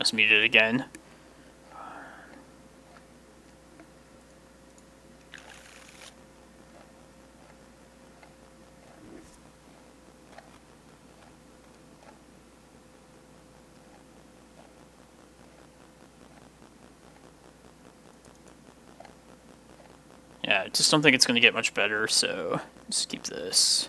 was muted again. Yeah, I just don't think it's going to get much better, so just keep this.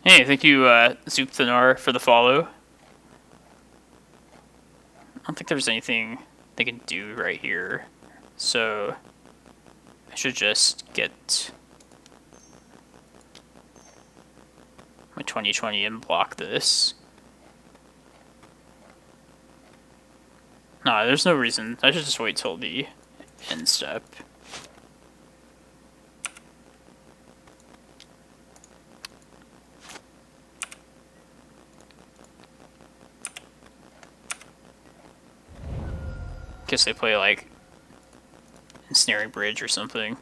Hey, thank you, Zoopthanar, for the follow. I don't think there's anything they can do right here, so I should just get my 2020 and block this. Nah, there's no reason. I should just wait till the end step. Guess they play like Ensnaring Bridge or something.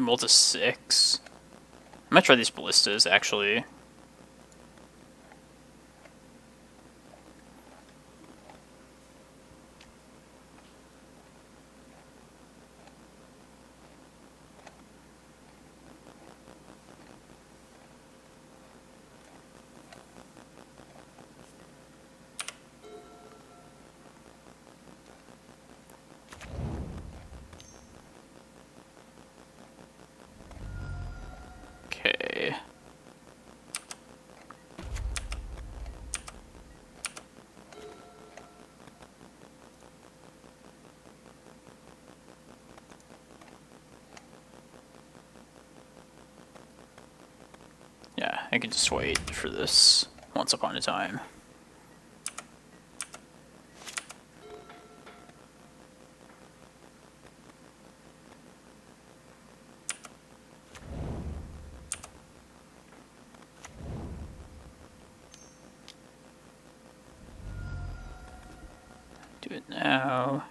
Primeval to 6. I might try these ballistas, actually. Okay. Yeah, I can just wait for this once upon a time. Do it now.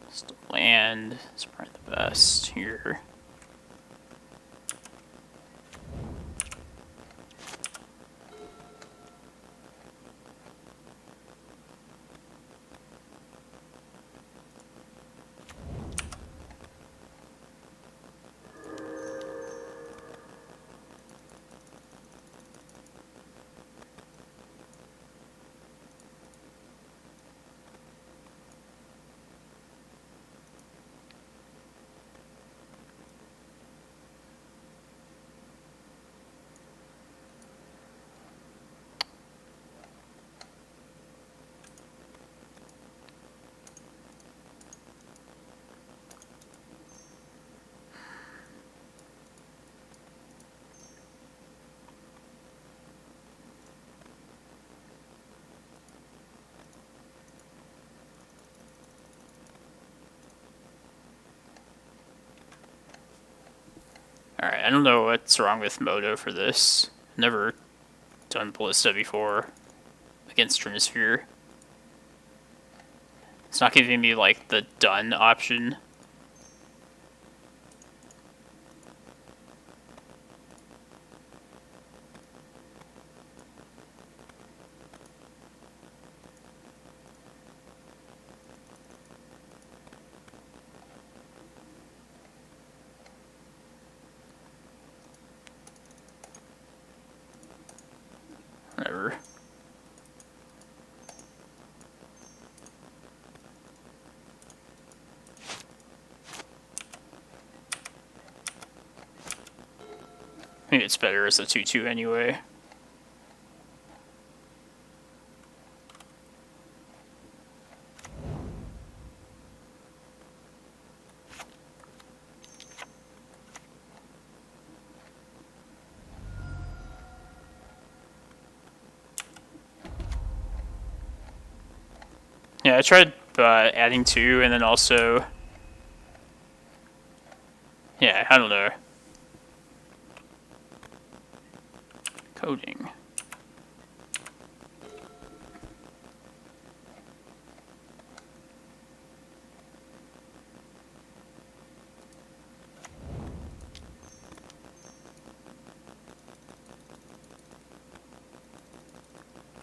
Still land is probably the best here. Alright, I don't know what's wrong with Moto for this. Never done Ballista before against Trinisphere. It's not giving me, like, the done option. Whatever. Maybe it's better as a 2-2 anyway. Yeah, I tried adding 2 and then also... Yeah, I don't know. Coding.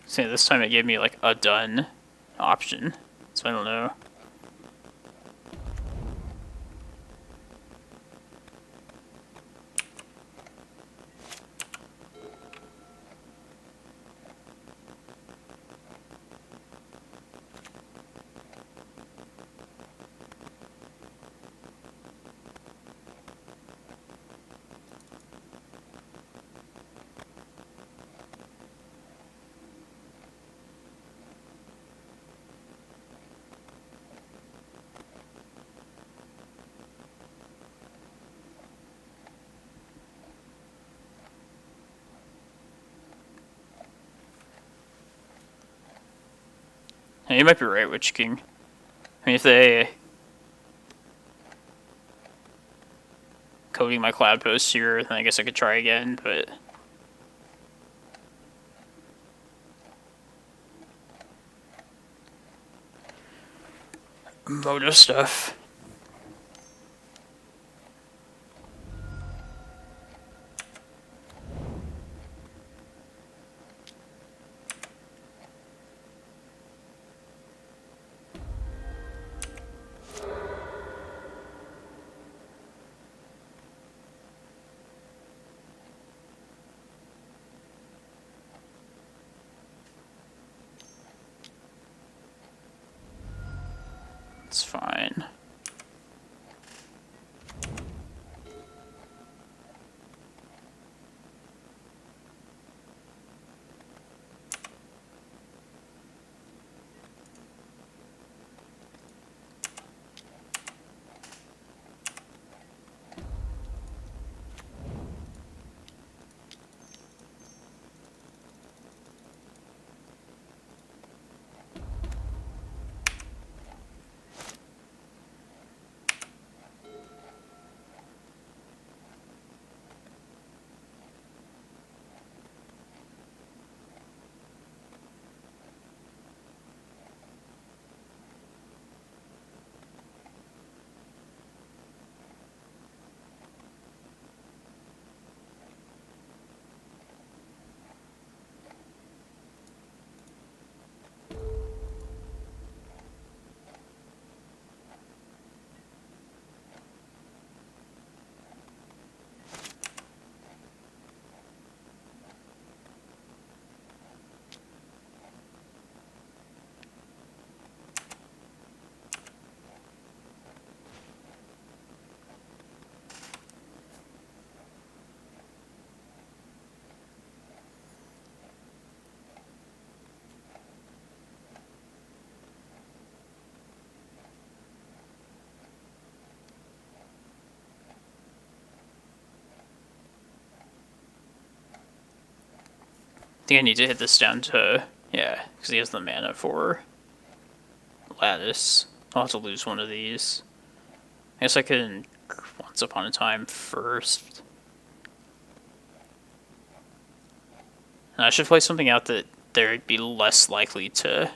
See, this time it gave me like a done option, so I don't know. Yeah, you might be right, Witch King. I mean, if they... coding my Cloudpost here, then I guess I could try again, but... Moto stuff. It's fine. I think I need to hit this down to, yeah, because he has the mana for Lattice. I'll have to lose one of these. I guess I can Once Upon a Time first. And I should play something out that they'd be less likely to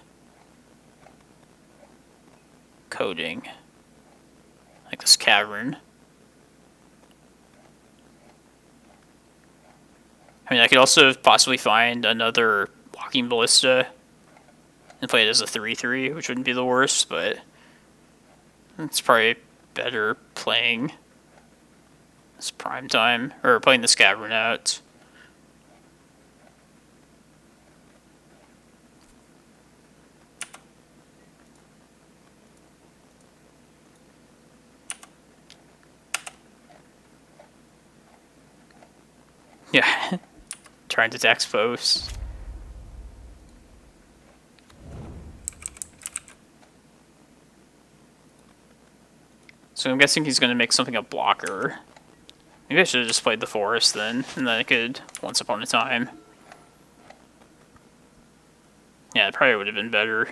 coding. Like this Cavern. I mean, I could also possibly find another Walking Ballista and play it as a 3/3, which wouldn't be the worst, but it's probably better playing this prime time, or playing this Cavern out. Yeah. Trying to tax post. So I'm guessing he's going to make something a blocker. Maybe I should have just played the forest then, and then I could Once Upon a Time. Yeah, it probably would have been better.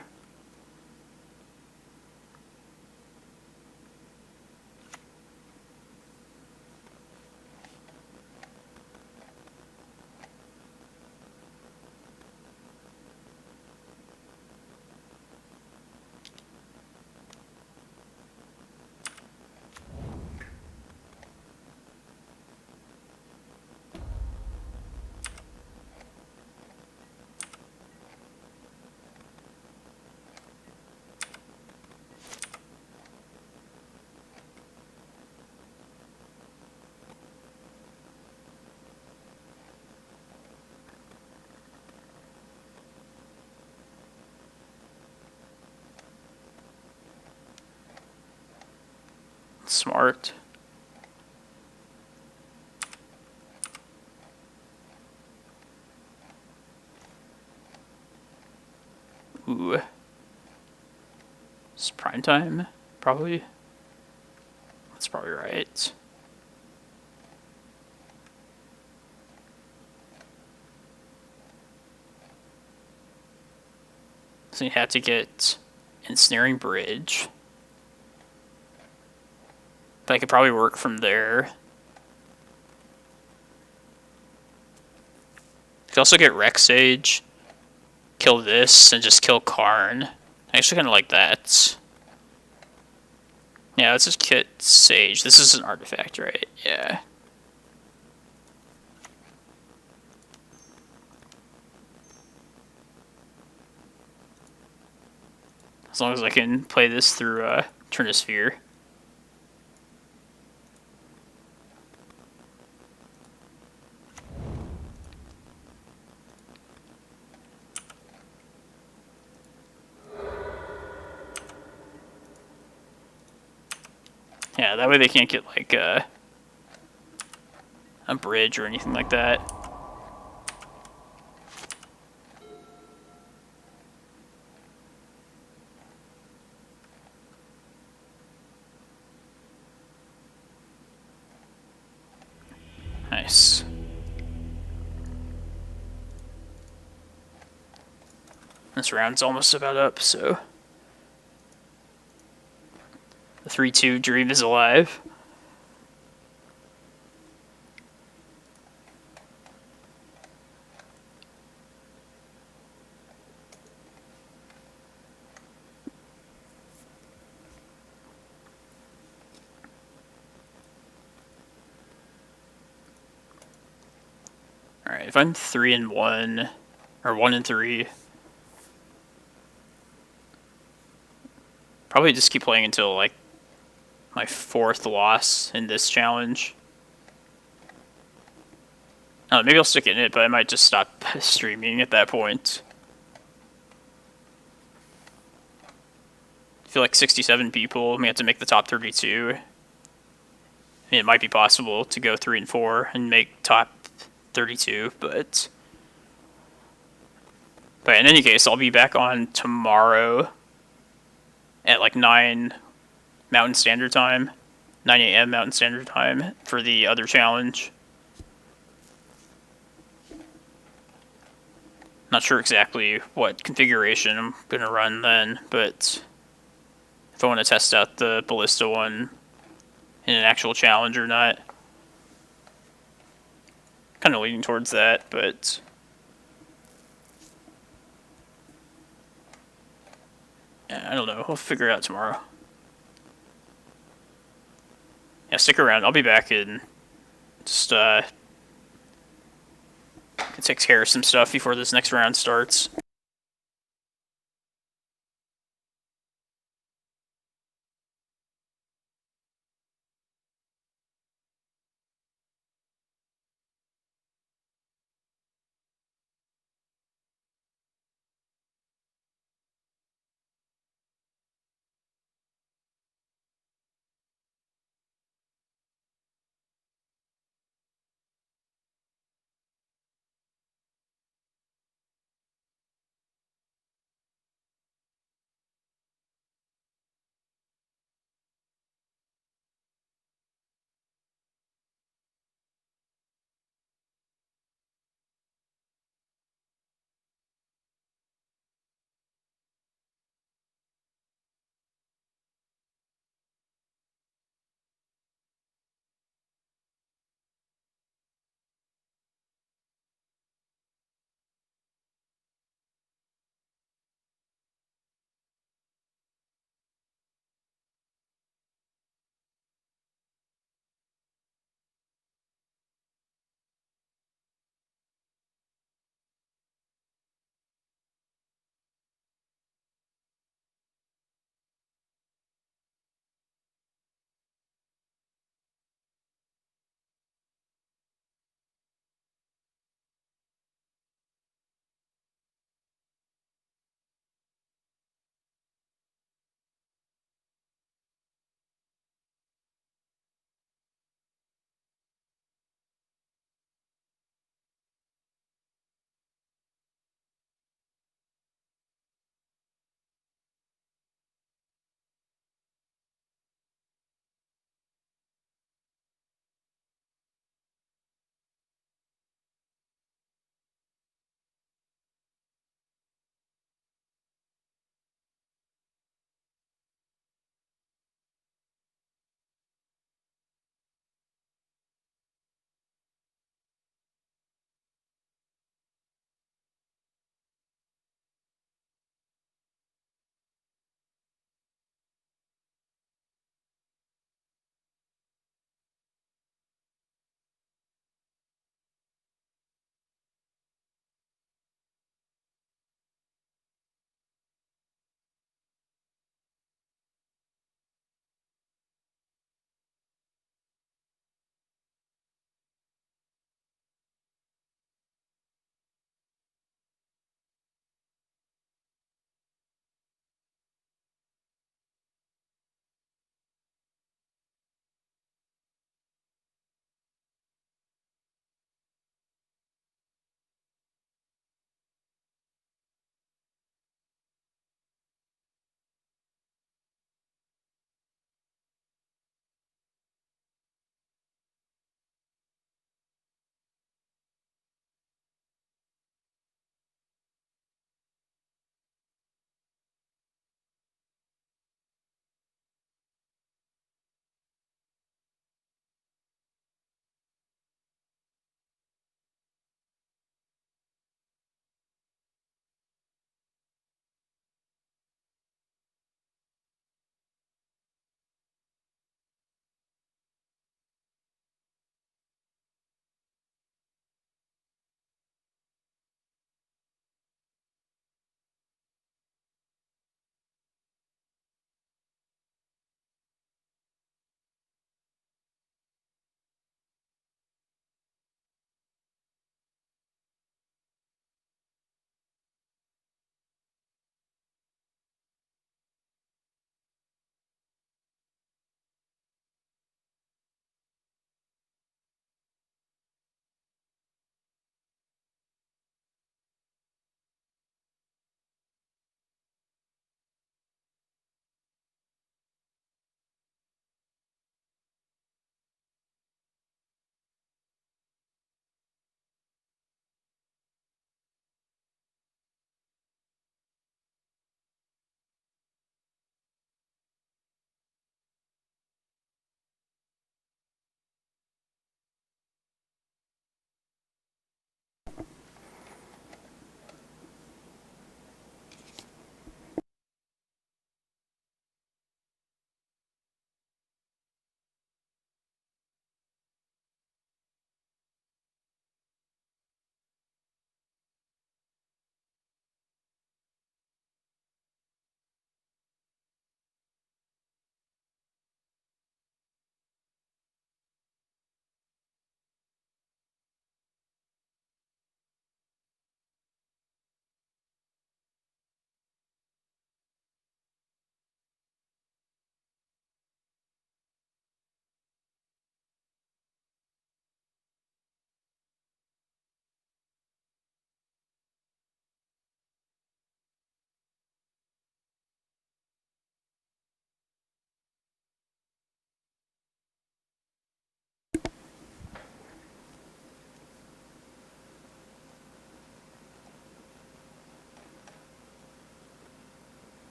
Smart. Ooh. It's prime time, probably. That's probably right. So you have to get Ensnaring Bridge. But I could probably work from there. You could also get Rec Sage, kill this, and just kill Karn. I actually kind of like that. Yeah, let's just kit Sage. This is an artifact, right? Yeah. As long as I can play this through Trinisphere. Yeah, that way they can't get like a bridge or anything like that. Nice. This round's almost about up, so the 3-2 dream is alive. Alright, if I'm 3-1, or 1-3, probably just keep playing until like my 4th loss in this challenge. Maybe I'll stick in it, but I might just stop streaming at that point. I feel like 67 people, we have to make the top 32. I mean, it might be possible to go 3-4 and make top 32, but in any case, I'll be back on tomorrow at like 9 Mountain Standard Time, 9 a.m. Mountain Standard Time for the other challenge. Not sure exactly what configuration I'm going to run then, but if I want to test out the Ballista one in an actual challenge or not. Kind of leaning towards that, but yeah, I don't know. We'll figure it out tomorrow. Yeah, stick around. I'll be back in just take care of some stuff before this next round starts.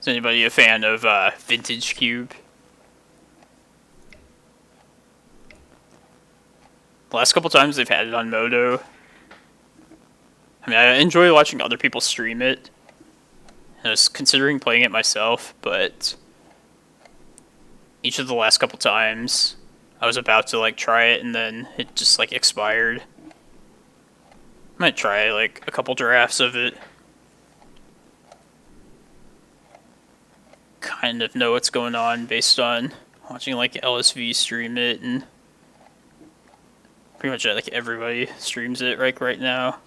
anybody a fan of Vintage Cube? The last couple times they've had it on Modo. I mean, I enjoy watching other people stream it. I was considering playing it myself, but each of the last couple times I was about to like try it and then it just like expired. I might try like a couple drafts of it. Kind of know what's going on based on watching like LSV stream it, and pretty much like everybody streams it right now.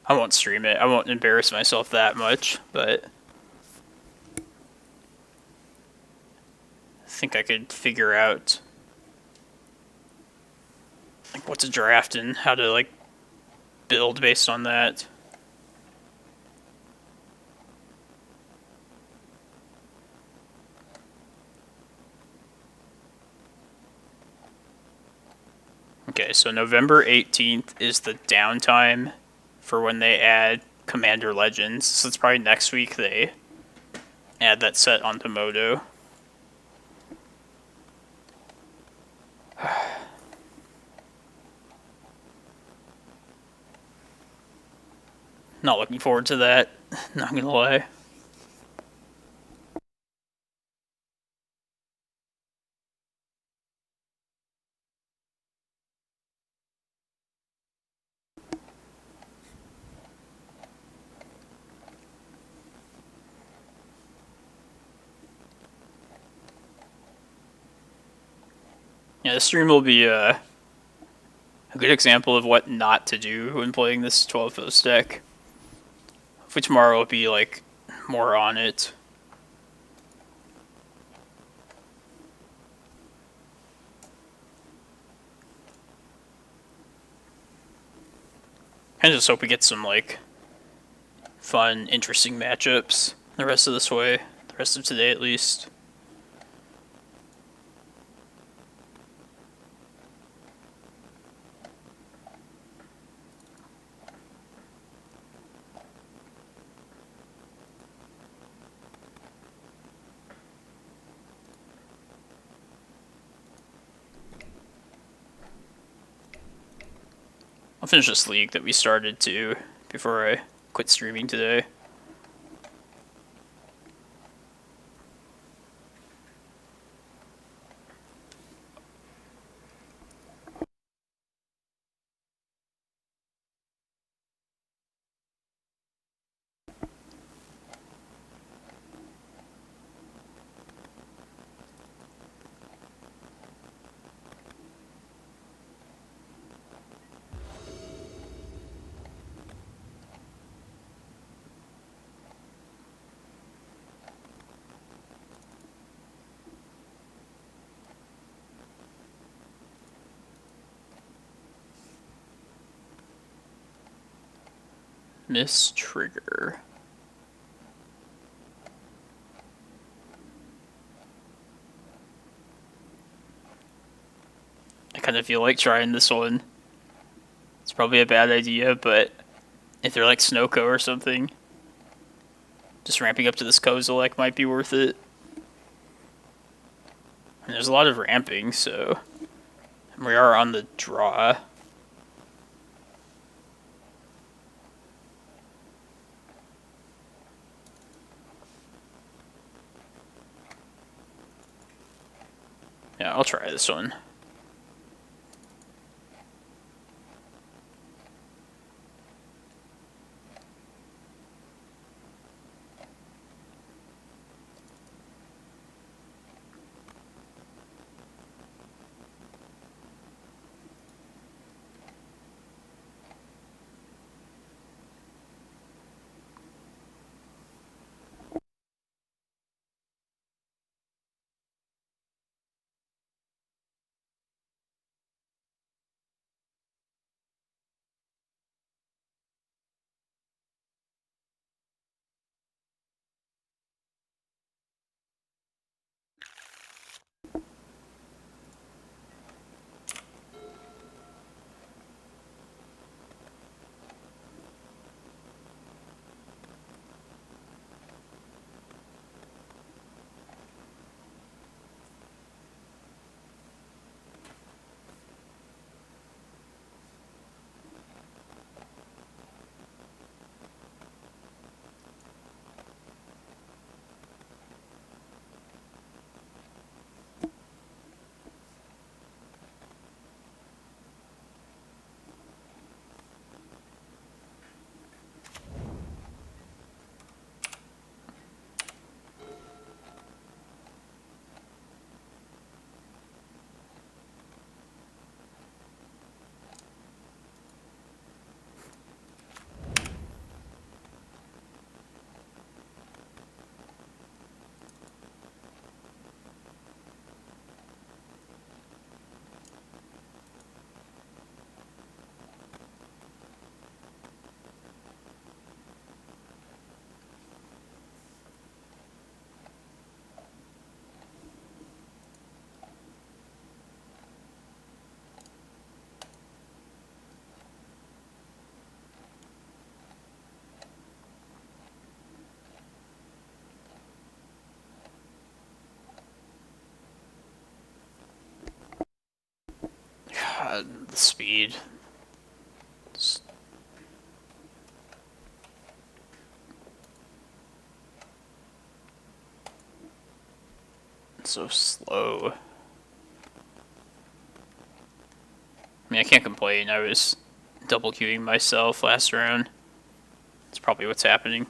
I won't stream it. I won't embarrass myself that much, but I think I could figure out like what to draft and how to like build based on that. Okay, so November 18th is the downtime for when they add Commander Legends. So it's probably next week they add that set onto Modo. Not looking forward to that, not gonna lie. Yeah, this stream will be a good example of what not to do when playing this 12 post deck. Hopefully tomorrow will be like more on it. I just hope we get some like fun, interesting matchups the rest of this way, the rest of today at least. I'll finish this league that we started too before I quit streaming today. Miss Trigger. I kind of feel like trying this one. It's probably a bad idea, but if they're like Snowco or something, just ramping up to this Kozilek might be worth it. And there's a lot of ramping, so we are on the draw. Yeah, I'll try this one. The speed. It's so slow. I mean, I can't complain. I was double queuing myself last round. That's probably what's happening.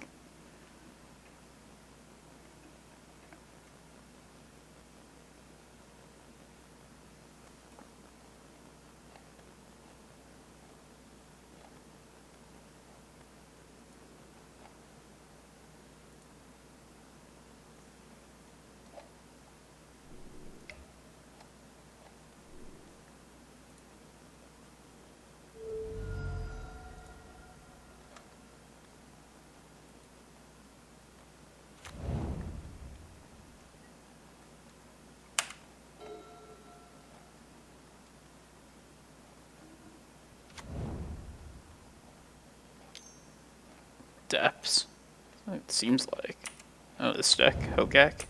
Depths. It seems like. Oh, this deck, Hogak.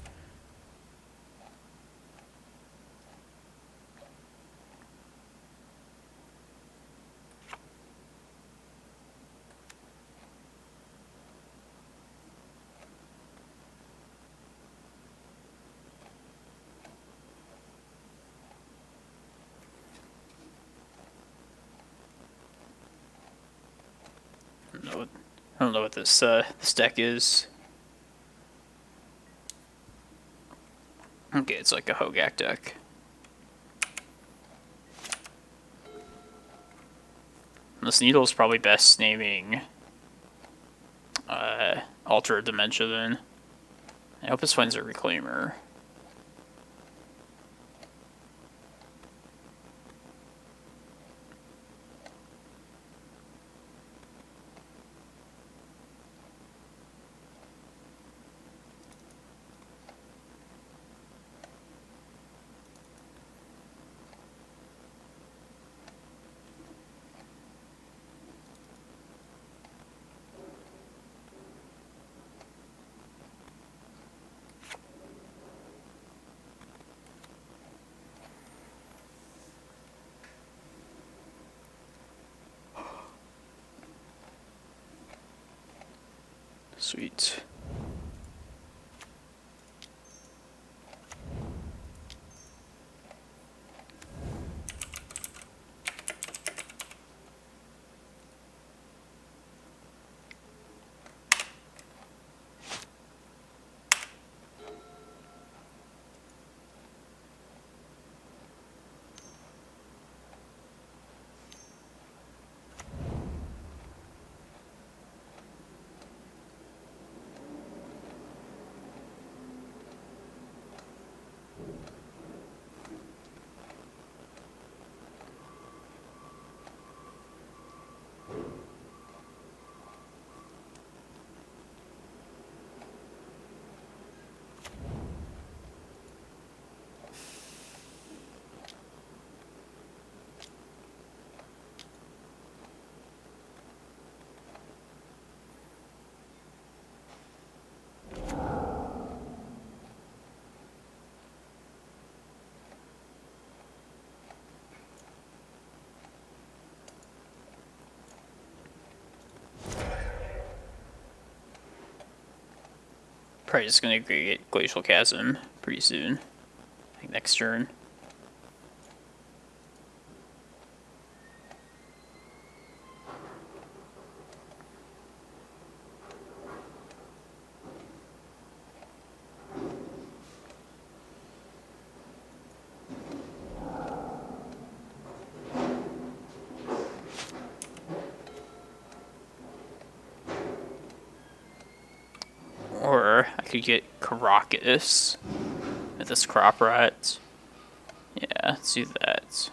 I don't know what this deck is. Okay, it's like a Hogak deck. This needle is probably best naming Alter Dementia then. I hope this finds a Reclaimer. Sweet. Probably just gonna get Glacial Chasm pretty soon. I think next turn. Or I could get Karakas with this Crop Rat. Yeah, let's do that.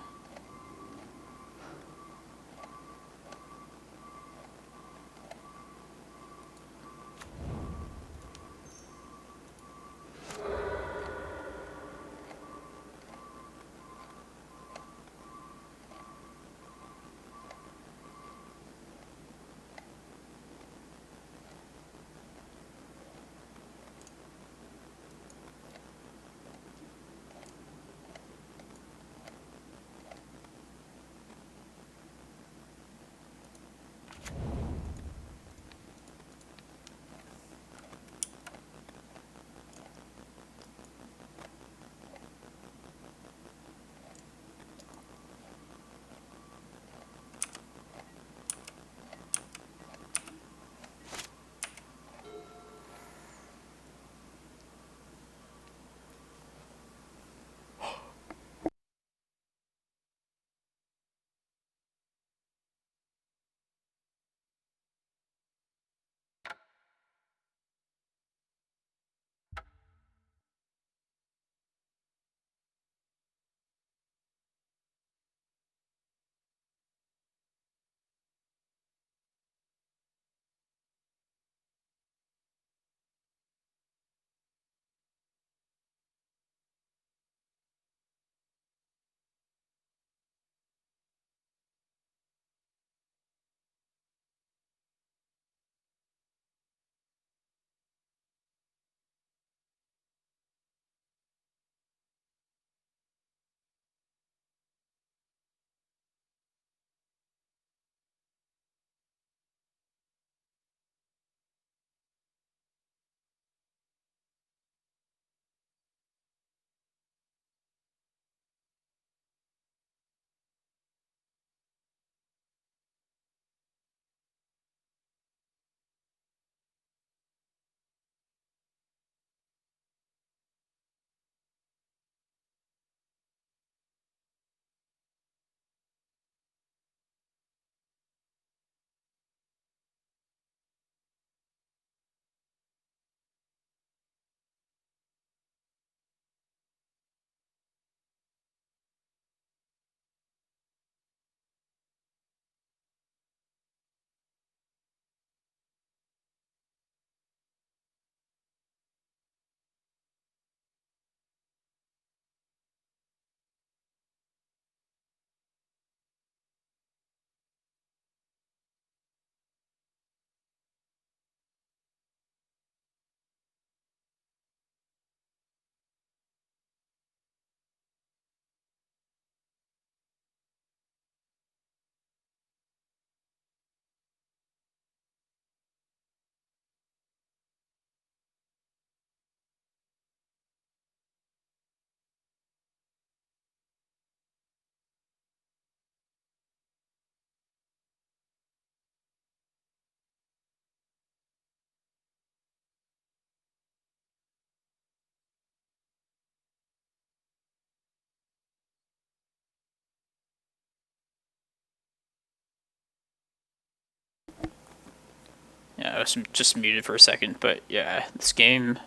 I was just muted for a second, but yeah, this game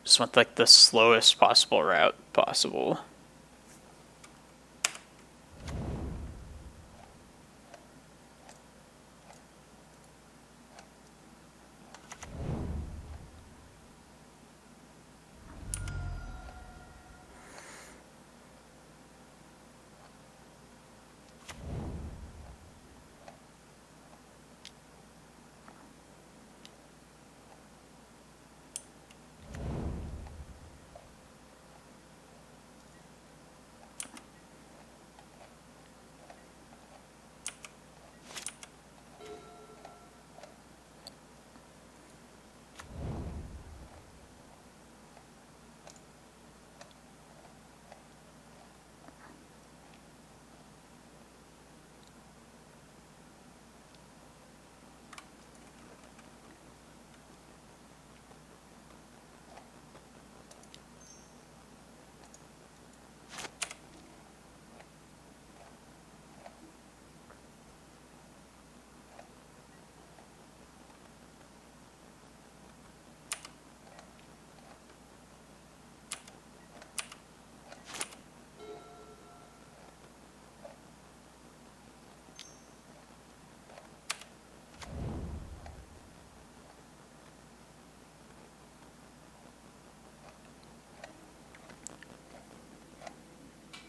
just went like the slowest possible route possible.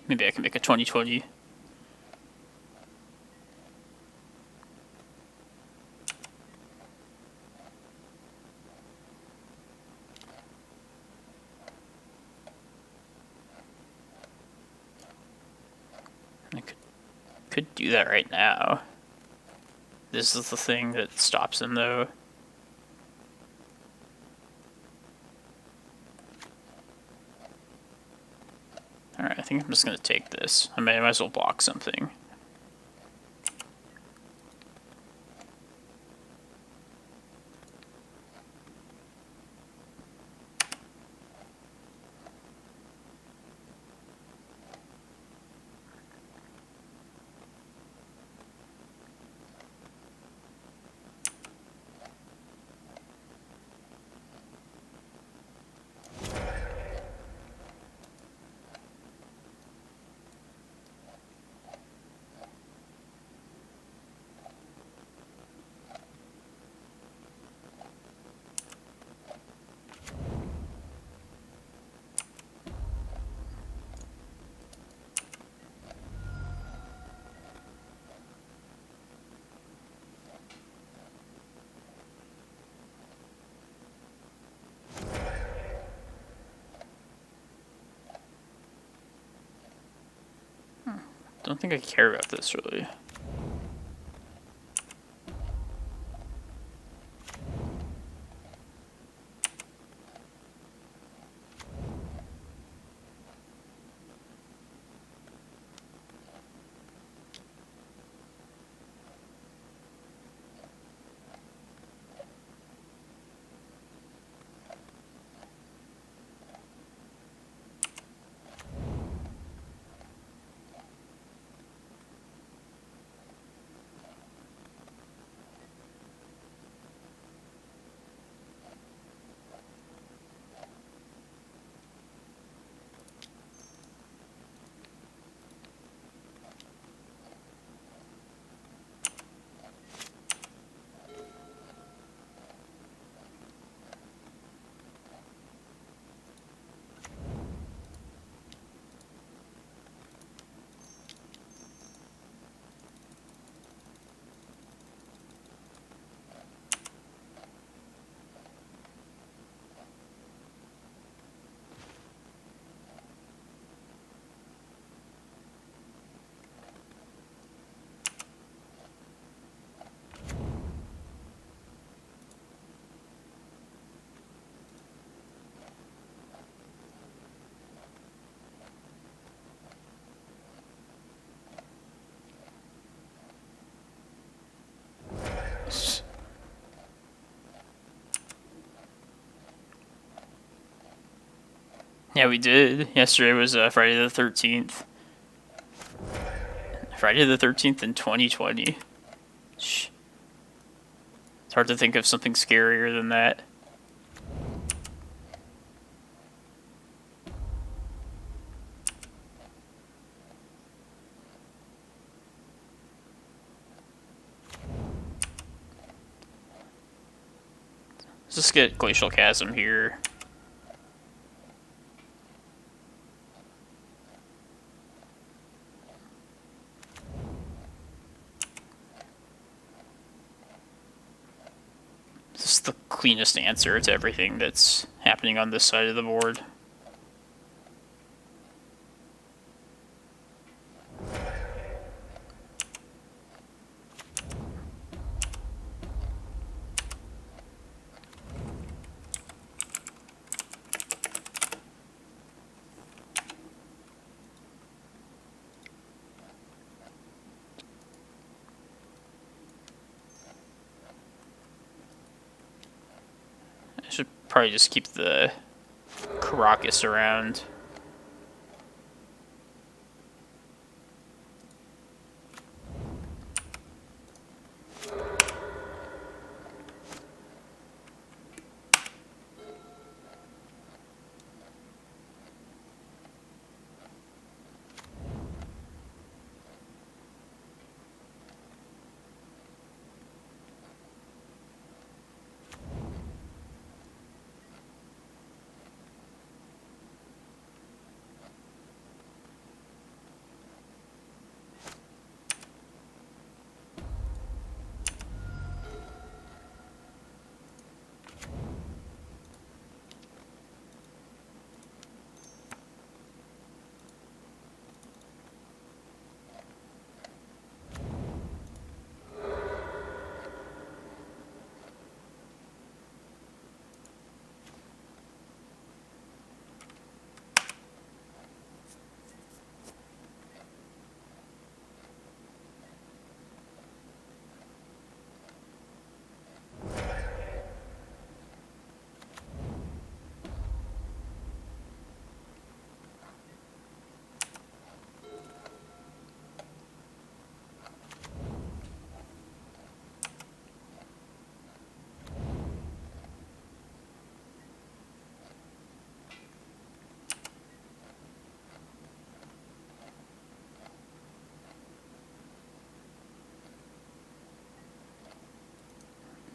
Maybe I can make a 2020. I could do that right now. This is the thing that stops him, though. Alright, I think I'm just going to take this. I might as well block something. Don't think I care about this, really. Yeah, we did. Yesterday was Friday the 13th. Friday the 13th in 2020. Shh. It's hard to think of something scarier than that. Let's just get Glacial Chasm here. This is the cleanest answer to everything that's happening on this side of the board. Should probably just keep the Karakas around.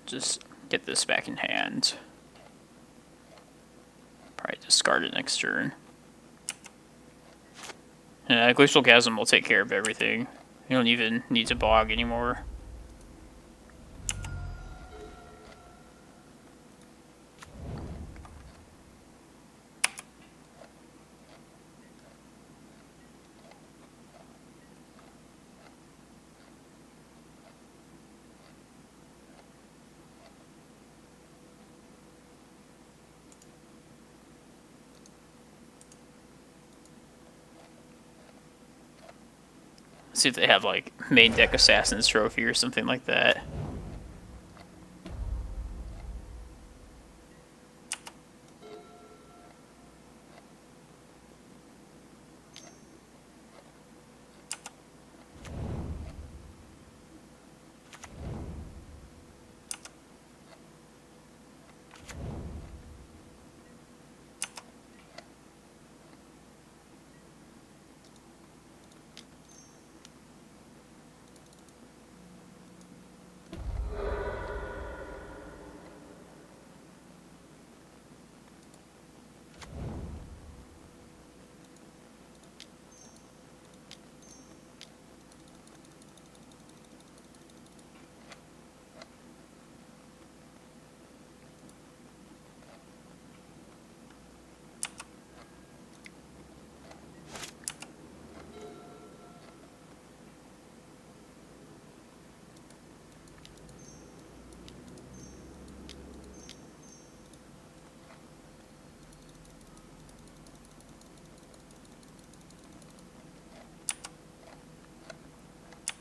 Just get this back in hand. Probably discard it next turn. Glacial Chasm will take care of everything. You don't even need to bog anymore. See if they have like Maindeck Assassin's Trophy or something like that.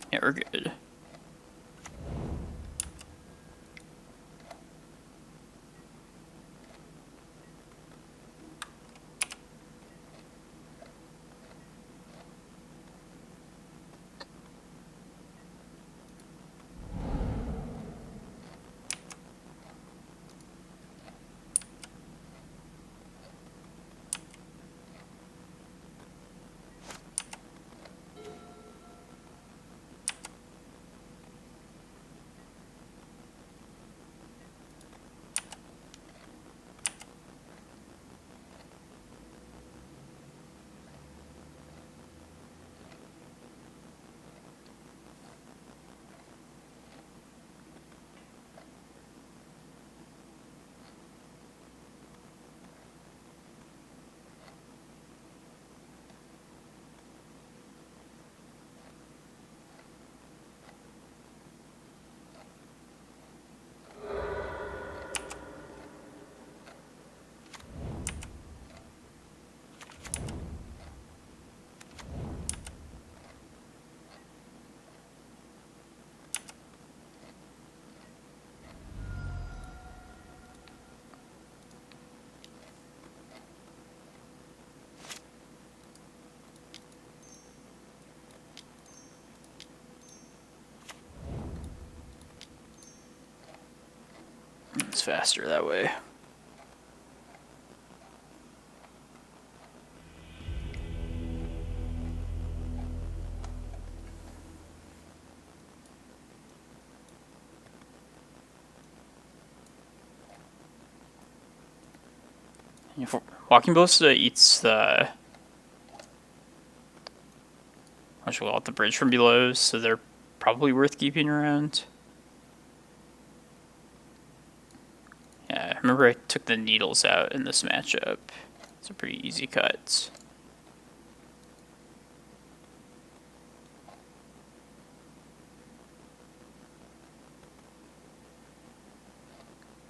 Yeah, we're good. things faster that way. If Walking Ballista eats the the bridge from below, so they're probably worth keeping around. Yeah, I remember I took the needles out in this matchup. It's a pretty easy cut.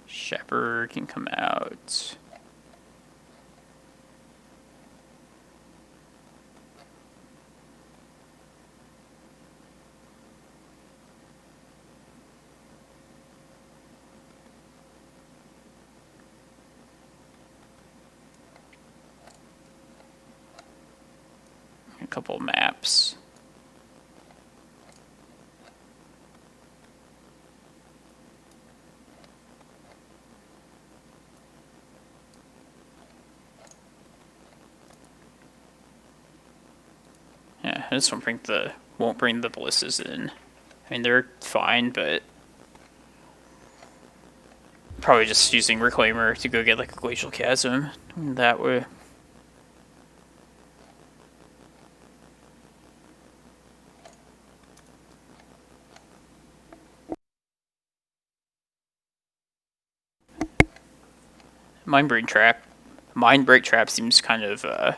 Shepherd can come out. A couple maps. Yeah, I just won't bring the ballistas in. I mean, they're fine, but probably just using Reclaimer to go get like a Glacial Chasm that way. Mindbreak Trap seems kind of, I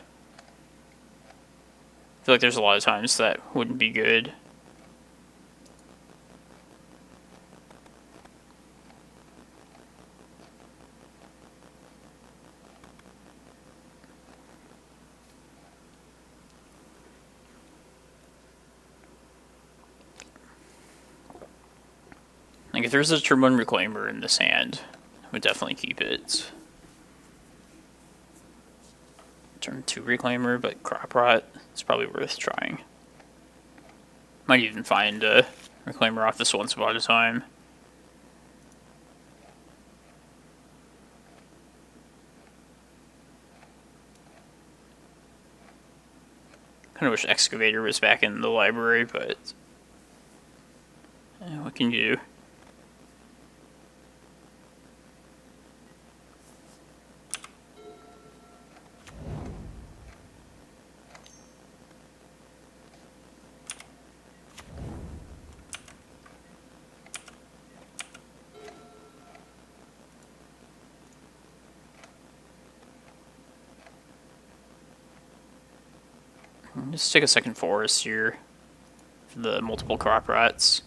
feel like there's a lot of times that wouldn't be good. Like, if there's a turn 1 Reclaimer in this hand, I would definitely keep it. Turn 2 Reclaimer, but Crop Rot is probably worth trying. Might even find a Reclaimer off this one spot at a time. Kind of wish Excavator was back in the library, but what can you do? Just take a second forest here for the multiple crop rats.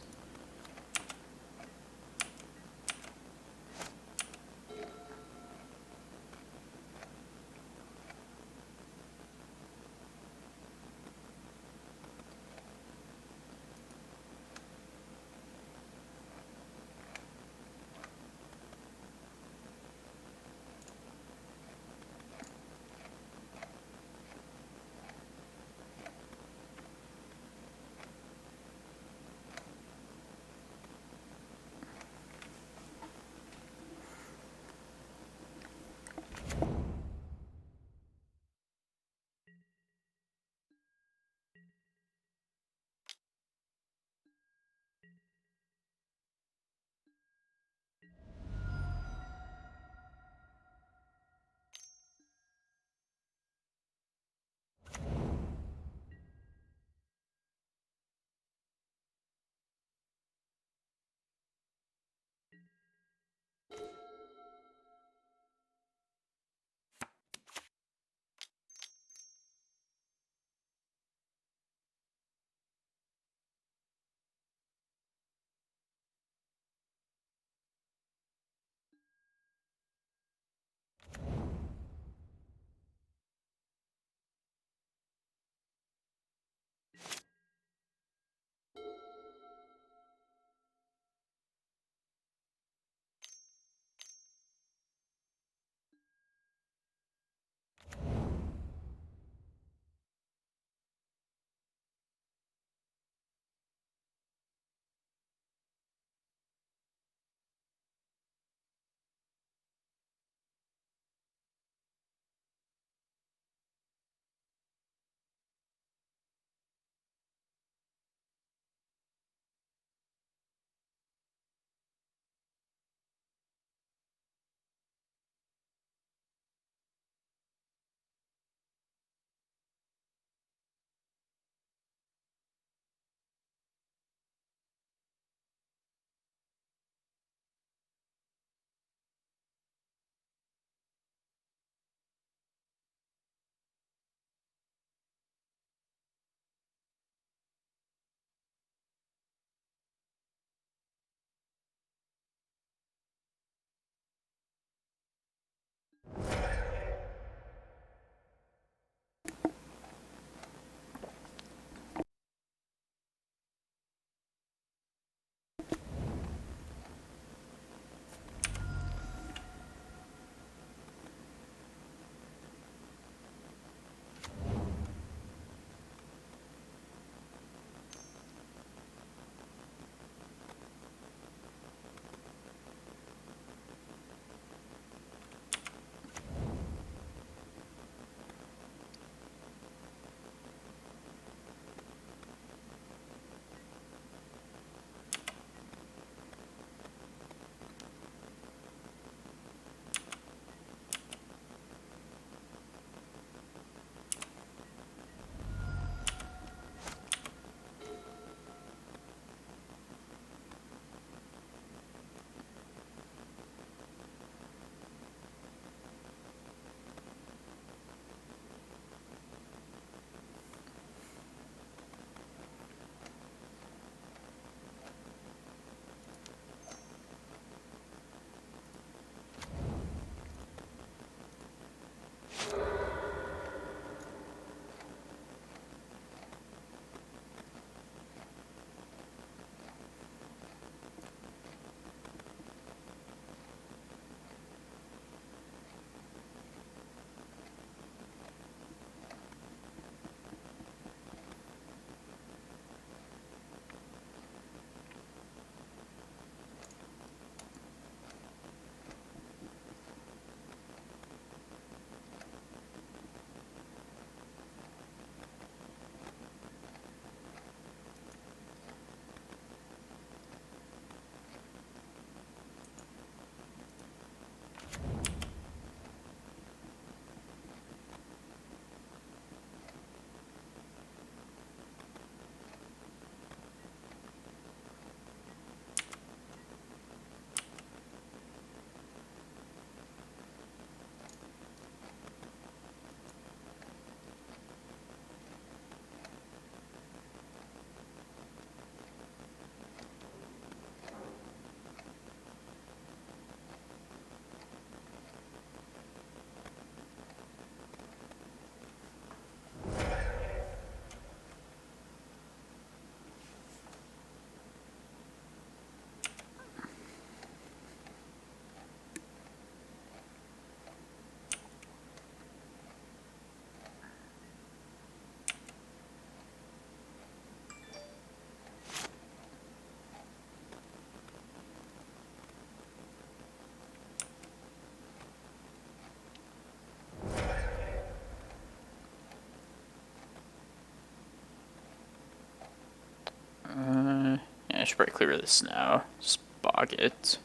Yeah, I should probably clear this now. Just bog it.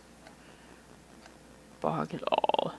Bog it all.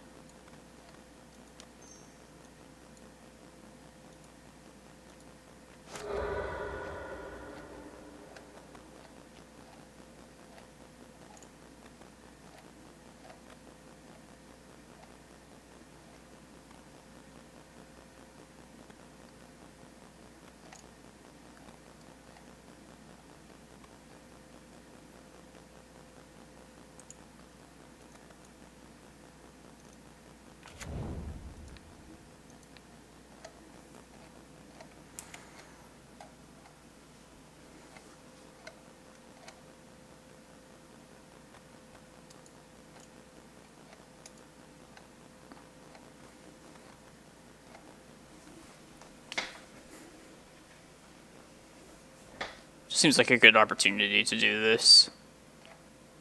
Seems like a good opportunity to do this.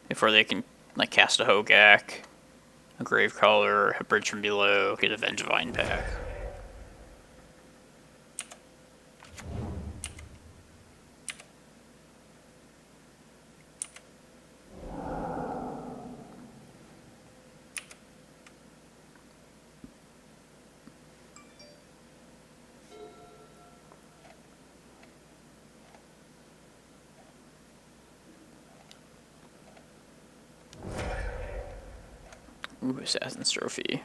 Before they can like cast a Hogak, a Gravecaller, a Bridge from Below, get a Vengevine back. Ooh, Assassin's Trophy.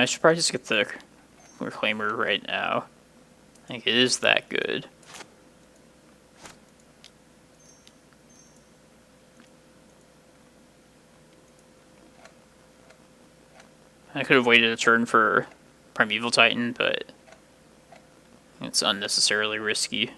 I should probably just get the Reclaimer right now. I think it is that good. I could have waited a turn for Primeval Titan, but it's unnecessarily risky.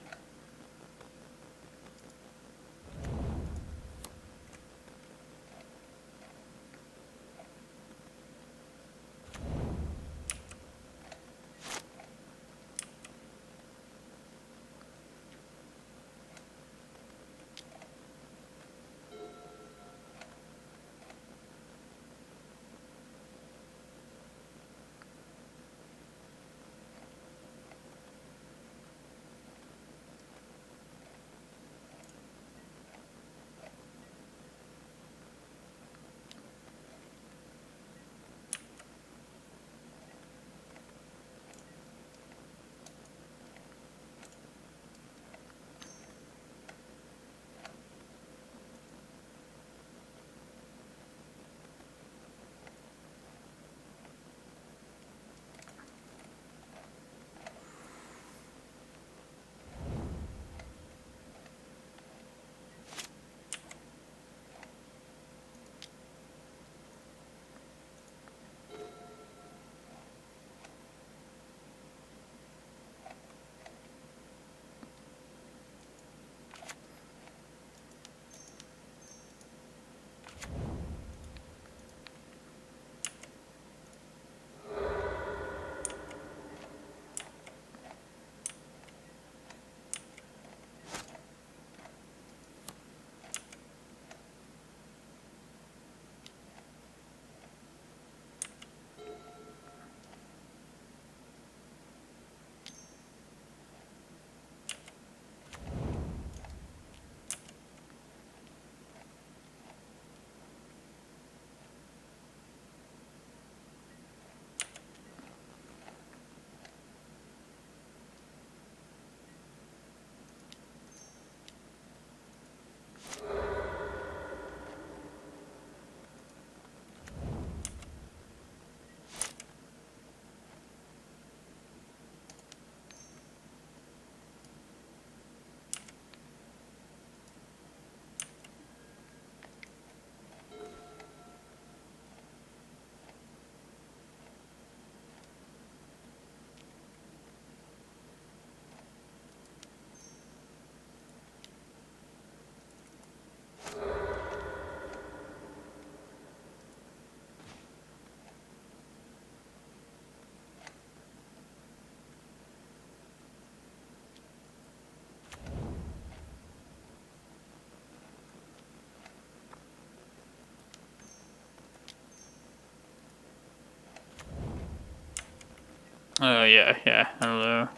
Oh, yeah, yeah, I don't know.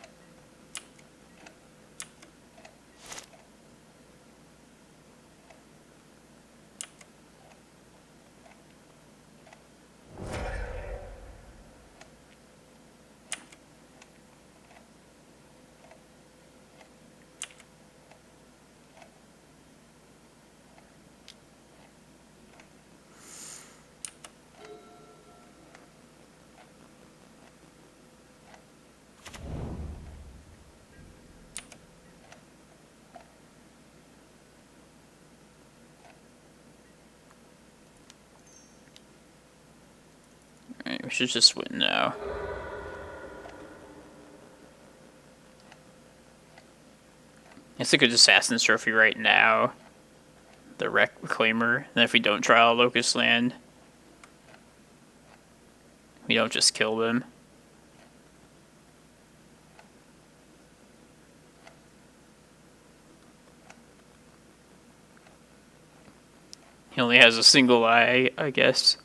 Alright, we should just win now. It's a good Assassin's Trophy right now. The Reclaimer. And if we don't trial Locust Land, we don't just kill them. He only has a single eye, I guess.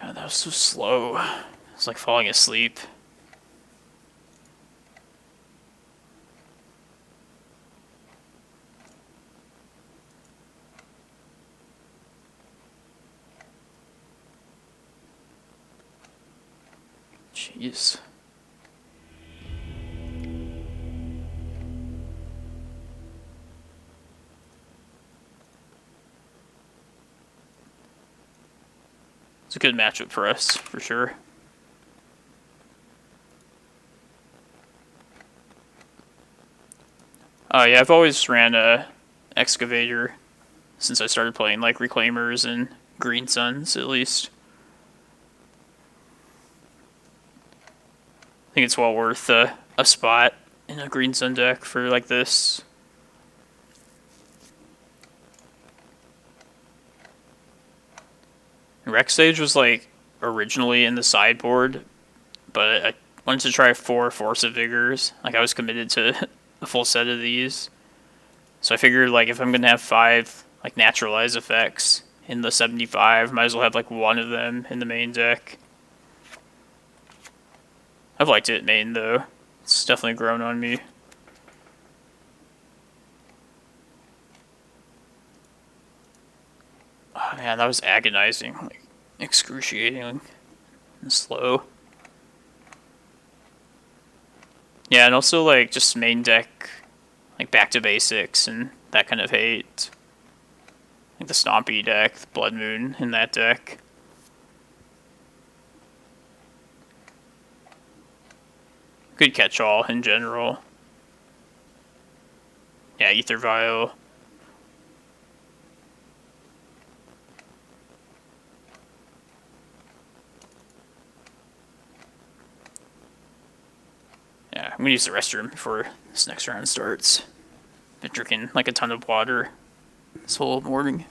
God, that was so slow. It's like falling asleep. Jeez. It's a good matchup for us, for sure. Oh yeah, I've always ran a Excavator since I started playing like Reclaimers and Green Suns, at least. I think it's well worth a spot in a Green Sun deck for like this. Rex Sage was like originally in the sideboard, but I wanted to try 4 Force of Vigors. Like I was committed to a full set of these. So I figured like if I'm gonna have 5 like naturalize effects in the 75, might as well have like one of them in the main deck. I've liked it main though. It's definitely grown on me. Oh man, that was agonizing. Like excruciating and slow. Yeah, and also like just main deck like back to basics and that kind of hate. Like the Stompy deck, the Blood Moon in that deck. Good catch-all in general. Yeah, Ether Vial. Yeah, I'm gonna use the restroom before this next round starts. Been drinking like a ton of water this whole morning.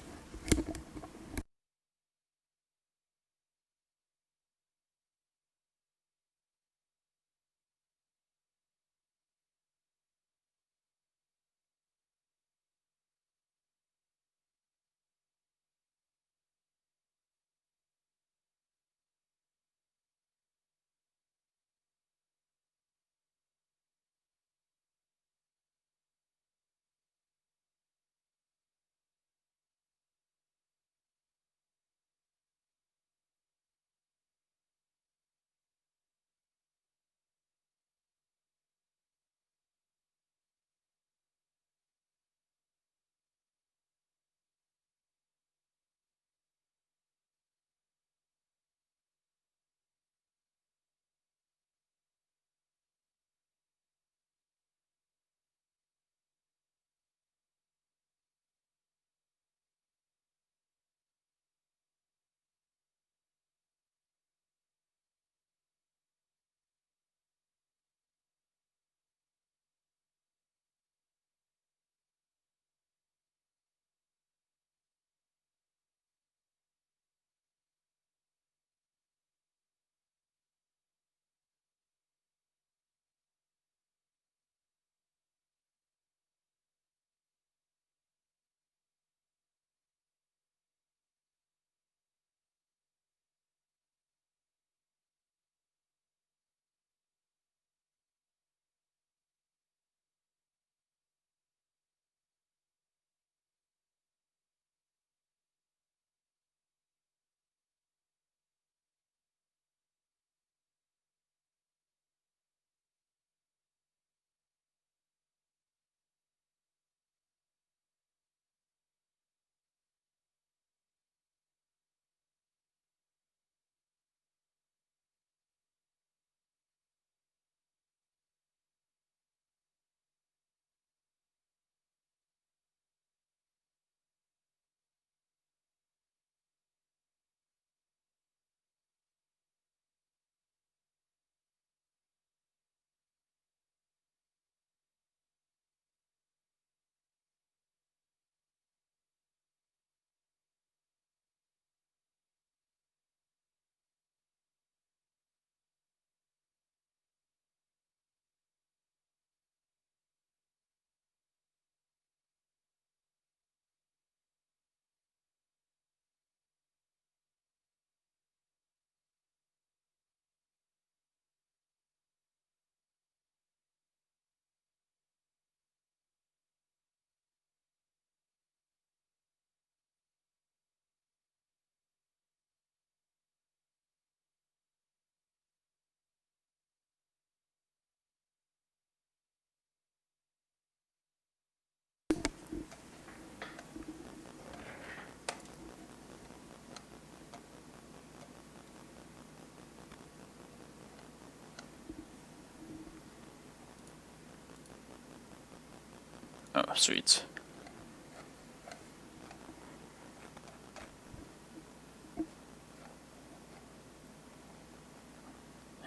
Oh, sweet.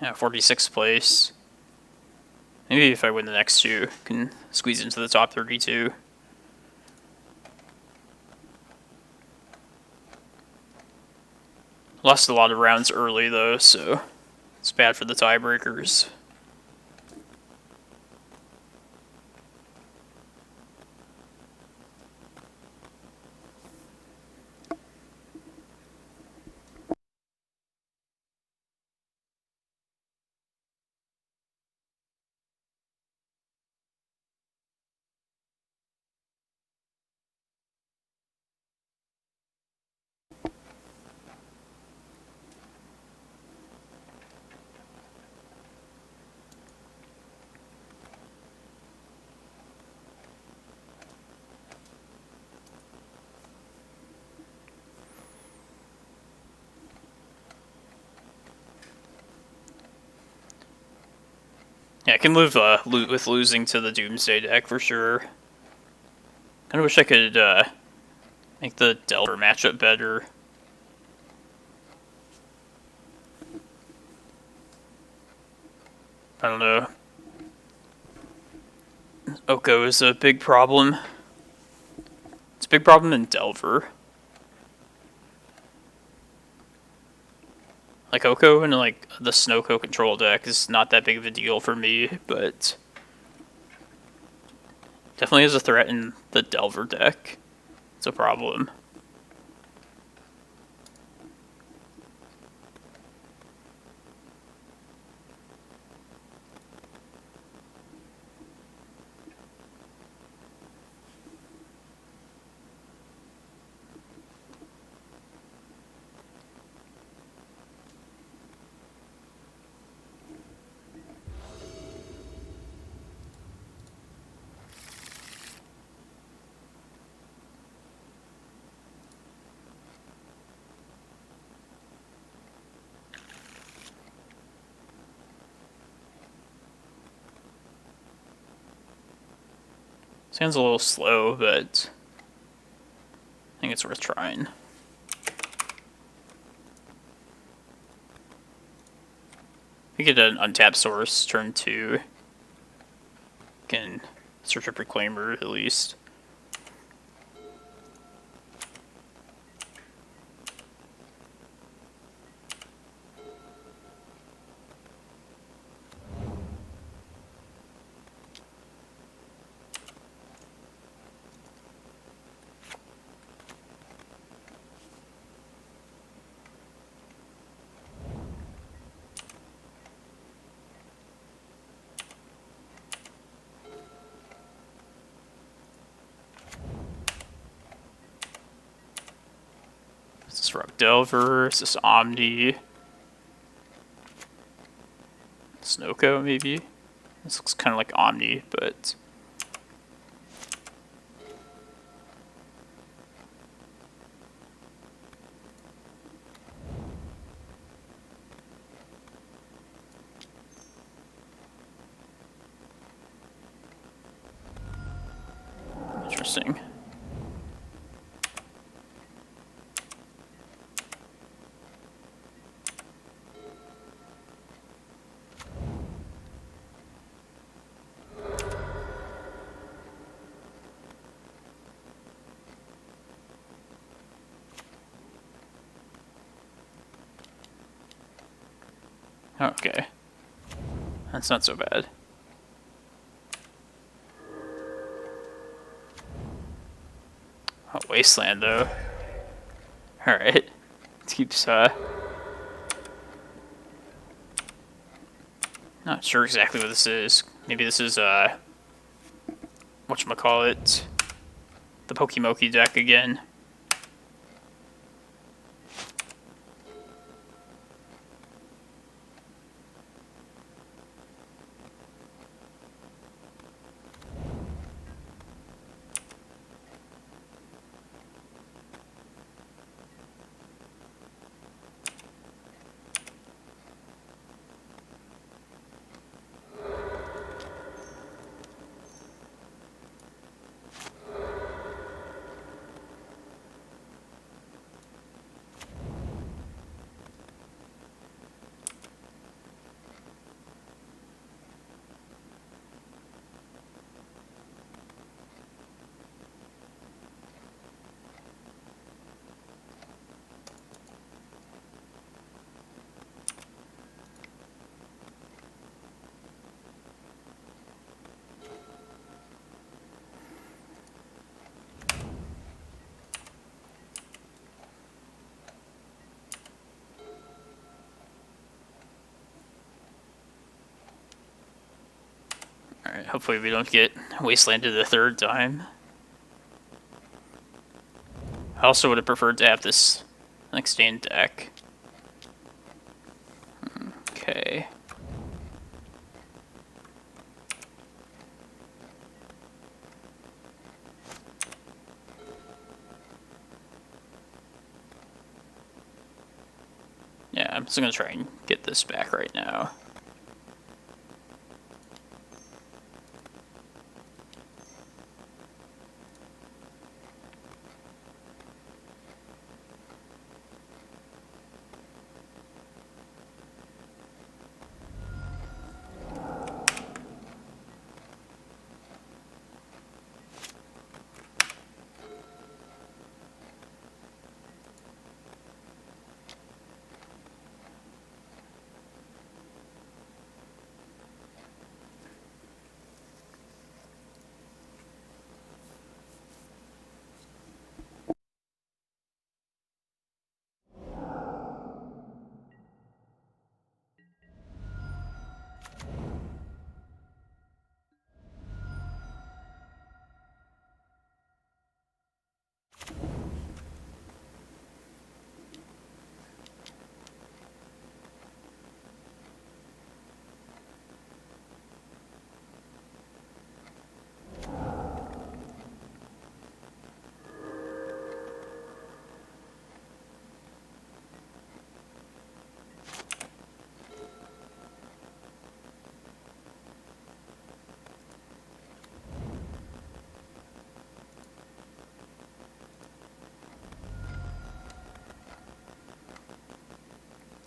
Yeah, 46th place. Maybe if I win the next two, can squeeze into the top 32. Lost a lot of rounds early though, so it's bad for the tiebreakers. Yeah, I can live with losing to the Doomsday deck for sure. Kind of wish I could make the Delver matchup better. I don't know. Oko is a big problem. It's a big problem in Delver. Like Oko and like the Snowco control deck is not that big of a deal for me, but definitely is a threat in the Delver deck. It's a problem. Sounds a little slow, but I think it's worth trying. We get an untapped source, turn 2. Can search up Reclaimer at least. Is this Rock Delver? Is this Omni? Snowco, maybe? This looks kind of like Omni, but... Interesting. Okay. That's not so bad. Oh, Wasteland, though. Alright. It keeps, not sure exactly what this is. Maybe this is, whatchamacallit, the Pokemoki deck again. Alright, hopefully we don't get wastelanded the third time. I also would have preferred to have this next day in deck. Okay. Yeah, I'm just gonna try and get this back right now.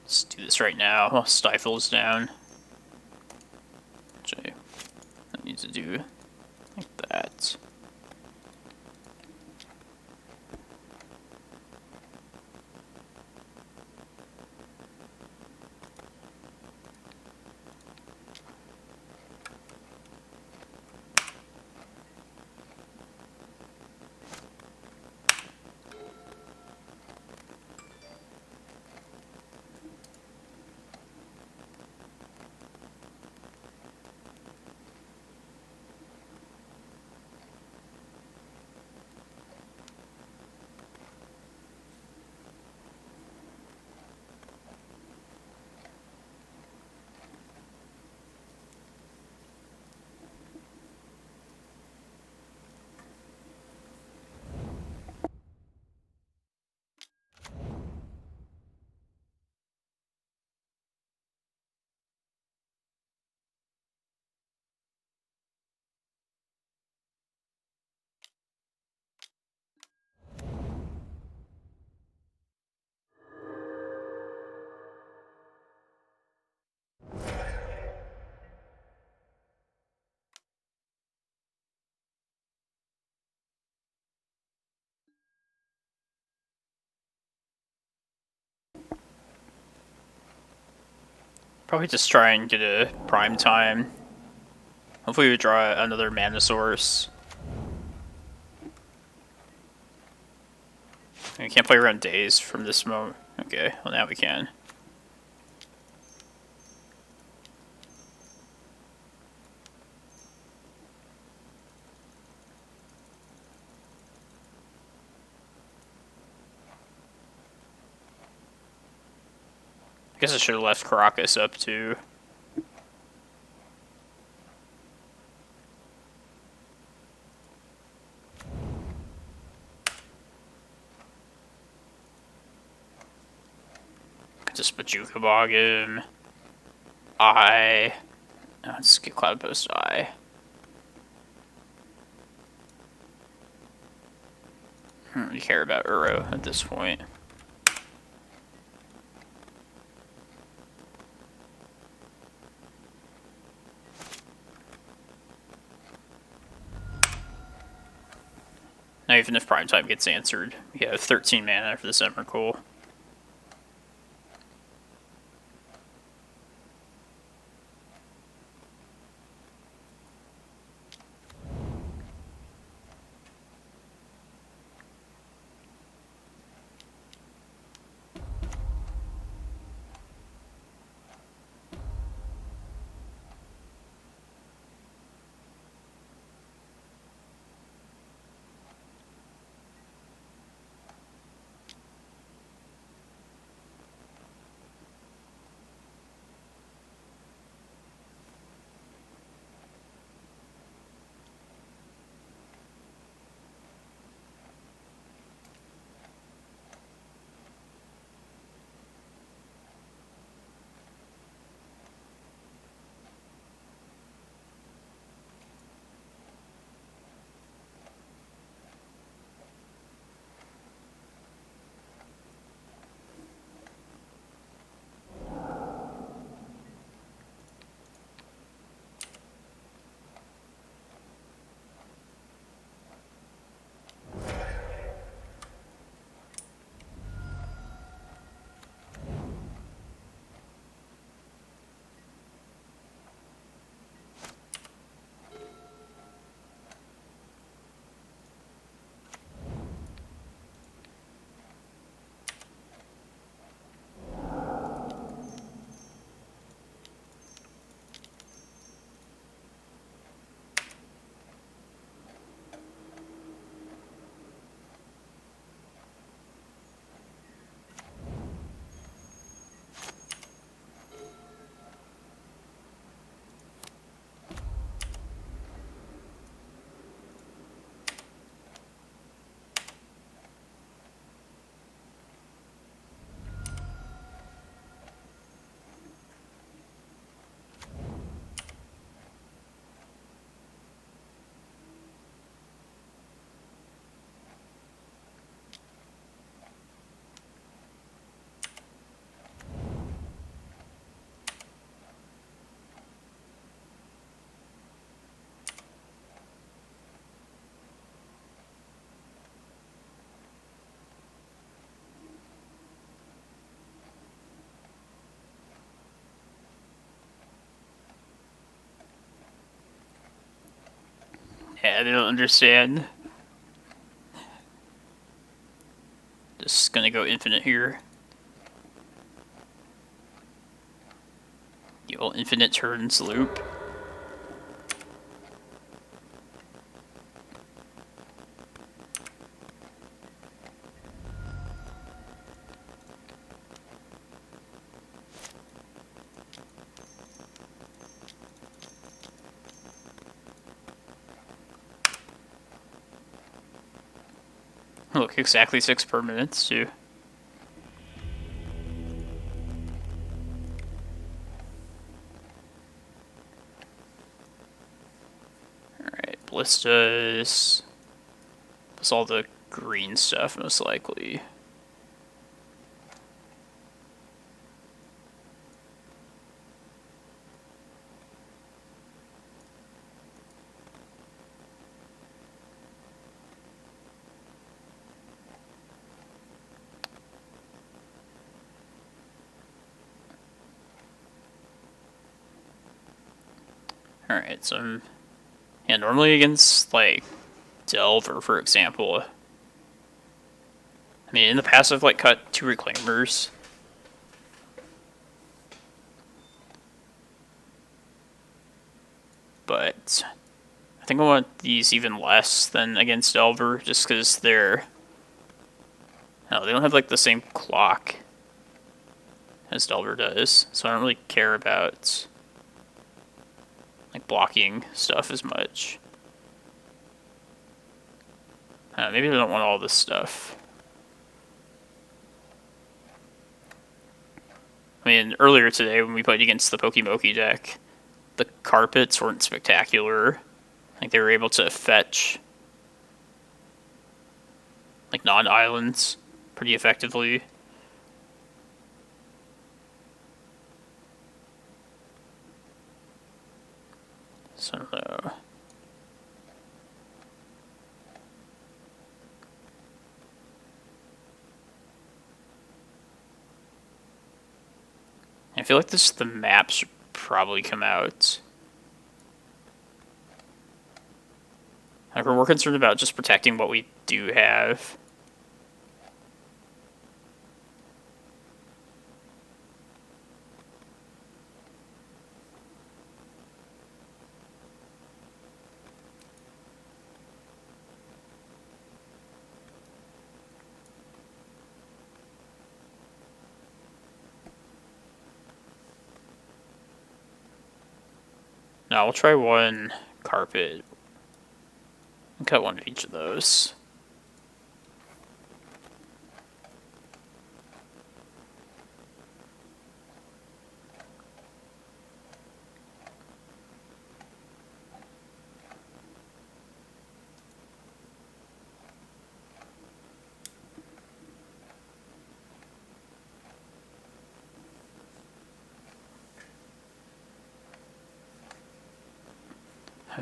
Let's do this right now while Stifle's down. Actually, I need to do like that. Probably just try and get a prime time. Hopefully we draw another mana source. We can't play around days from this moment. Okay, well now we can. I guess I should have left Karakas up too. Just Bojuka Bog him. Eye. Let's get Cloudpost Eye. I don't really care about Uro at this point. Now even if prime time gets answered, we have 13 mana for this Emrakul. Yeah, they don't understand. Just gonna go infinite here. The old infinite turns loop. Look, exactly 6 permanents, too. Alright, Ballistas. Plus all the green stuff, most likely. Alright, so yeah, normally against, like, Delver, for example. I mean, in the past I've, like, cut 2 Reclaimers. But I think I want these even less than against Delver, just because they're... No, they don't have, like, the same clock as Delver does, so I don't really care about like blocking stuff as much. Maybe I don't want all this stuff. I mean, earlier today when we played against the Pokemoki deck, the carpets weren't spectacular. Like they were able to fetch like non-islands pretty effectively. So I feel like the map should probably come out. Like we're more concerned about just protecting what we do have. Now we'll try one carpet. I'll cut one of each of those.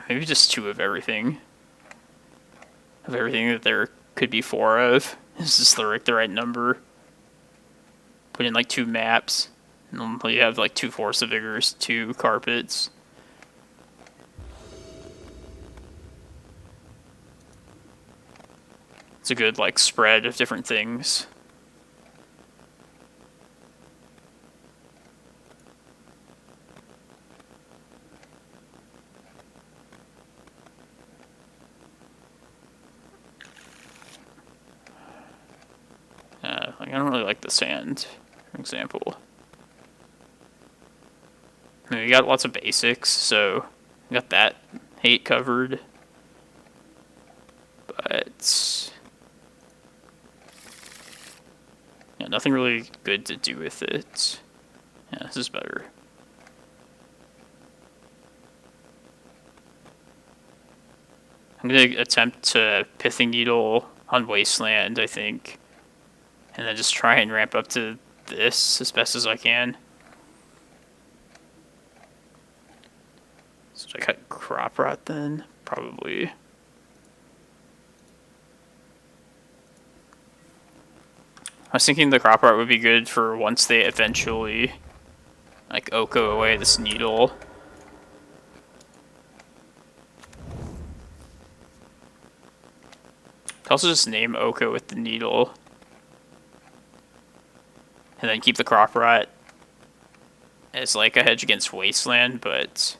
Maybe just 2 of everything. Of everything that there could be 4 of. Is this the right number? Put in like 2 maps. And then you have like 2 Force of Vigors, 2 carpets. It's a good like spread of different things. Like I don't really like the sand, for example. I mean, we got lots of basics, so we got that hate covered. But yeah, nothing really good to do with it. Yeah, this is better. I'm gonna attempt to Pithing Needle on Wasteland, I think. And then just try and ramp up to this as best as I can. So should I cut Crop Rot then? Probably. I was thinking the Crop Rot would be good for once they eventually like Oko away this needle. also just name Oko with the Needle. And then keep the Crop Rot as like a hedge against Wasteland, but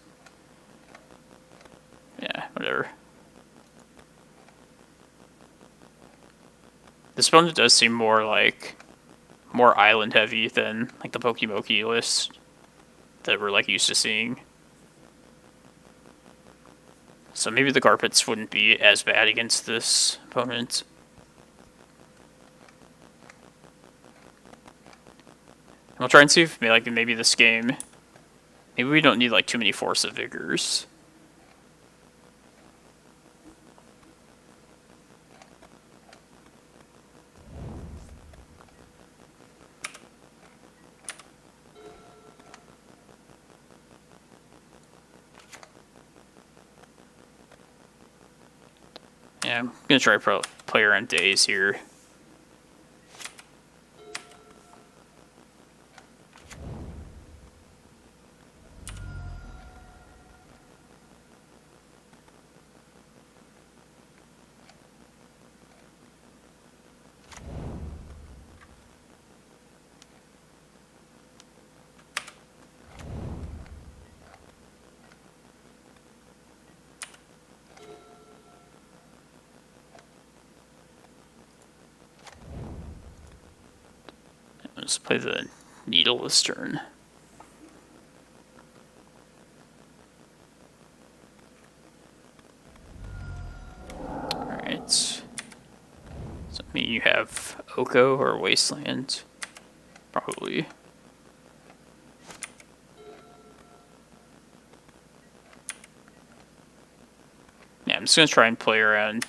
yeah, whatever. This opponent does seem more island heavy than like the Pokemoki list that we're like used to seeing. So maybe the Carpets wouldn't be as bad against this opponent. I'll try and see if maybe this game, maybe we don't need like too many Force of Vigors. Yeah, I'm gonna try to play around Days here. Let's play the Needle this turn. Alright. So maybe you have Oko or Wasteland. Probably. Yeah, I'm just gonna try and play around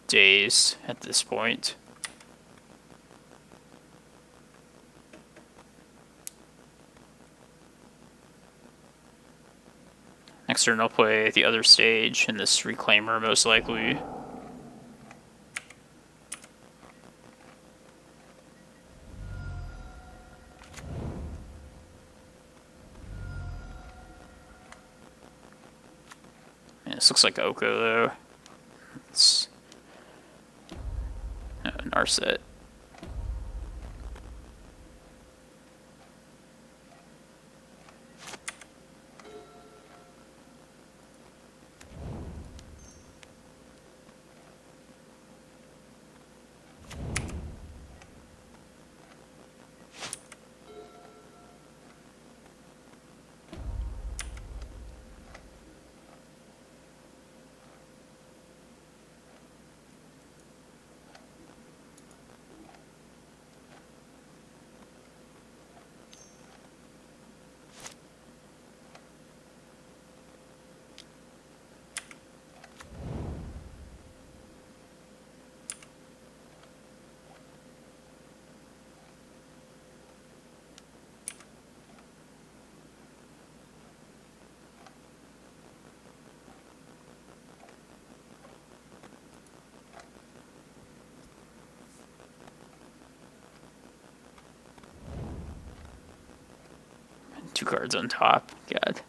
Days at this point. Next turn I'll play the other stage and this Reclaimer most likely. Yeah, this looks like Oko though. It's Narset. Two cards on top. God.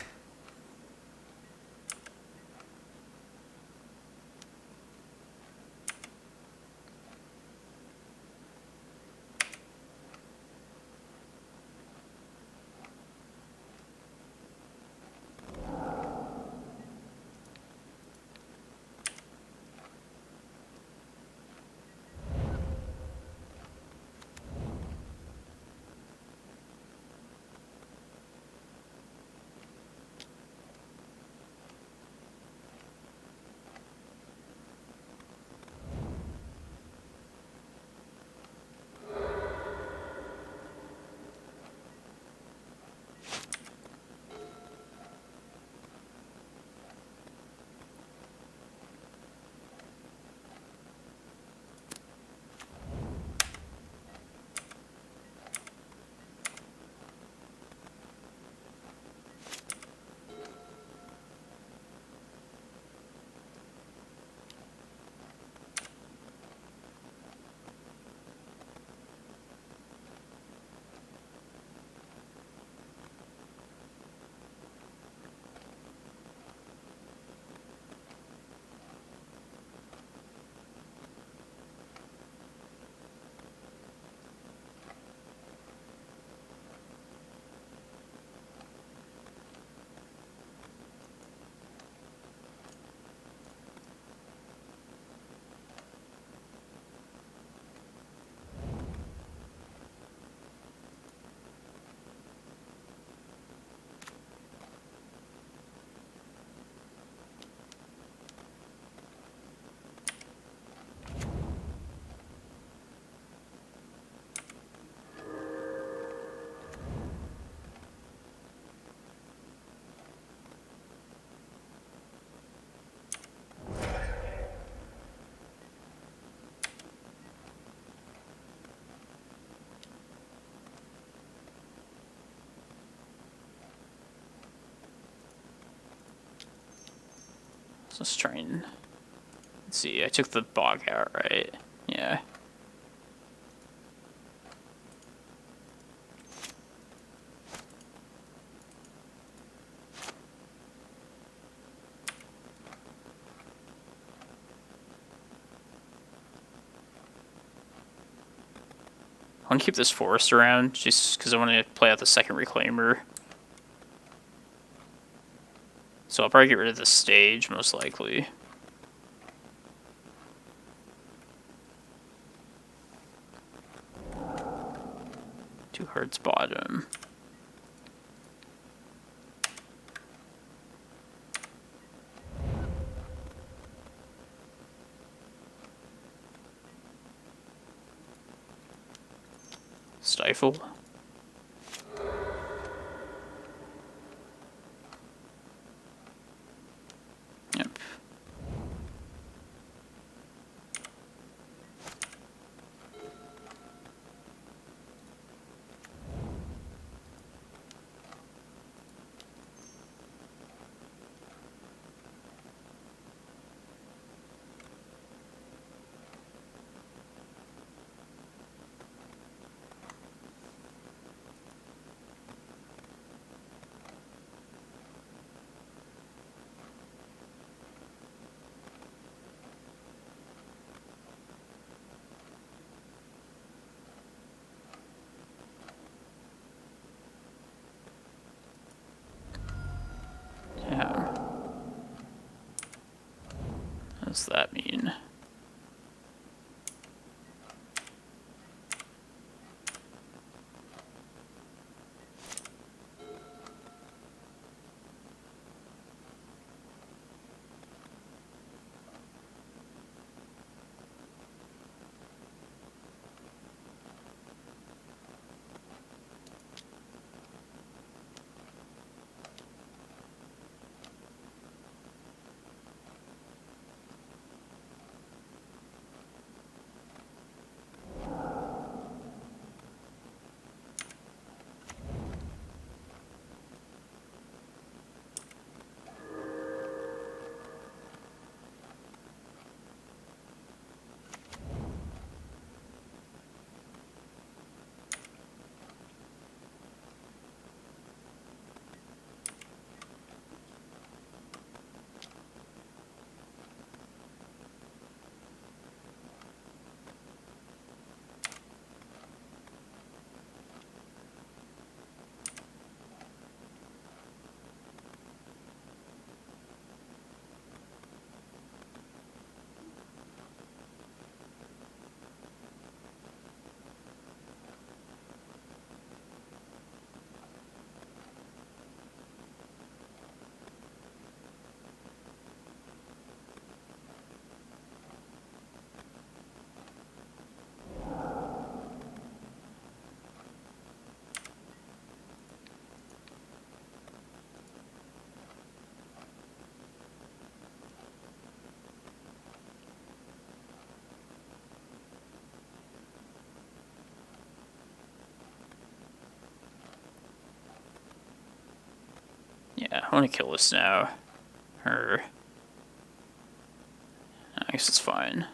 So let's try and... Let's see, I took the bog out, right? Yeah. I want to keep this forest around, just because I want to play out the second Reclaimer. So I'll probably get rid of the stage, most likely. Two Hearts bottom. Stifle. Yep. Yeah. What does that mean? Yeah, I want to kill this now. Or... I guess it's fine.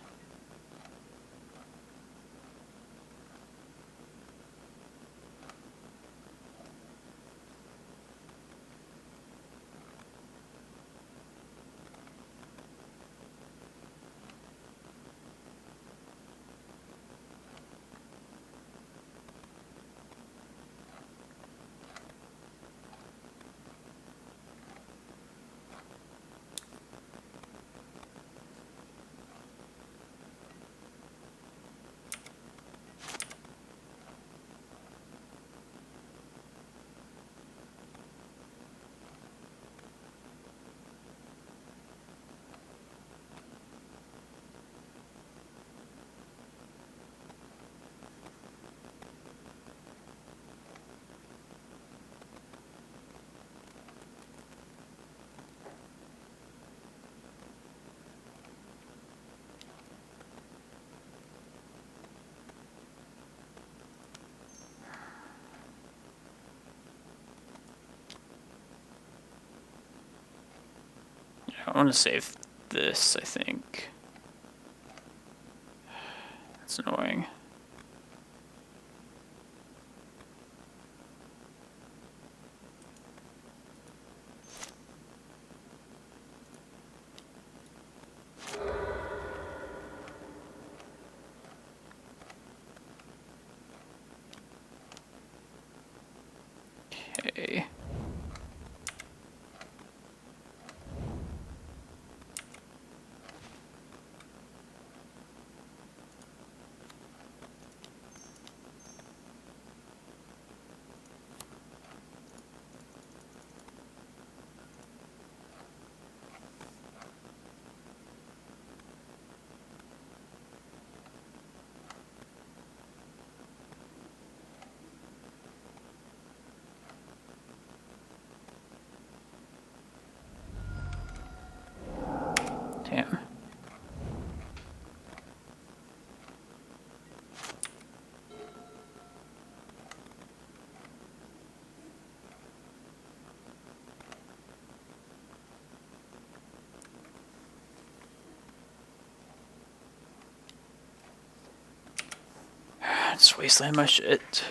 I want to save this, I think. That's annoying. Okay. Damn. Just wasteland my shit.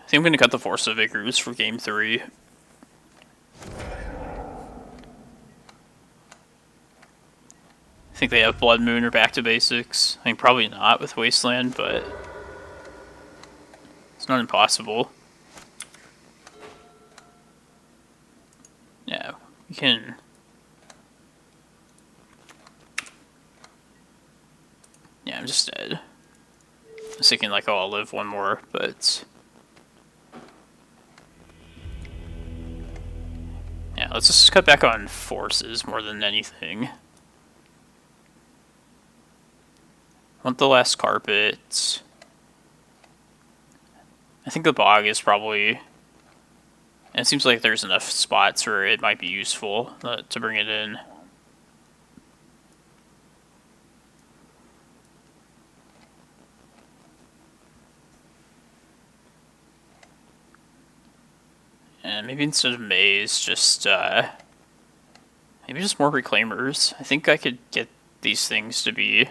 I think I'm going to cut the Force of Vigors for game 3. I think they have Blood Moon or Back to Basics. I think probably not with Wasteland, but it's not impossible. Yeah, we can... Yeah, I'm just dead. I was thinking like, oh, I'll live one more, but... Yeah, let's just cut back on forces more than anything. I want the last carpet. I think the bog is probably... And it seems like there's enough spots where it might be useful to bring it in. And maybe instead of maze, just maybe just more reclaimers. I think I could get these things to be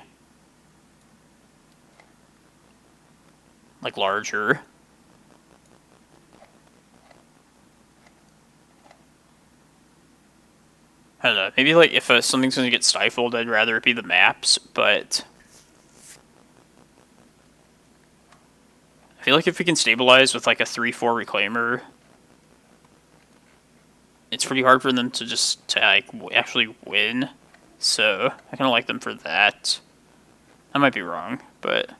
like larger. I don't know. Maybe like if something's gonna get stifled, I'd rather it be the maps. But I feel like if we can stabilize with like a 3/4 reclaimer, it's pretty hard for them to just like actually win. So I kind of like them for that. I might be wrong, but.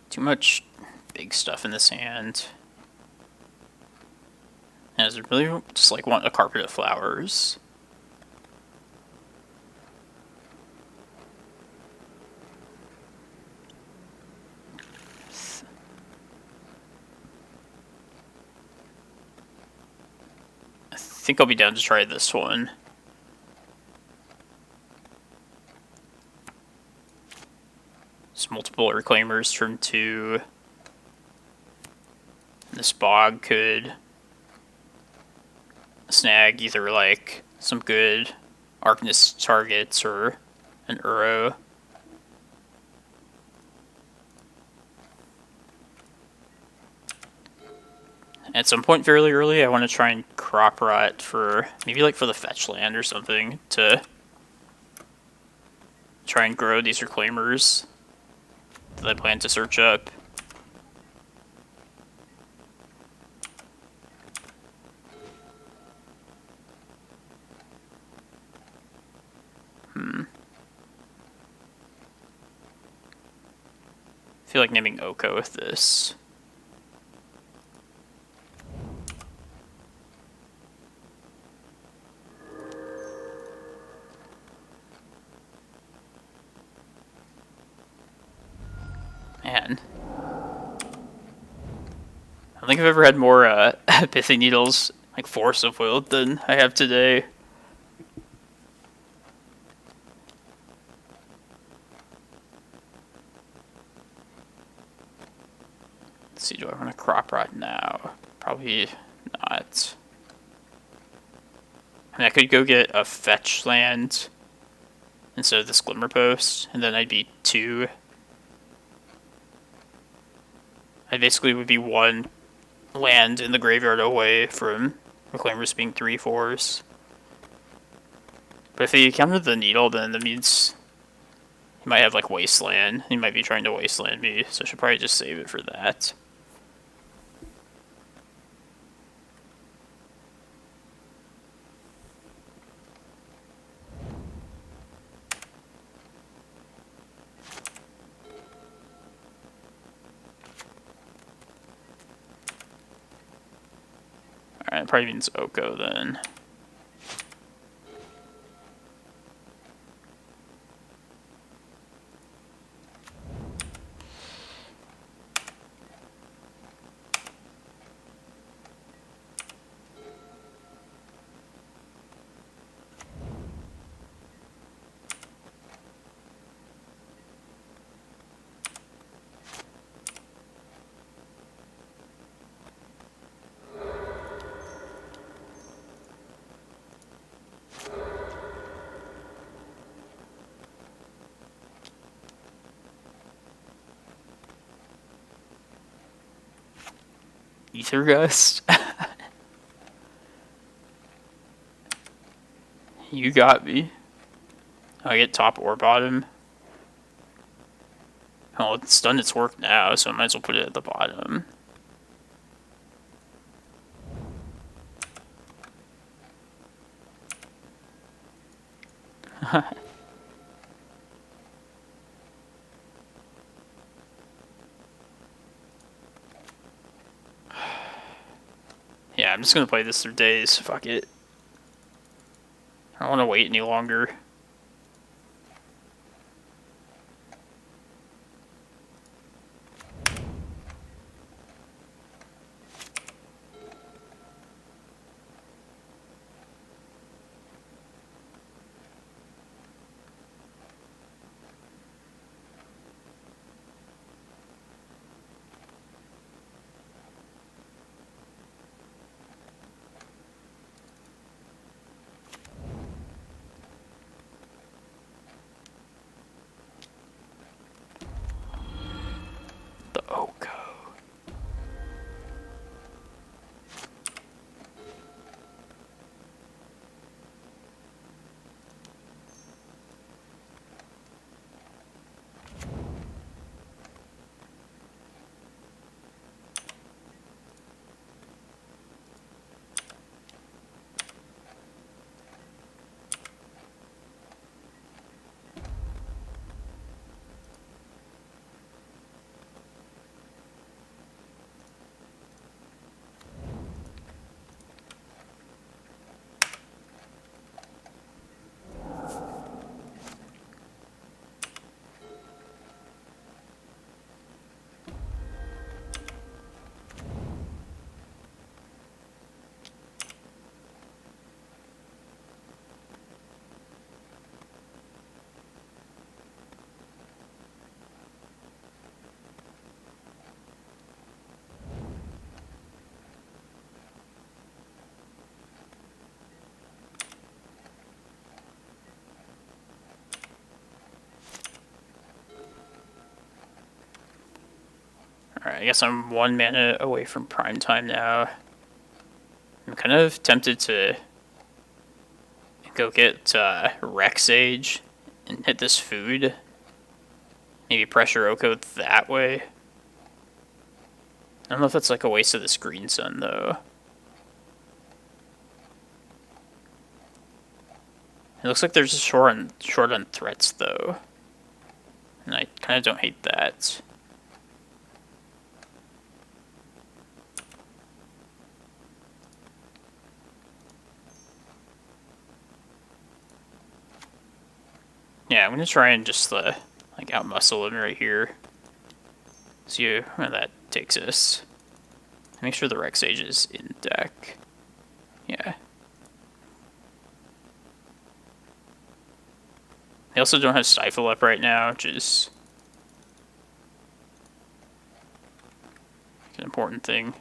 Too much big stuff in this hand. And I really just like want a carpet of flowers. think I'll be down to try this one. It's multiple Reclaimers turn 2. This Bog could snag either like some good Arcanist targets or an Uro. At some point fairly early, I want to try and crop rot for maybe like for the fetch land or something to try and grow these Reclaimers that I plan to search up. I feel like naming Oko with this. Man. I don't think I've ever had more Pithing Needles, like Force of Will, than I have today. Let's see, do I want to crop rot now? Probably not. I mean, I could go get a fetch land instead of this Glimmerpost, and then I'd be 2. I basically would be 1 land in the graveyard away from Reclaimers being 3/4s. But if he counted the Needle, then that means he might have like Wasteland. He might be trying to Wasteland me, so I should probably just save it for that. Alright, probably means Oko then. Ether Gust? You got me. I get top or bottom. Oh, it's done its work now, so I might as well put it at the bottom. Yeah, I'm just gonna play this through days. Fuck it. I don't want to wait any longer. Alright, I guess I'm 1 mana away from prime time now. I'm kind of tempted to go get Rec Sage and hit this food. Maybe pressure Oko that way. I don't know if that's like a waste of this green sun though. It looks like there's a short on threats though. And I kind of don't hate that. Yeah, I'm gonna try and just like outmuscle him right here. See where that takes us. Make sure the Rec Sage is in deck. Yeah. They also don't have Stifle up right now, which is an important thing.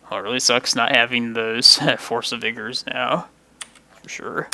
Well, it really sucks not having those Force of Vigors now, for sure.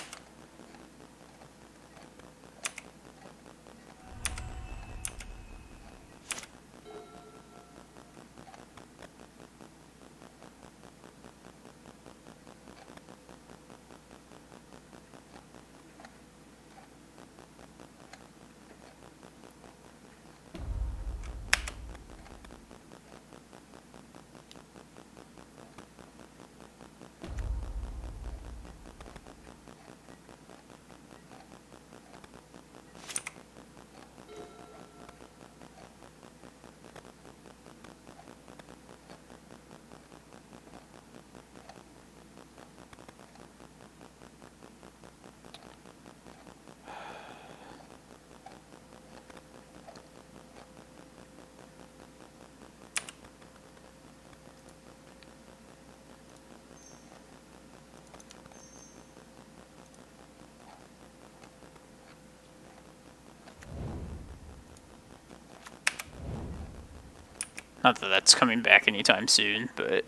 Not that that's coming back anytime soon, but...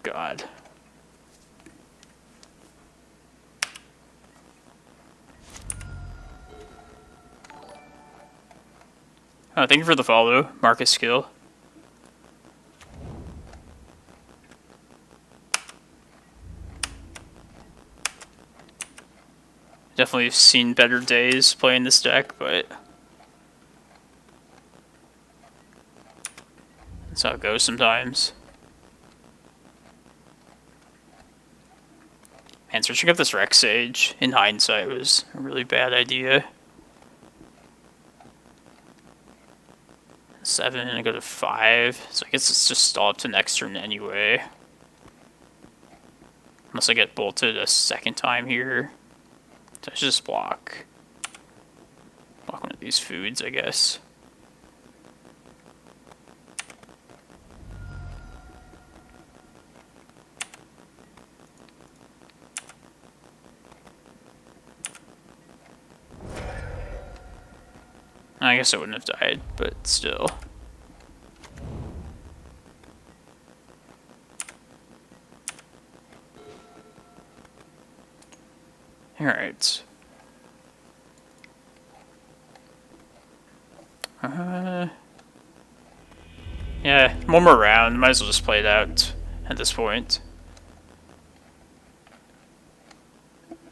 God. Thank you for the follow, Marcus Skill. Definitely seen better days playing this deck, but that's how it goes sometimes. Man, searching up this Rex Sage in hindsight was a really bad idea. 7 and I go to 5, so I guess it's just all up to next turn anyway. Unless I get bolted a second time here. So I should just block one of these foods, I guess. I guess I wouldn't have died, but still. Alright. Yeah, one more round. Might as well just play it out at this point.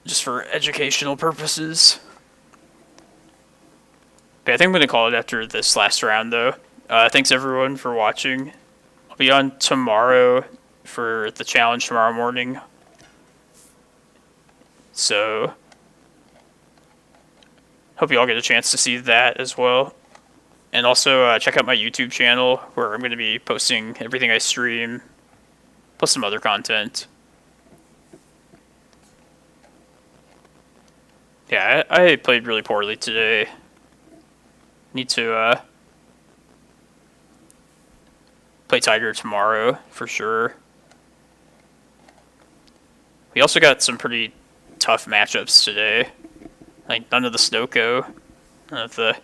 Just for educational purposes. But I think I'm going to call it after this last round, though. Thanks everyone for watching. I'll be on tomorrow for the challenge tomorrow morning. So, hope you all get a chance to see that as well. And also, check out my YouTube channel, where I'm going to be posting everything I stream, plus some other content. Yeah, I played really poorly today. Need to play tighter tomorrow, for sure. We also got some pretty tough matchups today. Like, none of the Snoko, none of the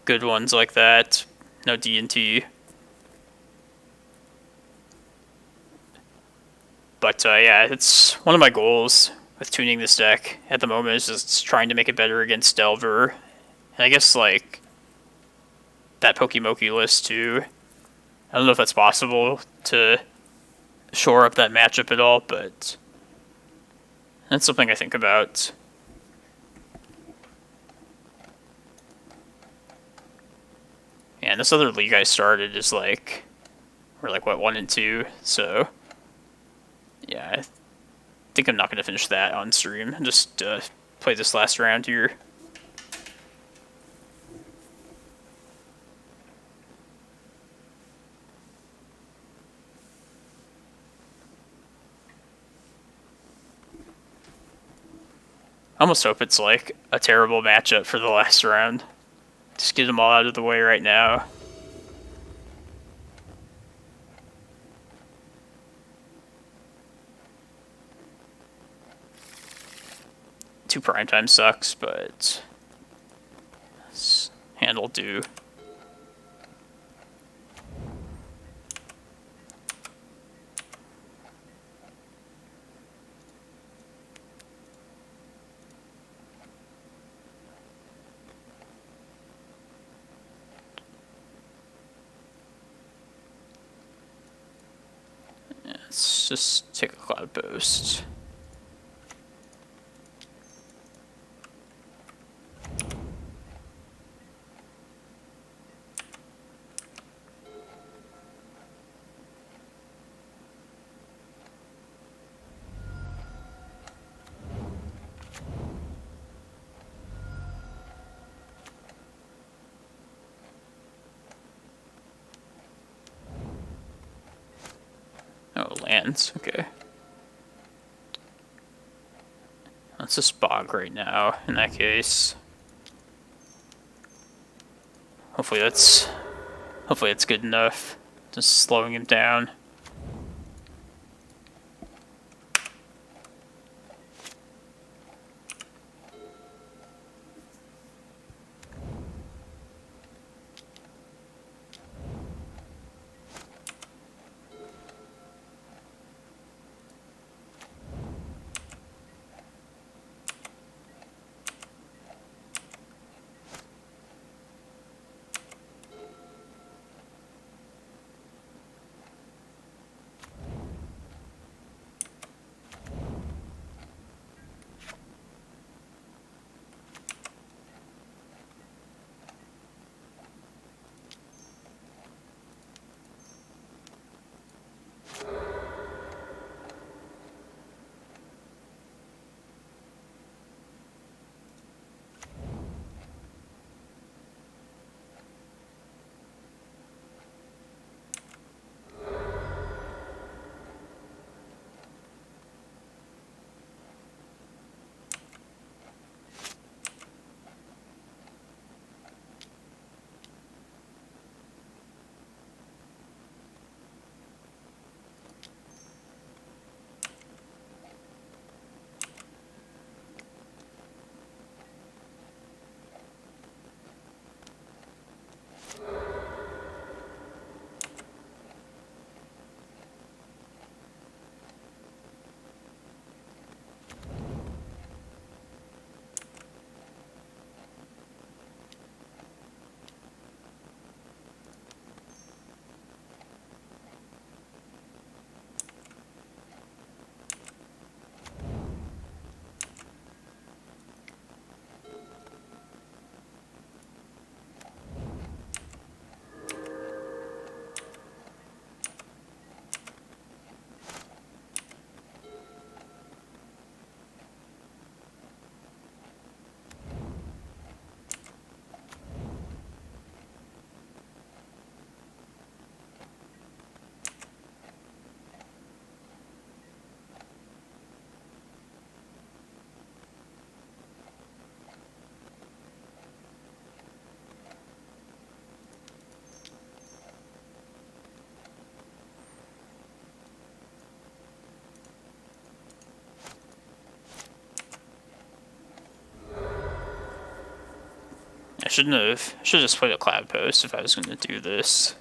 good ones like that. No D&T. But yeah, it's one of my goals with tuning this deck at the moment is just trying to make it better against Delver. And I guess, like, that Pokemoki list, too. I don't know if that's possible to shore up that matchup at all, but that's something I think about. And this other league I started is like, we're like, what, 1 and 2? So, yeah, I think I'm not going to finish that on stream. Just play this last round here. I almost hope it's like a terrible matchup for the last round. Just get them all out of the way right now. Two primetime sucks, but handle do. Let's just take a Cloudpost. Oh, lands. Okay. Let's just bog right now, in that case. Hopefully that's good enough. Just slowing him down. I should just played a Cloudpost if I was going to do this.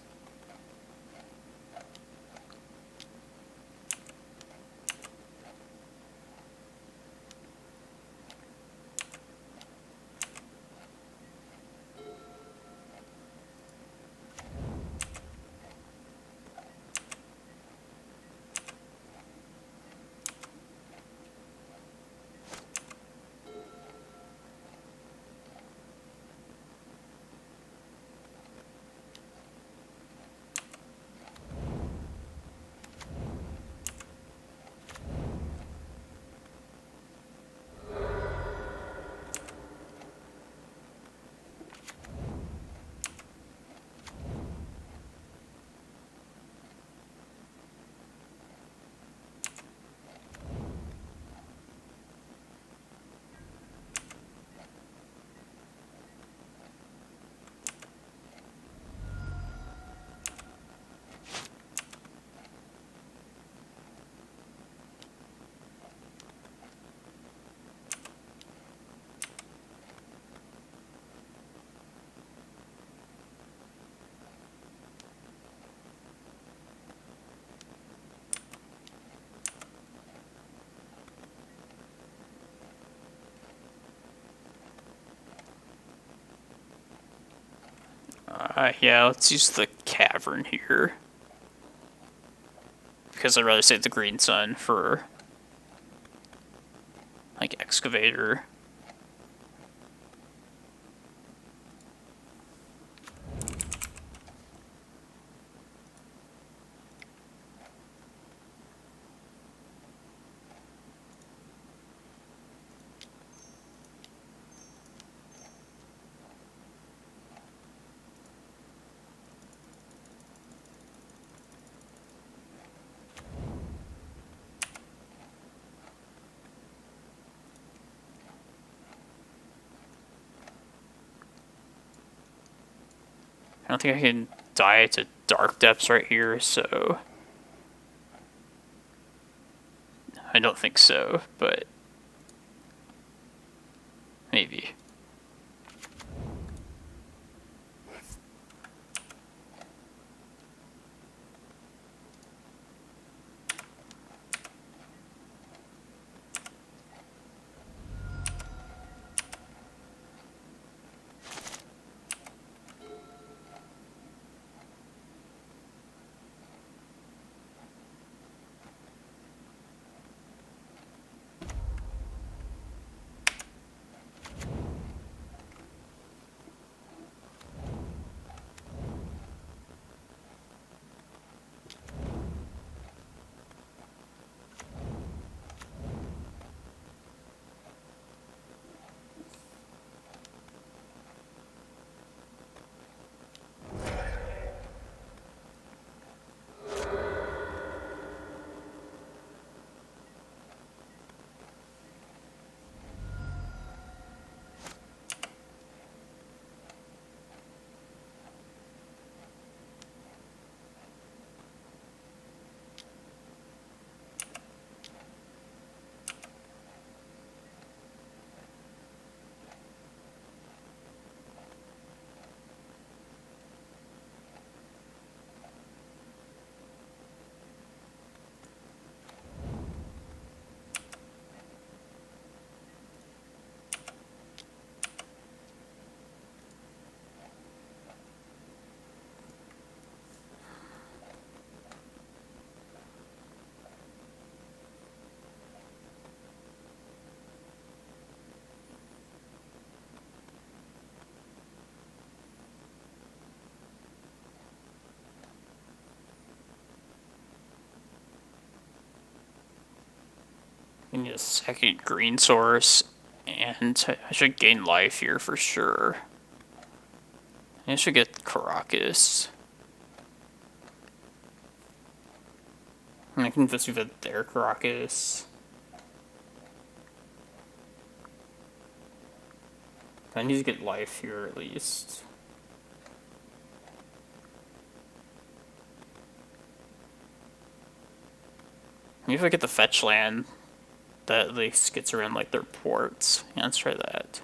Yeah, let's use the Cavern here. Because I'd rather save the Green Sun for, like, Excavator. I don't think I can die to Dark Depths right here, so... I don't think so, but... maybe. I need a second green source, and I should gain life here for sure. I should get Karakas. And I can Vesuva their Karakas. I need to get life here at least. Maybe if I get the fetch land, that at least gets around like their ports. Yeah, let's try that.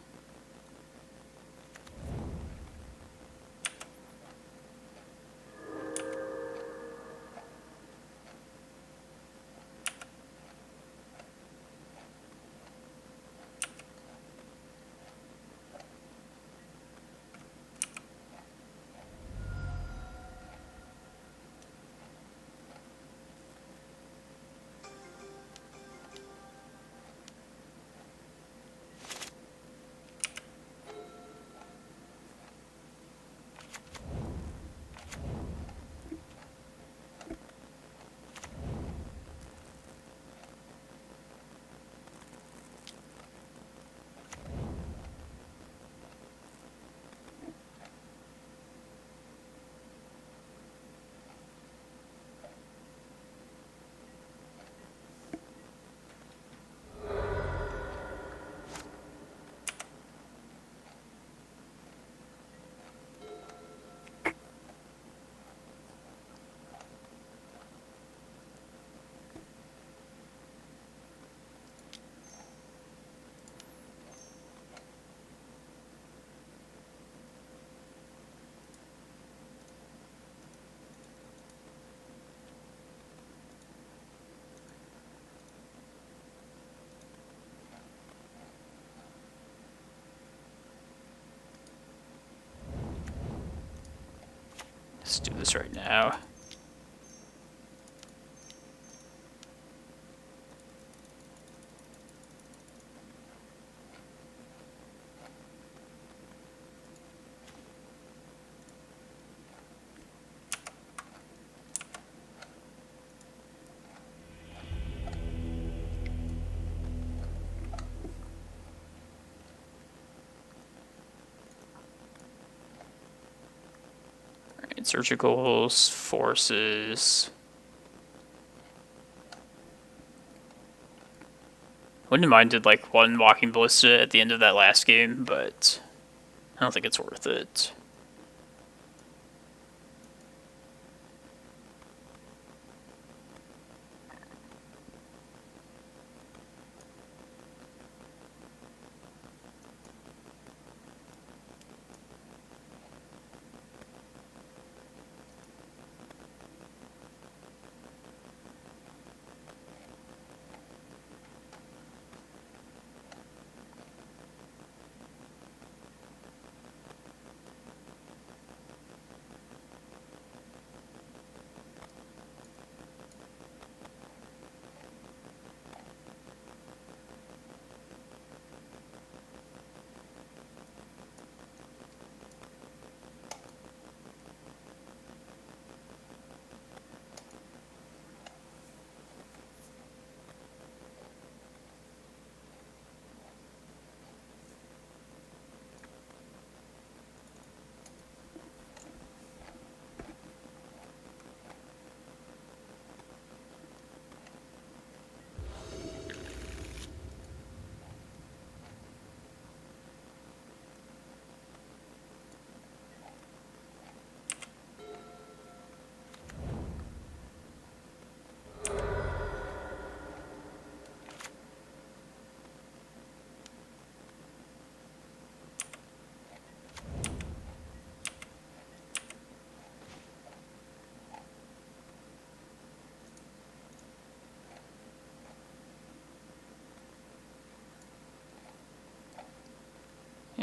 Let's do this right now. Surgicals, forces. Wouldn't have minded like one Walking Ballista at the end of that last game, but I don't think it's worth it.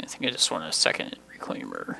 I think I just want a second Reclaimer.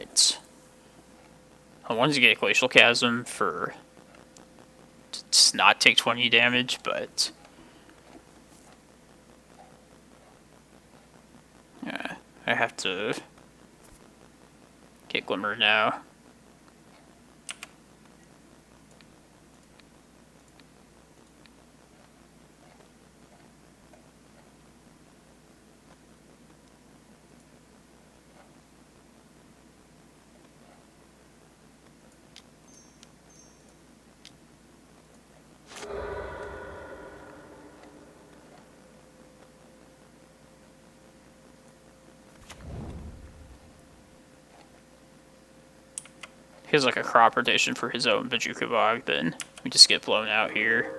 Alright. I wanted to get Glacial Chasm for to just not take 20 damage, but yeah, I have to get Glimmer now. He has like a crop rotation for his own Bojuka Bog, then we just get blown out here.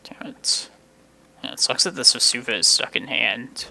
Damn it. Yeah, it sucks that this Vesuva is stuck in hand.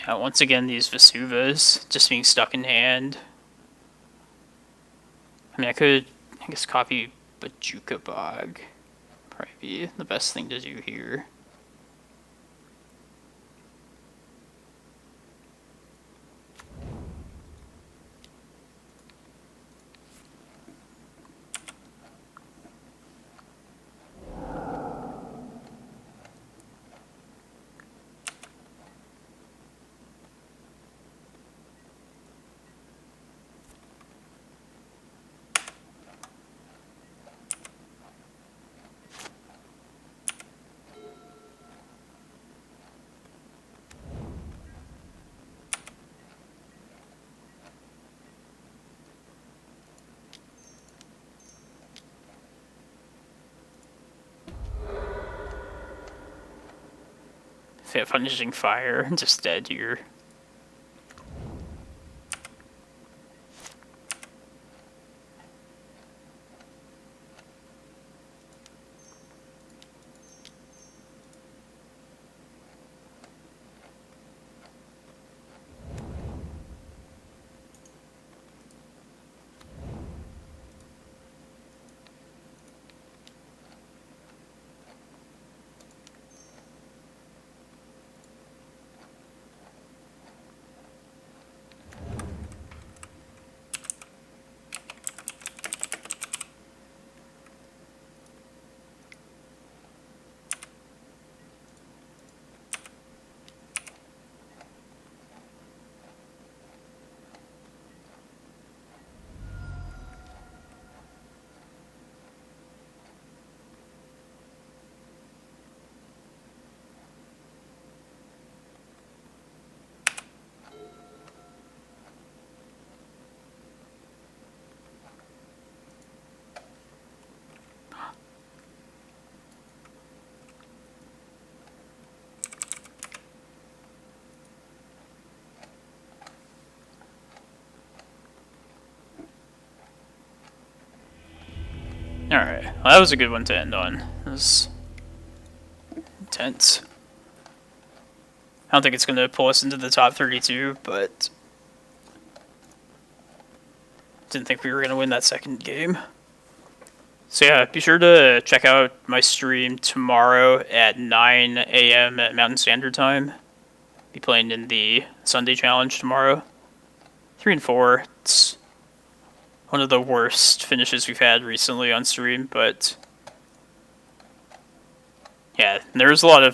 Yeah, once again, these Vesuvas just being stuck in hand. I mean, I could, I guess, copy Bojuka Bog. Probably be the best thing to do here. Yeah, punishing fire, just dead here. Alright, well, that was a good one to end on. It was intense. I don't think it's going to pull us into the top 32, but didn't think we were going to win that second game. So yeah, be sure to check out my stream tomorrow at 9 a.m. at Mountain Standard Time. Be playing in the Sunday Challenge tomorrow. 3 and 4. It's one of the worst finishes we've had recently on stream, but yeah, there was a lot of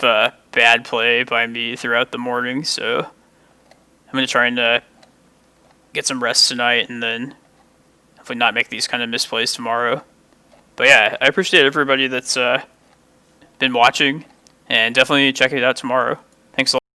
bad play by me throughout the morning, so I'm going to try and get some rest tonight and then hopefully not make these kind of misplays tomorrow. But yeah, I appreciate everybody that's been watching, and definitely check it out tomorrow. Thanks a lot.